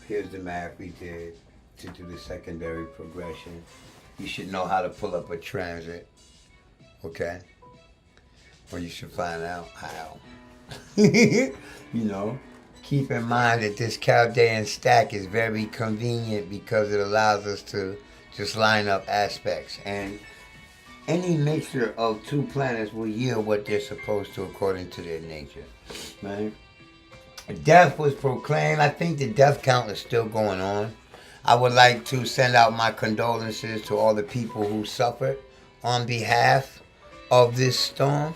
A: the math we did to do the secondary progression. You should know how to pull up a transit, okay? Or you should find out how. You know, keep in mind that this Chaldean stack is very convenient because it allows us to just line up aspects. And any mixture of two planets will yield what they're supposed to according to their nature, right? Death was proclaimed. I think the death count is still going on. I would like to send out my condolences to all the people who suffered on behalf of this storm.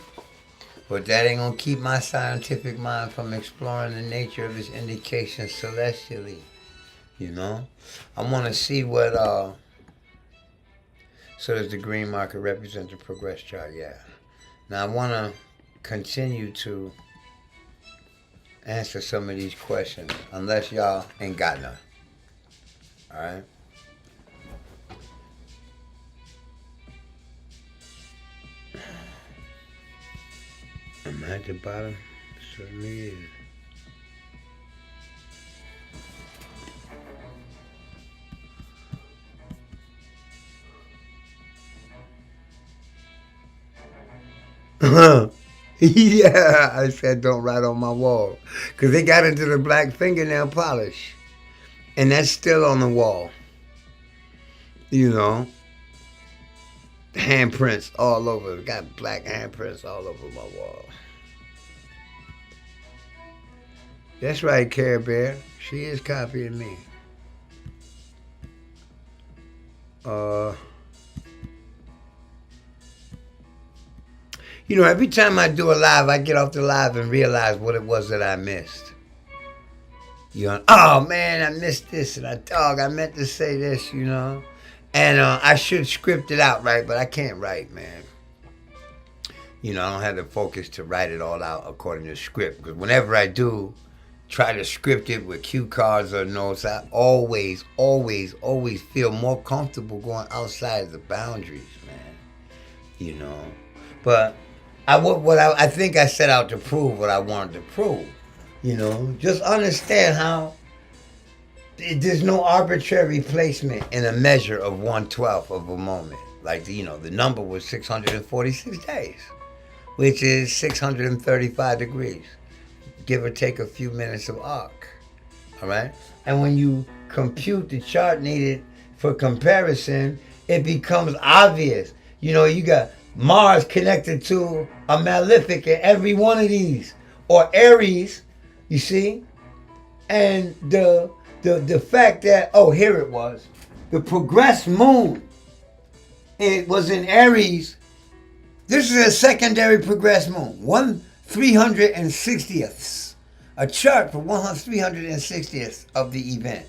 A: But that ain't gonna keep my scientific mind from exploring the nature of its indications celestially. You know? I wanna see what so does the green marker represent the progress chart? Yeah. Now I wanna continue to answer some of these questions, unless y'all ain't got none. Alright? Am I at the bottom? Certainly is. Yeah, I said don't write on my wall. Because they got into the black fingernail polish. And that's still on the wall. You know? Handprints all over. Got black handprints all over my wall. That's right, Care Bear. She is copying me. You know, every time I do a live, I get off the live and realize what it was that I missed. You know, oh man, I missed this, and I meant to say this, you know. And I should script it out, right? But I can't write, man. You know, I don't have the focus to write it all out according to script. Because whenever I do try to script it with cue cards or notes, I always feel more comfortable going outside the boundaries, man. You know. But I think I set out to prove what I wanted to prove. You know, just understand how there's no arbitrary placement in a measure of 1/12 of a moment. Like, you know, the number was 646 days, which is 635 degrees, give or take a few minutes of arc. All right? And when you compute the chart needed for comparison, it becomes obvious. You know, you got Mars connected to a malefic in every one of these, or Aries, you see? And the fact that, oh, here it was. The progressed moon, it was in Aries. This is a secondary progressed moon, 1/360th. A chart for 1/360th of the event,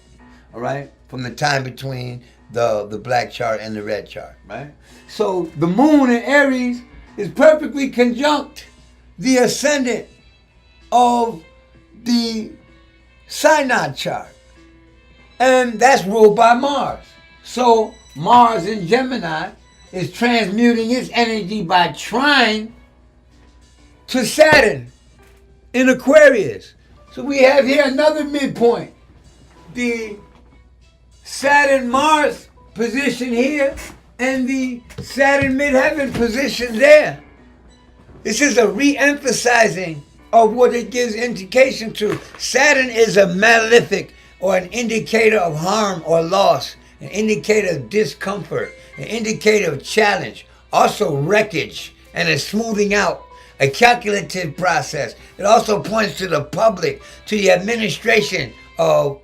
A: all right? From the time between the black chart and the red chart, right? So the moon in Aries is perfectly conjunct the ascendant of the SYNOD chart. And that's ruled by Mars. So Mars in Gemini is transmuting its energy by trine to Saturn in Aquarius. So we have here another midpoint. The Saturn-Mars position here and the Saturn midheaven position there. This is a re-emphasizing of what it gives indication to. Saturn is a malefic, or an indicator of harm or loss, an indicator of discomfort, an indicator of challenge, also wreckage and a smoothing out, a calculative process. It also points to the public, to the administration of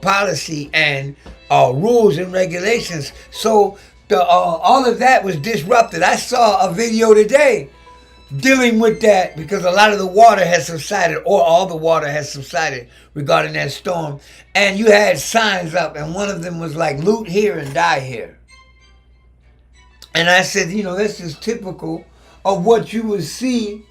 A: policy and rules and regulations. So all of that was disrupted. I saw a video today dealing with that because a lot of the water has subsided, or all the water has subsided regarding that storm. And you had signs up, and one of them was like, loot here and die here. And I said, you know, this is typical of what you would see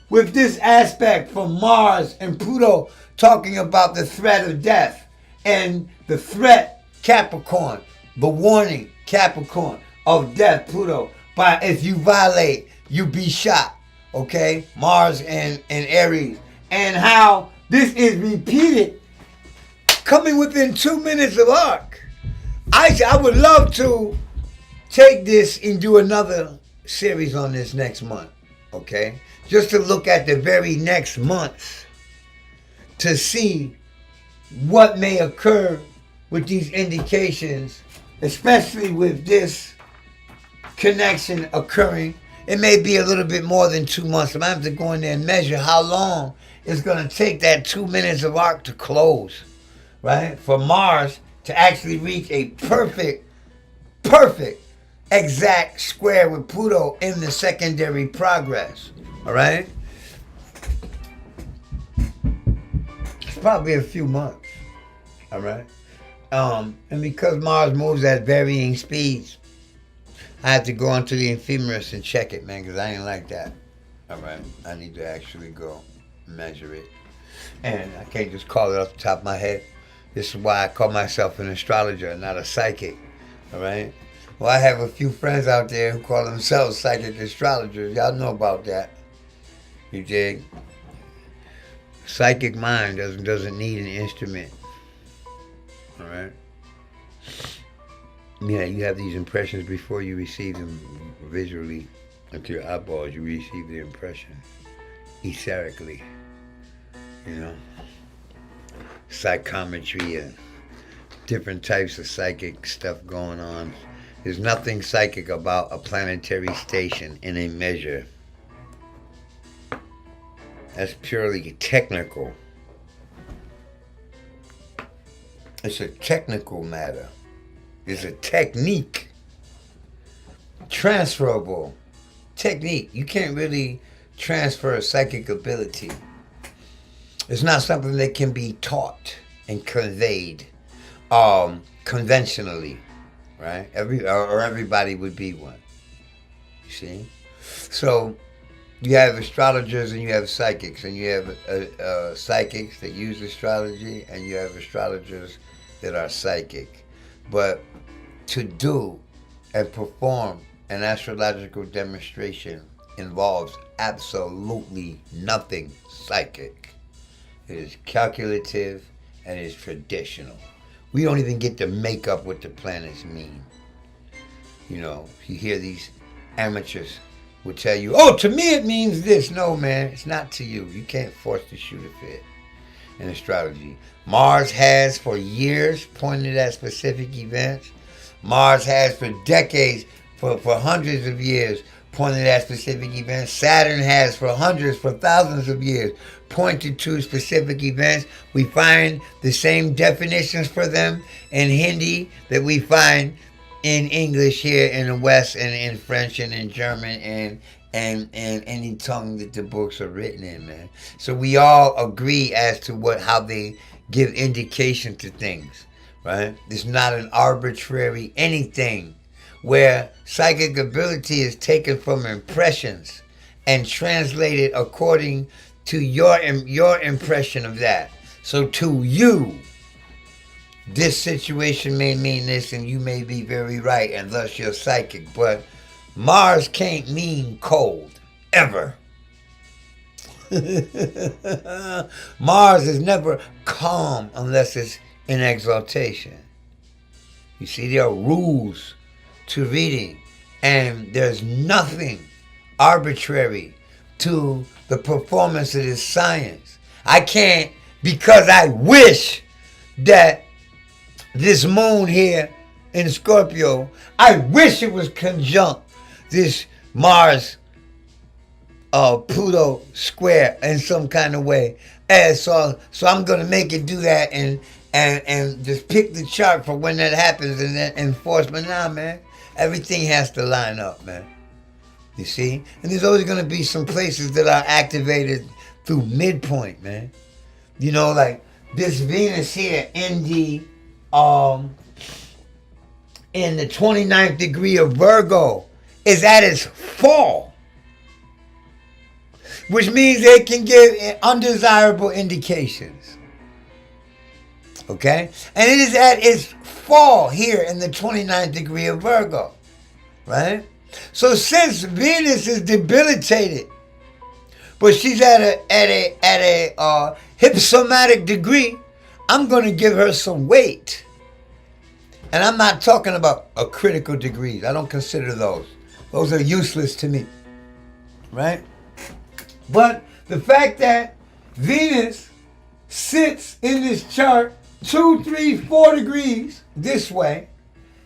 A: with this aspect from Mars and Pluto talking about the threat of death and the threat, Capricorn, the warning, Capricorn, of death, Pluto. But if you violate, you be shot. Okay, Mars and Aries, and how this is repeated, coming within 2 minutes of arc. I would love to take this and do another series on this next month. Okay, just to look at the very next months to see what may occur with these indications, especially with this connection occurring. It may be a little bit more than 2 months. I'm going to have to go in there and measure how long it's going to take that 2 minutes of arc to close, right? For Mars to actually reach a perfect, exact square with Pluto in the secondary progress, all right? It's probably a few months, all right? And because Mars moves at varying speeds, I had to go onto the ephemeris and check it, man, because I ain't like that. All right? I need to actually go measure it. And I can't just call it off the top of my head. This is why I call myself an astrologer, not a psychic. All right? Well, I have a few friends out there who call themselves psychic astrologers. Y'all know about that. You dig? Psychic mind doesn't need an instrument. All right? Yeah, you have these impressions before you receive them visually into your eyeballs. You receive the impression etherically, you know. Psychometry and different types of psychic stuff going on. There's nothing psychic about a planetary station in a measure. That's purely technical. It's a technical matter. It's a technique. transferable technique. You can't really transfer a psychic ability. It's not something that can be taught and conveyed conventionally, right? Everybody would be one. You see? So you have astrologers and you have psychics, and you have psychics that use astrology, and you have astrologers that are psychic. But to do and perform an astrological demonstration involves absolutely nothing psychic. It is calculative and it is traditional. We don't even get to make up what the planets mean. You know, you hear these amateurs will tell you, oh, to me it means this. No, man, it's not to you. You can't force the shoe to fit in astrology. Mars has for years pointed at specific events. Mars has for decades, for hundreds of years, pointed at specific events. Saturn has for hundreds, for thousands of years, pointed to specific events. We find the same definitions for them in Hindi that we find in English here in the West, and in French and in German and any tongue that the books are written in, man. So we all agree as to how they give indication to things, right? It's not an arbitrary anything where psychic ability is taken from impressions and translated according to your impression of that. So to you, this situation may mean this, and you may be very right, and thus you're psychic. But Mars can't mean cold, ever. Mars is never calm unless it's in exaltation. You see, there are rules to reading, and there's nothing arbitrary to the performance of this science. I can't, because I wish that this moon here in Scorpio, I wish it was conjunct this Mars Pluto square in some kind of way. And so I'm gonna make it do that and just pick the chart for when that happens and then enforce. But nah, man, everything has to line up, man. You see? And there's always gonna be some places that are activated through midpoint, man. You know, like this Venus here in the 29th degree of Virgo is at its fall, which means it can give undesirable indications. Okay? And it is at its fall here in the 29th degree of Virgo, right? So since Venus is debilitated, but she's at a hypsomatic degree, I'm going to give her some weight. And I'm not talking about a critical degrees. I don't consider those. Those are useless to me. Right? But the fact that Venus sits in this chart 2, 3, 4 degrees this way,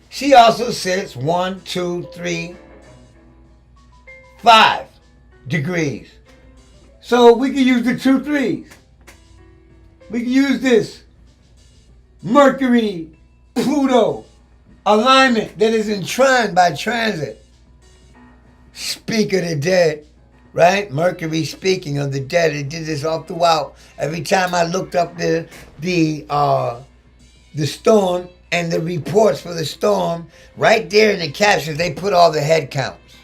A: she also sits 1, 2, 3, 5 degrees. So we can use the 2 3s. We can use this Mercury, Pluto alignment that is enshrined by transit. Speak of the dead, right? Mercury speaking of the dead. It did this all throughout. Every time I looked up the storm and the reports for the storm, right there in the captions, they put all the head counts.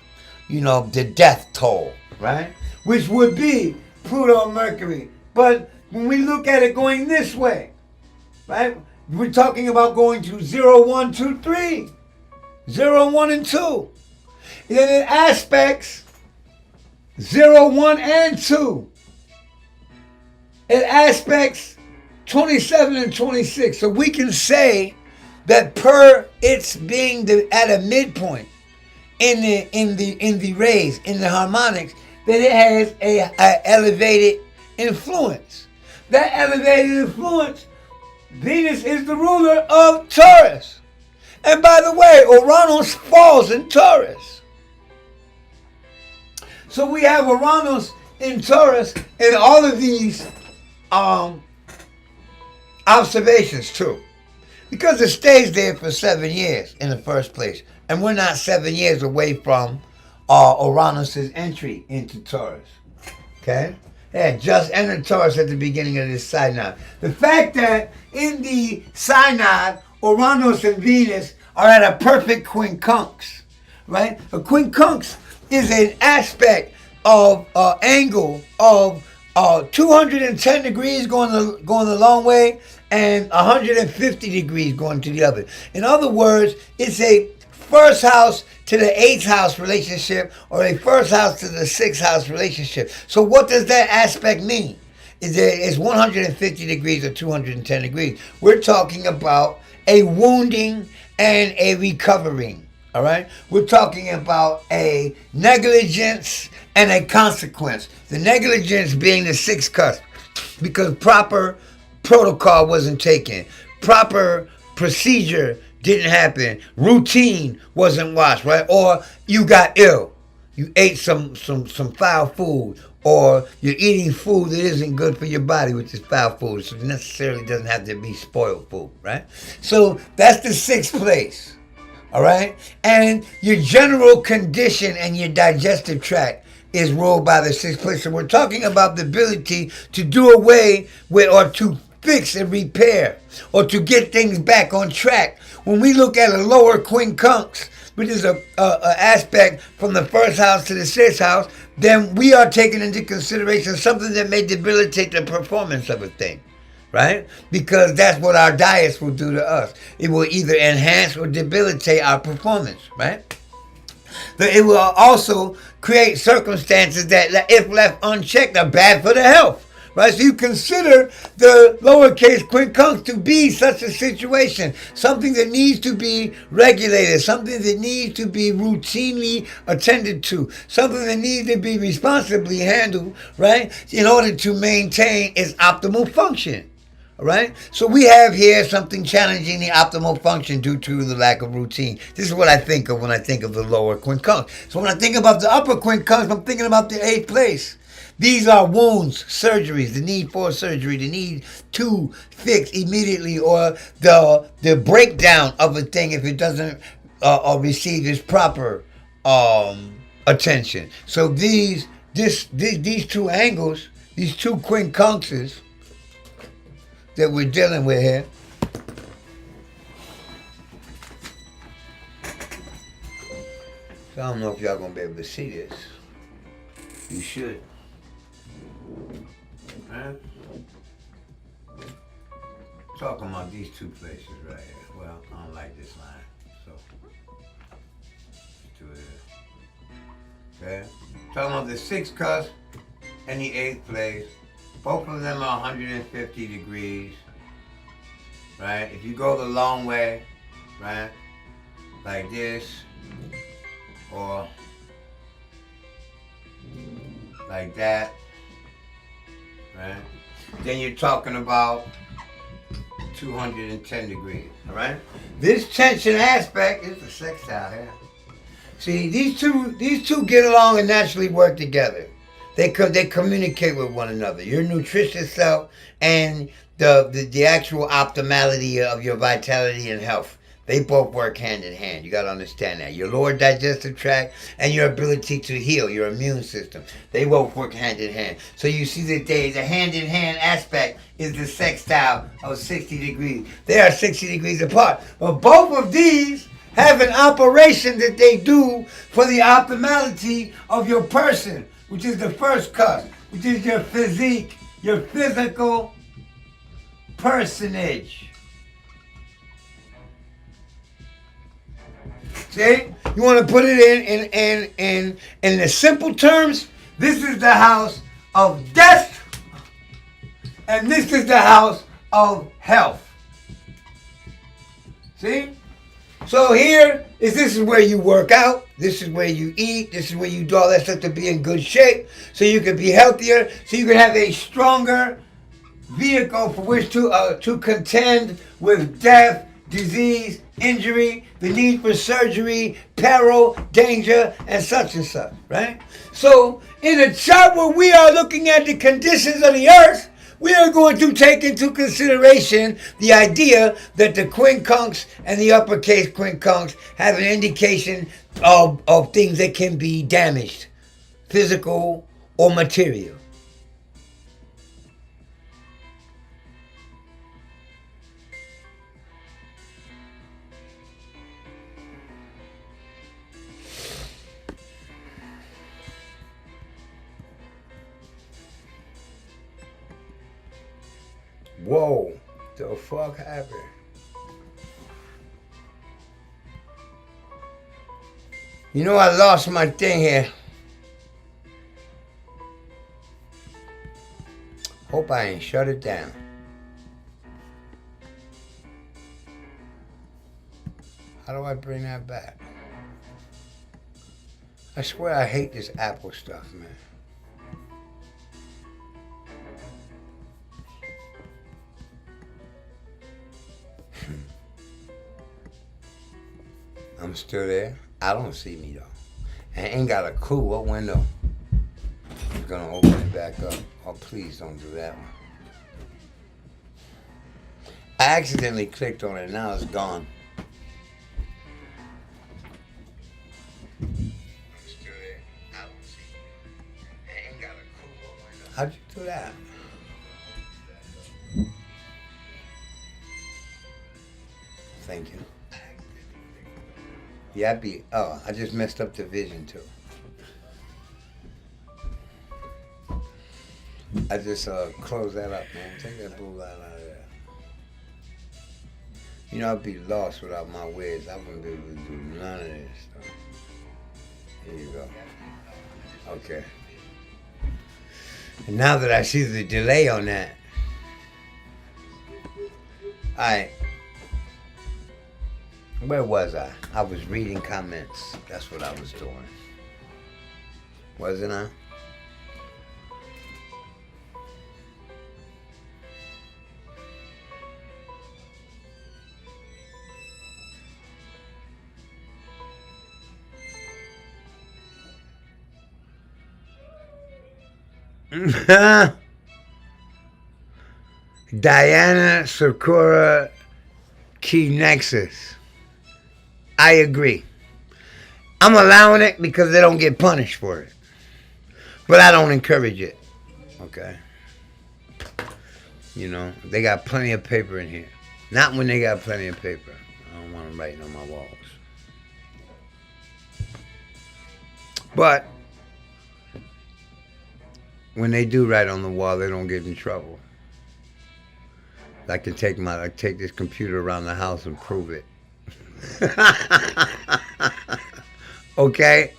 A: You know, the death toll, right? Which would be Pluto and Mercury. But when we look at it going this way, right? We're talking about going to 0, 1, 2, 3. 0, 1, and 2. And then it aspects 0, 1, and 2. It aspects 27 and 26. So we can say that per its being at a midpoint in the rays, in the harmonics, that it has a elevated influence. That elevated influence, Venus is the ruler of Taurus. And by the way, Uranus falls in Taurus. So we have Uranus in Taurus in all of these observations too. Because it stays there for 7 years in the first place. And we're not 7 years away from Uranus's entry into Taurus. Okay? Yeah, just entered Taurus at the beginning of this synod. The fact that in the synod, Uranus and Venus are at a perfect quincunx, right? A quincunx is an aspect of angle of 210 degrees going the long way and 150 degrees going to the other. In other words, it's a first house to the 8th house relationship or a first house to the 6th house relationship. So what does that aspect mean? It's 150 degrees or 210 degrees. We're talking about a wounding and a recovering. All right? We're talking about a negligence and a consequence. The negligence being the 6th cusp because proper protocol wasn't taken. Proper procedure didn't happen. Routine wasn't watched, right? Or you got ill. You ate some foul food. Or you're eating food that isn't good for your body, which is foul food. So it necessarily doesn't have to be spoiled food, right? So that's the 6th place. All right? And your general condition and your digestive tract is ruled by the 6th place. So we're talking about the ability to do away with or to fix and repair or to get things back on track. When we look at a lower quincunx, which is a aspect from the 1st house to the 6th house, then we are taking into consideration something that may debilitate the performance of a thing. Right? Because that's what our diets will do to us. It will either enhance or debilitate our performance, right? It will also create circumstances that, if left unchecked, are bad for the health. Right? So you consider the lowercase quincunx to be such a situation, something that needs to be regulated, something that needs to be routinely attended to, something that needs to be responsibly handled, right, in order to maintain its optimal function. All right? So we have here something challenging the optimal function due to the lack of routine. This is what I think of when I think of the lower quincunx. So when I think about the upper quincunx, I'm thinking about the 8th place. These are wounds, surgeries, the need for surgery, the need to fix immediately, or the breakdown of a thing if it doesn't receive its proper attention. So these two angles, these two quincunxes that we're dealing with here, so I don't know if y'all gonna be able to see this. You should. Right? Talking about these two places right here. Well, I don't like this line, so let's do it. Okay? Talking about the 6th cusp and the 8th place. Both of them are 150 degrees. Right? If you go the long way, right? Like this, or like that. Right? Then you're talking about 210 degrees. All right? This tension aspect is the sextile here. See, these two get along and naturally work together. They communicate with one another. Your nutritious self and the actual optimality of your vitality and health. They both work hand in hand. You got to understand that. Your lower digestive tract and your ability to heal, your immune system, they both work hand in hand. So you see that the hand in hand aspect is the sextile of 60 degrees. They are 60 degrees apart. But both of these have an operation that they do for the optimality of your person, which is the 1st cusp, which is your physique, your physical personage. See? You want to put it in the simple terms? This is the house of death, and this is the house of health. See? So this is where you work out, this is where you eat, this is where you do all that stuff to be in good shape, so you can be healthier, so you can have a stronger vehicle for which to contend with death, disease, injury, the need for surgery, peril, danger, and such, right? So in a chart where we are looking at the conditions of the earth, We are going to take into consideration the idea that the quincunx and the uppercase quincunx have an indication of things that can be damaged, physical or material. Whoa, the fuck happened? You know, I lost my thing here. Hope I ain't shut it down. How do I bring that back? I swear I hate this Apple stuff, man. I'm still there. I don't see me though. I ain't got a clue what window. I'm gonna open it back up. Oh, please don't do that one. I accidentally clicked on it. Now it's gone. I'm still there. I don't see you. I ain't got a clue what window. How'd you do that? Thank you. Yeah, I just messed up the vision too. I just closed that up, man. Take that blue light out of there. You know, I'd be lost without my wigs. I wouldn't be able to do none of this stuff. Here you go. Okay. And now that I see the delay on that, where was I? I was reading comments. That's what I was doing. Wasn't I? Diana Sakura Key Nexus. I agree. I'm allowing it because they don't get punished for it. But I don't encourage it. Okay? You know, they got plenty of paper in here. Not when they got plenty of paper. I don't want them writing on my walls. But when they do write on the wall, they don't get in trouble. I can take this computer around the house and prove it. Okay.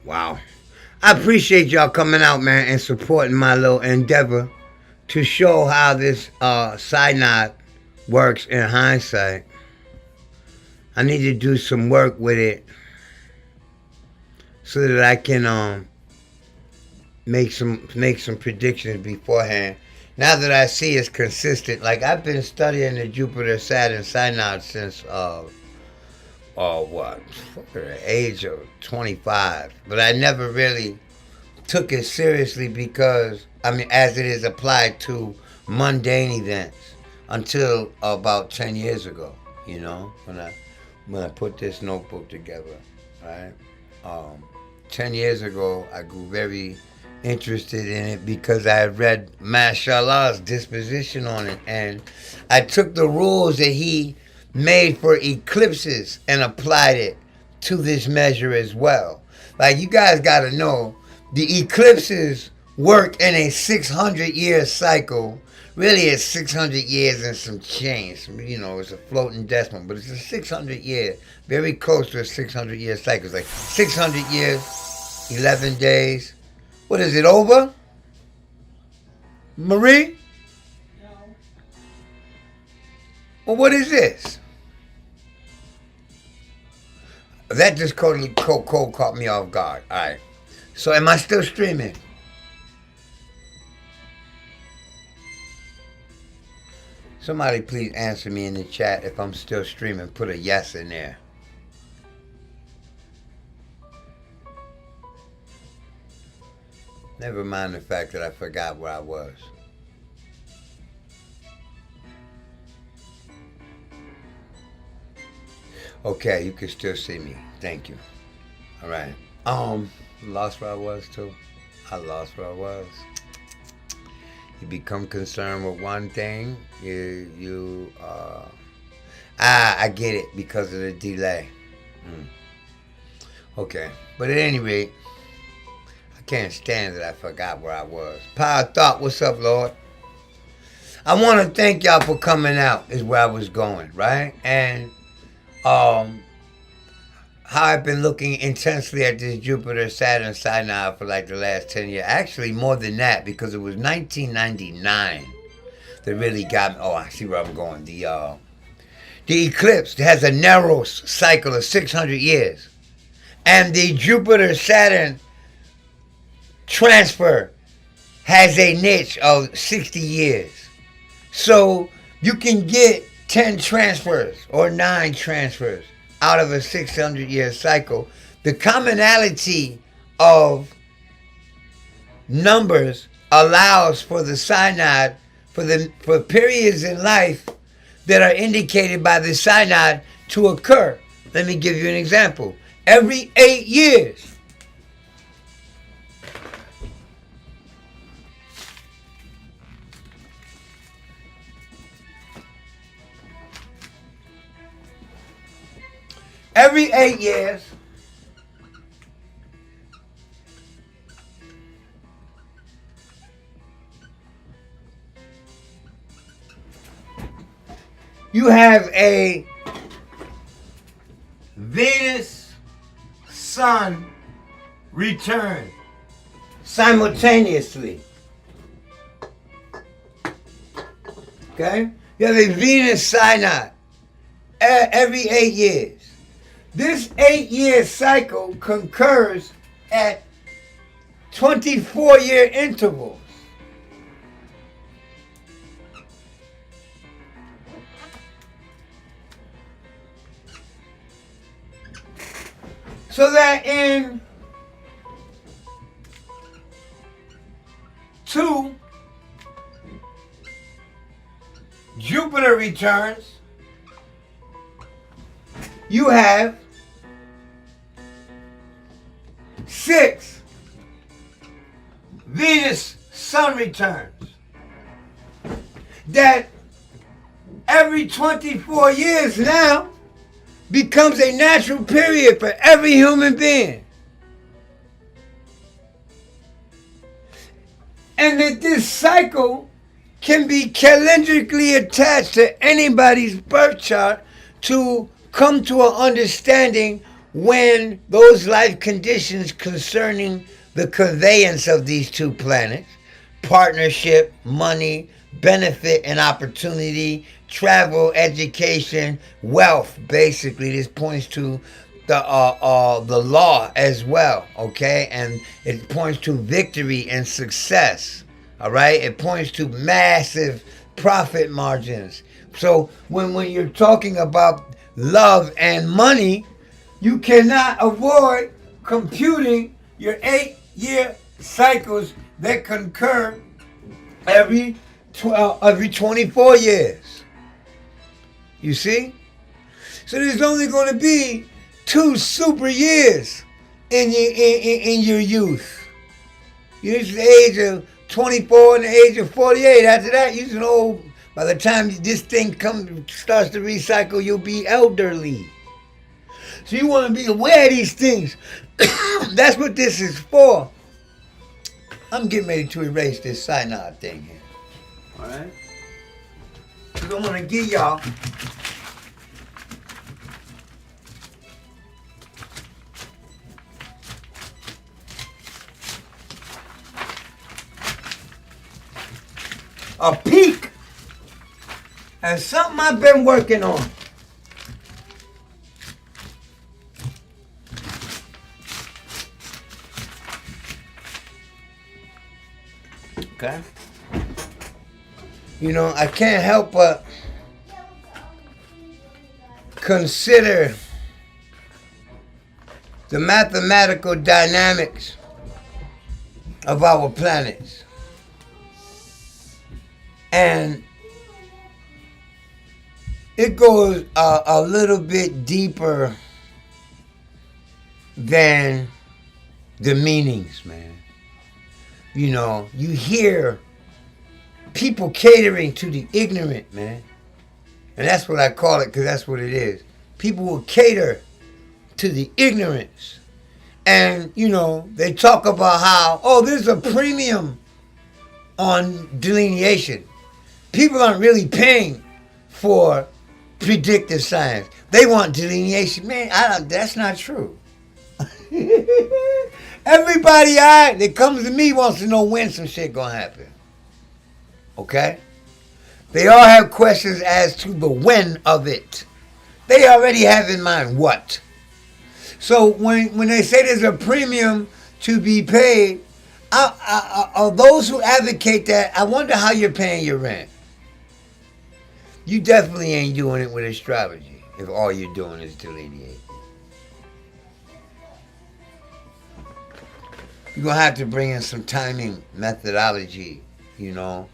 A: Wow. I appreciate y'all coming out, man, and supporting my little endeavor to show how this SYNOD works in hindsight. I need to do some work with it so that I can make some predictions beforehand. Now that I see it's consistent, like I've been studying the Jupiter-Saturn SYNOD since the age of 25, but I never really took it seriously because, I mean, as it is applied to mundane events until about 10 years ago, you know, when I put this notebook together, right? 10 years ago, I grew very interested in it because I had read Mashallah's disposition on it, and I took the rules that he made for eclipses and applied it to this measure as well. Like, you guys got to know, the eclipses work in a 600-year cycle. Really, it's 600 years and some change. You know, it's a floating decimal, but it's a 600-year, very close to a 600-year cycle. It's like 600 years, 11 days. What is it, over? Marie? Well, what is this? That just cold caught me off guard. All right. So am I still streaming? Somebody please answer me in the chat if I'm still streaming. Put a yes in there. Never mind the fact that I forgot where I was. Okay, you can still see me. Thank you. All right. Lost where I was too. I lost where I was. You become concerned with one thing. I get it because of the delay. Okay, but at any rate, I can't stand that I forgot where I was. Power Thought, what's up, Lord? I want to thank y'all for coming out. Is where I was going, right? And how I've been looking intensely at this Jupiter-Saturn synod for like the last 10 years. Actually, more than that, because it was 1999 that really got me. Oh, I see where I'm going. The eclipse has a narrow cycle of 600 years. And the Jupiter-Saturn transfer has a niche of 60 years. So you can get 10 transfers or 9 transfers out of a 600-year cycle. The commonality of numbers allows for the synod for periods in life that are indicated by the synod to occur. Let me give you an example. Every 8 years, you have a Venus-Sun return simultaneously. Okay? You have a Venus synod every 8 years. This 8-year cycle concurs at 24-year intervals. So that in 2 Jupiter returns, you have 6 Venus-Sun returns. That every 24 years now becomes a natural period for every human being. And that this cycle can be calendrically attached to anybody's birth chart to come to an understanding when those life conditions concerning the conveyance of these 2 planets, partnership, money, benefit and opportunity, travel, education, wealth, basically. This points to the law as well, okay? And it points to victory and success, all right? It points to massive profit margins. So when you're talking about love and money, you cannot avoid computing your 8-year cycles that concur every 24 years. You see? So there's only going to be 2 super years in your youth. You reach the age of 24 and the age of 48. After that, you're old. By the time this thing starts to recycle, you'll be elderly. So you want to be aware of these things. That's what this is for. I'm getting ready to erase this synod thing here. All right? Because I want to give y'all a peek And something I've been working on. Okay? You know, I can't help but consider the mathematical dynamics of our planets. And it goes a little bit deeper than the meanings, man. You know, you hear people catering to the ignorant, man. And that's what I call it, because that's what it is. People will cater to the ignorance. And, you know, they talk about how, oh, there's a premium on delineation. People aren't really paying for predictive science. They want delineation. Man, that's not true. Everybody that comes to me wants to know when some shit gonna happen. Okay? They all have questions as to the when of it. They already have in mind what. So when they say there's a premium to be paid, those who advocate that, I wonder how you're paying your rent. You definitely ain't doing it with astrology if all you're doing is delineate. You're going to have to bring in some timing methodology, you know.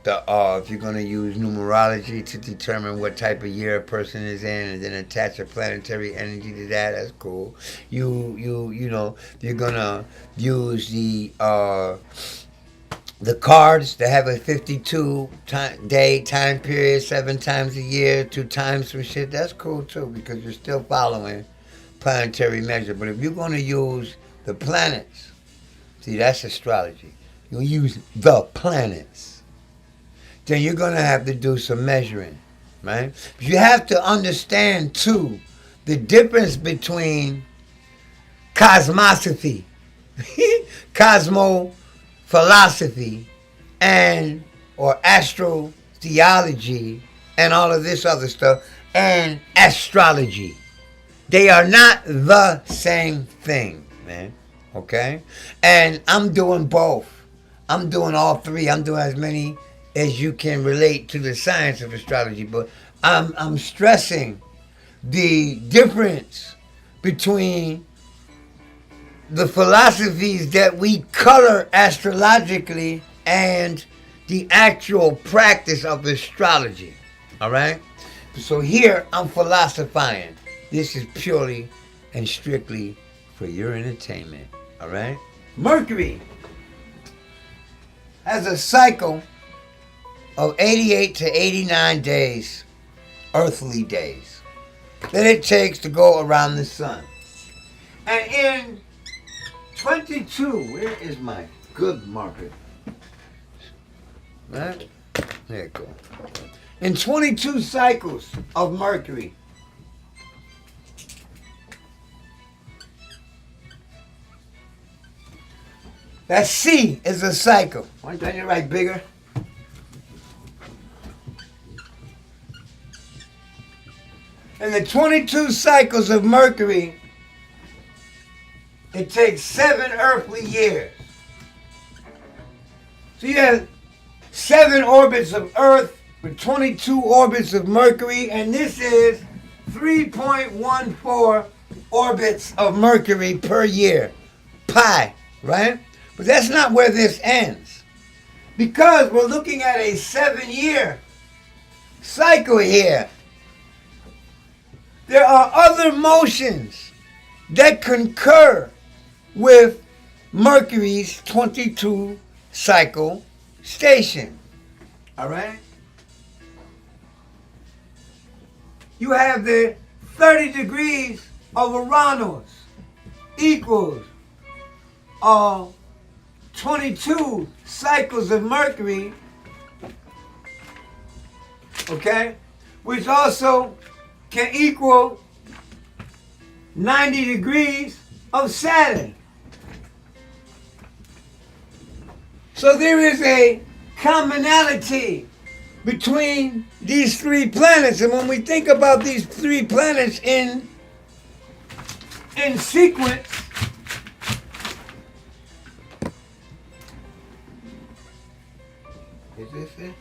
A: If you're going to use numerology to determine what type of year a person is in and then attach a planetary energy to that, that's cool. You know, you're going to use the cards that have a 52-day time period, 7 times a year, 2 times some shit. That's cool too, because you're still following planetary measure. But if you're going to use the planets, see, that's astrology. You'll use the planets. Then you're going to have to do some measuring, right? But you have to understand, too, the difference between cosmosophy, cosmo-philosophy, or astro-theology, and all of this other stuff, and astrology. They are not the same thing, man, okay? And I'm doing both. I'm doing all three. I'm doing as many as you can relate to the science of astrology, but I'm stressing the difference between the philosophies that we color astrologically and the actual practice of astrology. All right? So here I'm philosophizing. This is purely and strictly for your entertainment. All right? Mercury has a cycle of 88 to 89 days, earthly days, that it takes to go around the sun. And in 22, where is my good marker? Right? There it goes. In 22 cycles of Mercury, that C is a cycle. Why don't you write bigger? In the 22 cycles of Mercury, it takes 7 earthly years. So you have 7 orbits of Earth with 22 orbits of Mercury, and this is 3.14 orbits of Mercury per year. Pi, right? But that's not where this ends. Because we're looking at a 7-year cycle here. There are other motions that concur with Mercury's 22 cycle station. All right? You have the 30 degrees of Uranus equals 22 cycles of Mercury, okay, which also can equal 90 degrees of Saturn. So there is a commonality between these three planets. And when we think about these three planets in sequence, is this it?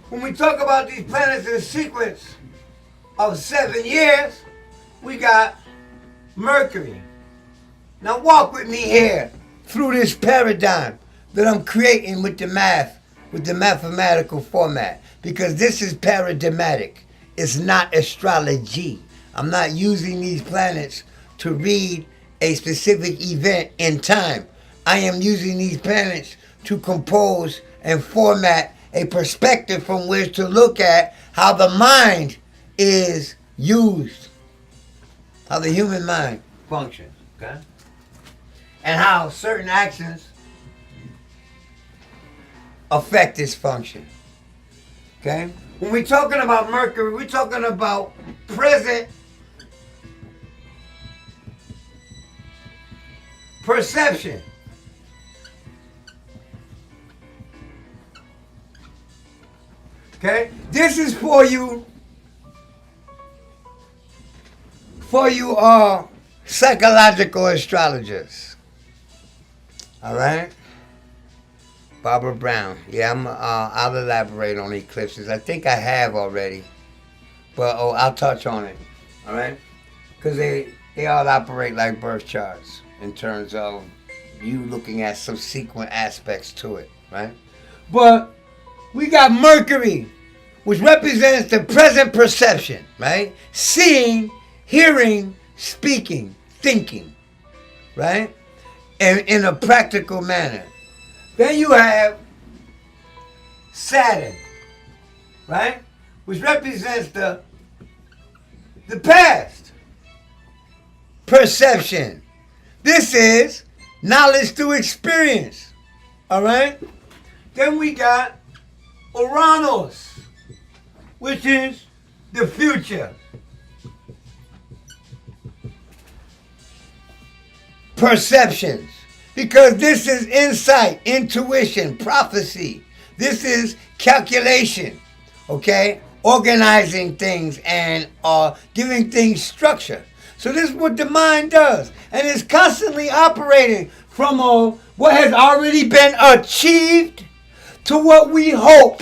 A: When we talk about these planets in sequence of 7 years, we got Mercury. Now walk with me here through this paradigm that I'm creating with the math, with the mathematical format, because this is paradigmatic. It's not astrology. I'm not using these planets to read a specific event in time. I am using these planets to compose and format a perspective from which to look at how the mind is used, how the human mind functions, okay? And how certain actions affect this function, okay? When we're talking about Mercury, we're talking about present perception. Okay? This is for you psychological astrologers. All right? Barbara Brown. Yeah, I'll elaborate on eclipses. I think I have already. But I'll touch on it. All right? Because they all operate like birth charts in terms of you looking at subsequent aspects to it, right? But we got Mercury, which represents the present perception, right? Seeing, hearing, speaking, thinking, right? And in a practical manner. Then you have Saturn, right? Which represents the past perception. This is knowledge through experience, all right? Then we got Uranus, which is the future. Perceptions. Because this is insight, intuition, prophecy. This is calculation, okay? Organizing things and giving things structure. So this is what the mind does. And it's constantly operating from what has already been achieved to what we hope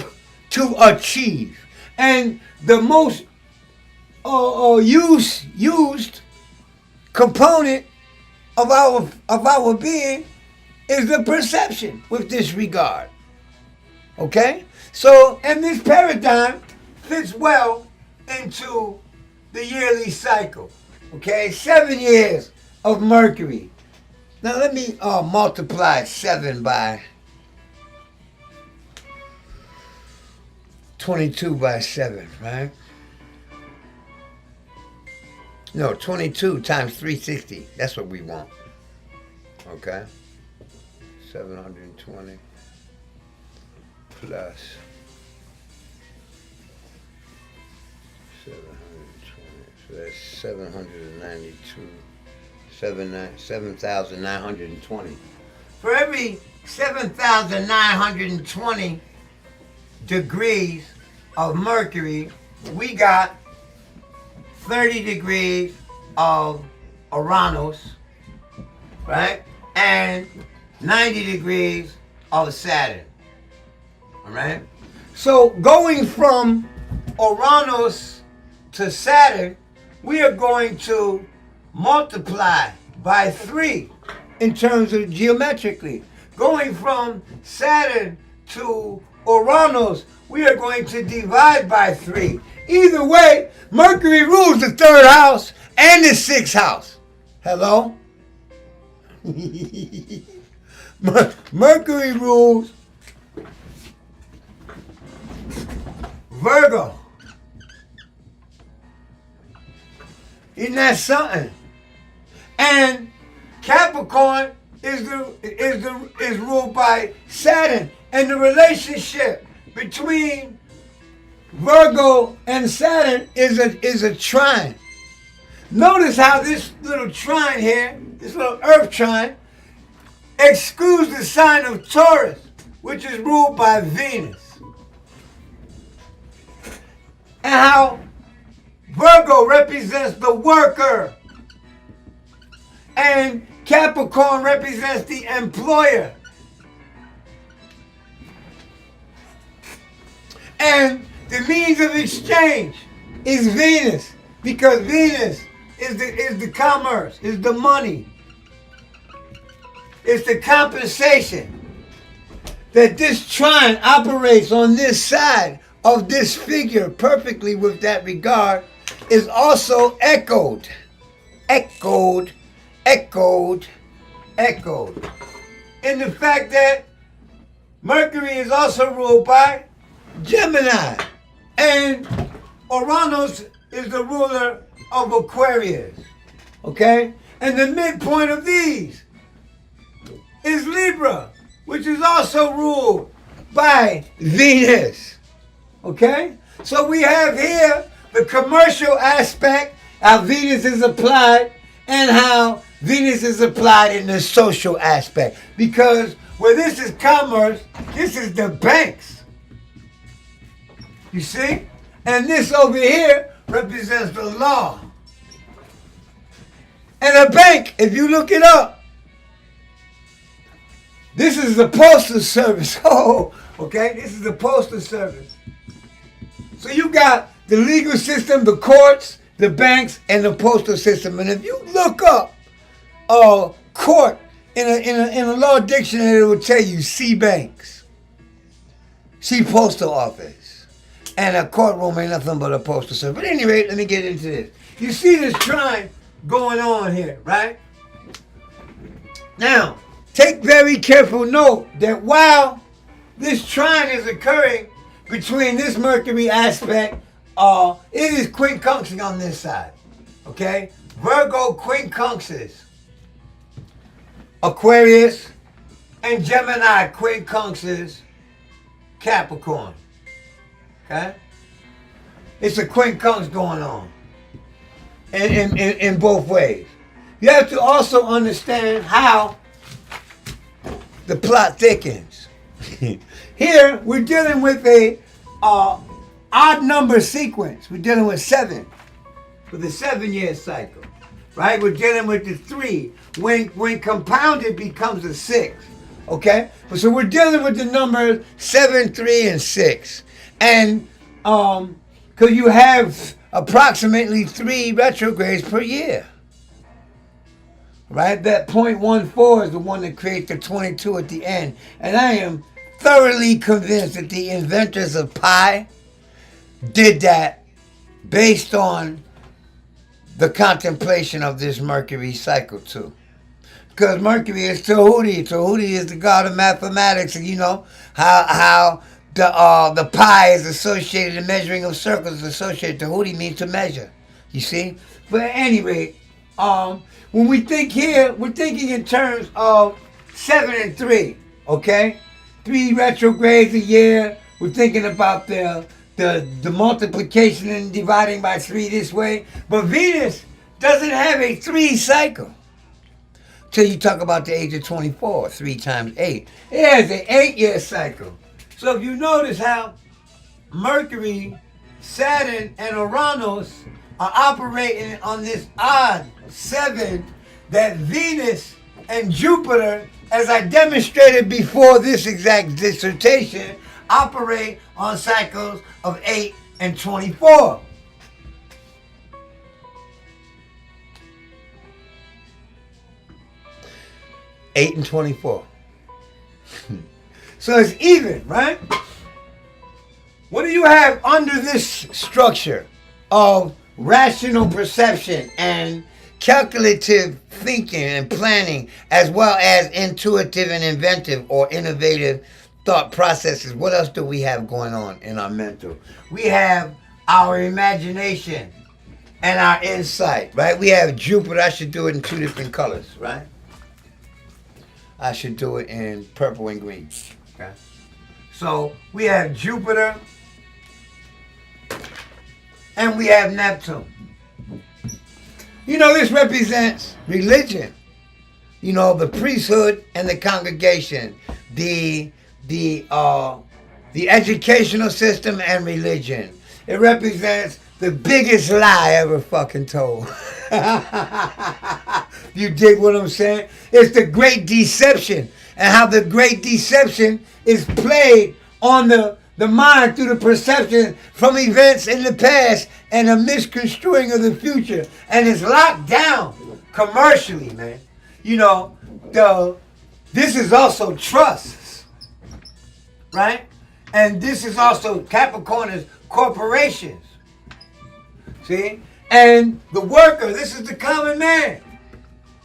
A: to achieve. And the most used component of our being is the perception with this regard. Okay? So, and this paradigm fits well into the yearly cycle. Okay? 7 years of Mercury. Now let me multiply 7 by 22 by 7, right? No, 22 times 360. That's what we want. Okay? 720 plus 720. So that's 792. 7,920. For every 7,920 degrees of Mercury, we got 30 degrees of Uranus, right? And 90 degrees of Saturn, all right? So going from Uranus to Saturn, we are going to multiply by 3 in terms of geometrically. Going from Saturn to Uranus, we are going to divide by 3. Either way, Mercury rules the 3rd house and the 6th house. Hello? Mercury rules Virgo. Isn't that something? And Capricorn is ruled by Saturn, and the relationship between Virgo and Saturn is a trine. Notice how this little trine here, this little Earth trine, excludes the sign of Taurus, which is ruled by Venus. And how Virgo represents the worker. And Capricorn represents the employer. And the means of exchange is Venus, because Venus is the commerce, is the money. It's the compensation that this trine operates on this side of this figure perfectly with that regard is also echoed. Echoed in the fact that Mercury is also ruled by Gemini, and Uranus is the ruler of Aquarius. Okay? And the midpoint of these is Libra, which is also ruled by Venus. Okay? So we have here the commercial aspect, how Venus is applied, and how Venus is applied in the social aspect. Because where this is commerce, this is the banks. You see? And this over here represents the law. And a bank, if you look it up, this is the postal service. Oh, okay? This is the postal service. So you got the legal system, the courts, the banks, and the postal system. And if you look up court in a law dictionary, it will tell you C banks, C postal office, and a courtroom ain't nothing but a postal service. But at any rate, let me get into this. You see this trine going on here, right? Now, take very careful note that while this trine is occurring between this Mercury aspect, it is quincunxing on this side. Okay? Virgo quincunxes Aquarius, and Gemini quincunxes Capricorn. Okay? It's a quincunx going on in both ways. You have to also understand how the plot thickens. Here, we're dealing with a odd number sequence. We're dealing with 7 for the 7-year cycle, right? We're dealing with the 3. When compounded, becomes a 6, okay? So we're dealing with the numbers 7, 3, and 6. And because you have approximately 3 retrogrades per year, right? That 0.14 is the one that creates the 22 at the end. And I am thoroughly convinced that the inventors of pi did that based on the contemplation of this Mercury cycle too. Because Mercury is Tahuti. Tahuti is the god of mathematics, and you know how the pi is associated, the measuring of circles is associated. Tahuti means to measure. You see? But at any rate, when we think here, we're thinking in terms of 7 and 3. Okay? 3 retrogrades a year. We're thinking about the multiplication and dividing by 3 this way. But Venus doesn't have a 3 cycle. Till you talk about the age of 24, 3 times 8. It has an 8-year cycle. So if you notice how Mercury, Saturn, and Uranus are operating on this odd 7, that Venus and Jupiter, as I demonstrated before this exact dissertation, operate on cycles of 8 and 24. Eight and 24. So it's even, right? What do you have under this structure of rational perception and calculative thinking and planning, as well as intuitive and inventive or innovative thought processes? What else do we have going on in our mental? We have our imagination and our insight, right? We have Jupiter. I should do it in 2 different colors, right? I should do it in purple and green. Okay. So we have Jupiter and we have Neptune. You know, this represents religion, you know, the priesthood and the congregation, the educational system and religion. It represents the biggest lie ever fucking told. You dig what I'm saying? It's the great deception, and how the great deception is played on the mind through the perception from events in the past and a misconstruing of the future. And it's locked down commercially, man. You know, this is also trusts, right? And this is also Capricorn is corporations. See? And the worker, this is the common man.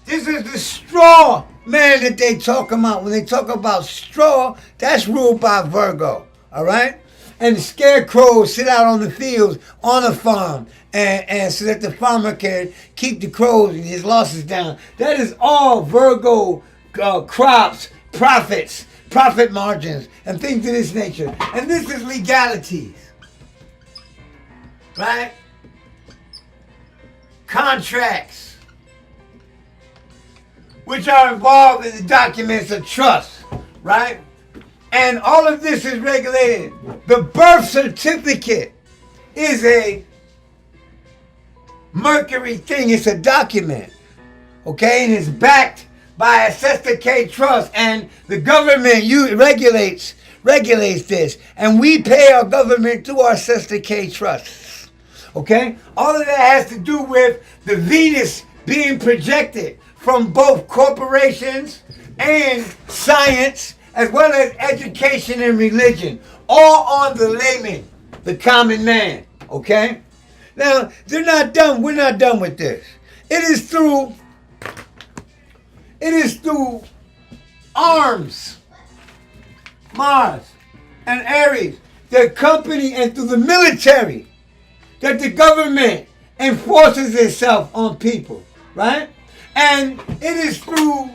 A: This is the straw man that they talk about. When they talk about straw, that's ruled by Virgo. All right? And the scarecrows sit out on the fields on a farm and so that the farmer can keep the crows and his losses down. That is all Virgo crops, profits, profit margins, and things of this nature. And this is legalities. Right? Contracts, which are involved in the documents of trust, right? And all of this is regulated. The birth certificate is a Mercury thing. It's a document, okay? And it's backed by a Sesta K trust, and the government regulates this, and we pay our government through our Sesta K trusts. Okay? All of that has to do with the Venus being projected from both corporations and science, as well as education and religion, all on the layman, the common man. Okay? Now, they're not done. We're not done with this. It is through arms, Mars, and Aries, the company, and through the military, that the government enforces itself on people, right? And it is through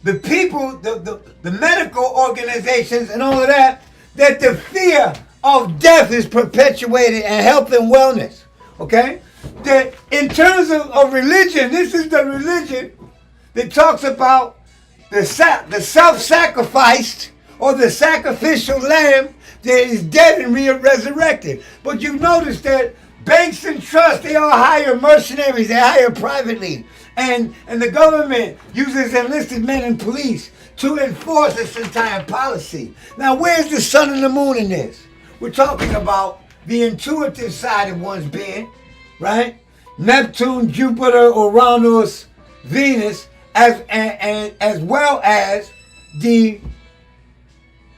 A: the people, the medical organizations and all of that, that the fear of death is perpetuated, and health and wellness, okay? That in terms of religion, this is the religion that talks about the self-sacrificed or the sacrificial lamb that is dead and resurrected. But you notice that banks and trusts, they all hire mercenaries, they hire privately. And the government uses enlisted men and police to enforce this entire policy. Now, where's the sun and the moon in this? We're talking about the intuitive side of one's being, right? Neptune, Jupiter, Uranus, Venus, as well as the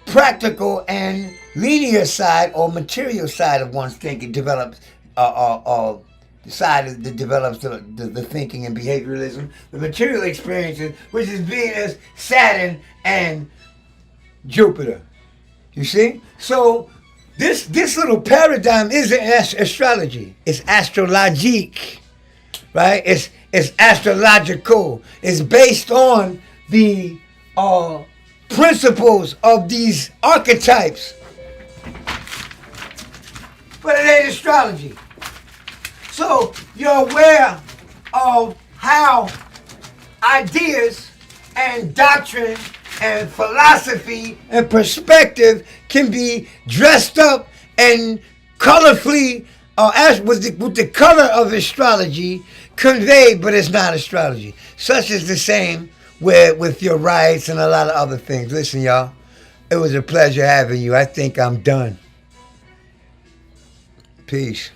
A: practical and linear side or material side of one's thinking develops, the side that develops the thinking and behavioralism, the material experiences, which is Venus, Saturn, and Jupiter. You see? So this little paradigm isn't astrology. It's astrologic, right? It's astrological. It's based on the principles of these archetypes. But it ain't astrology. So you're aware of how ideas and doctrine and philosophy and perspective can be dressed up and colorfully, with the color of astrology conveyed, but it's not astrology. Such is the same with your rights and a lot of other things. Listen, y'all, it was a pleasure having you. I think I'm done. Peace.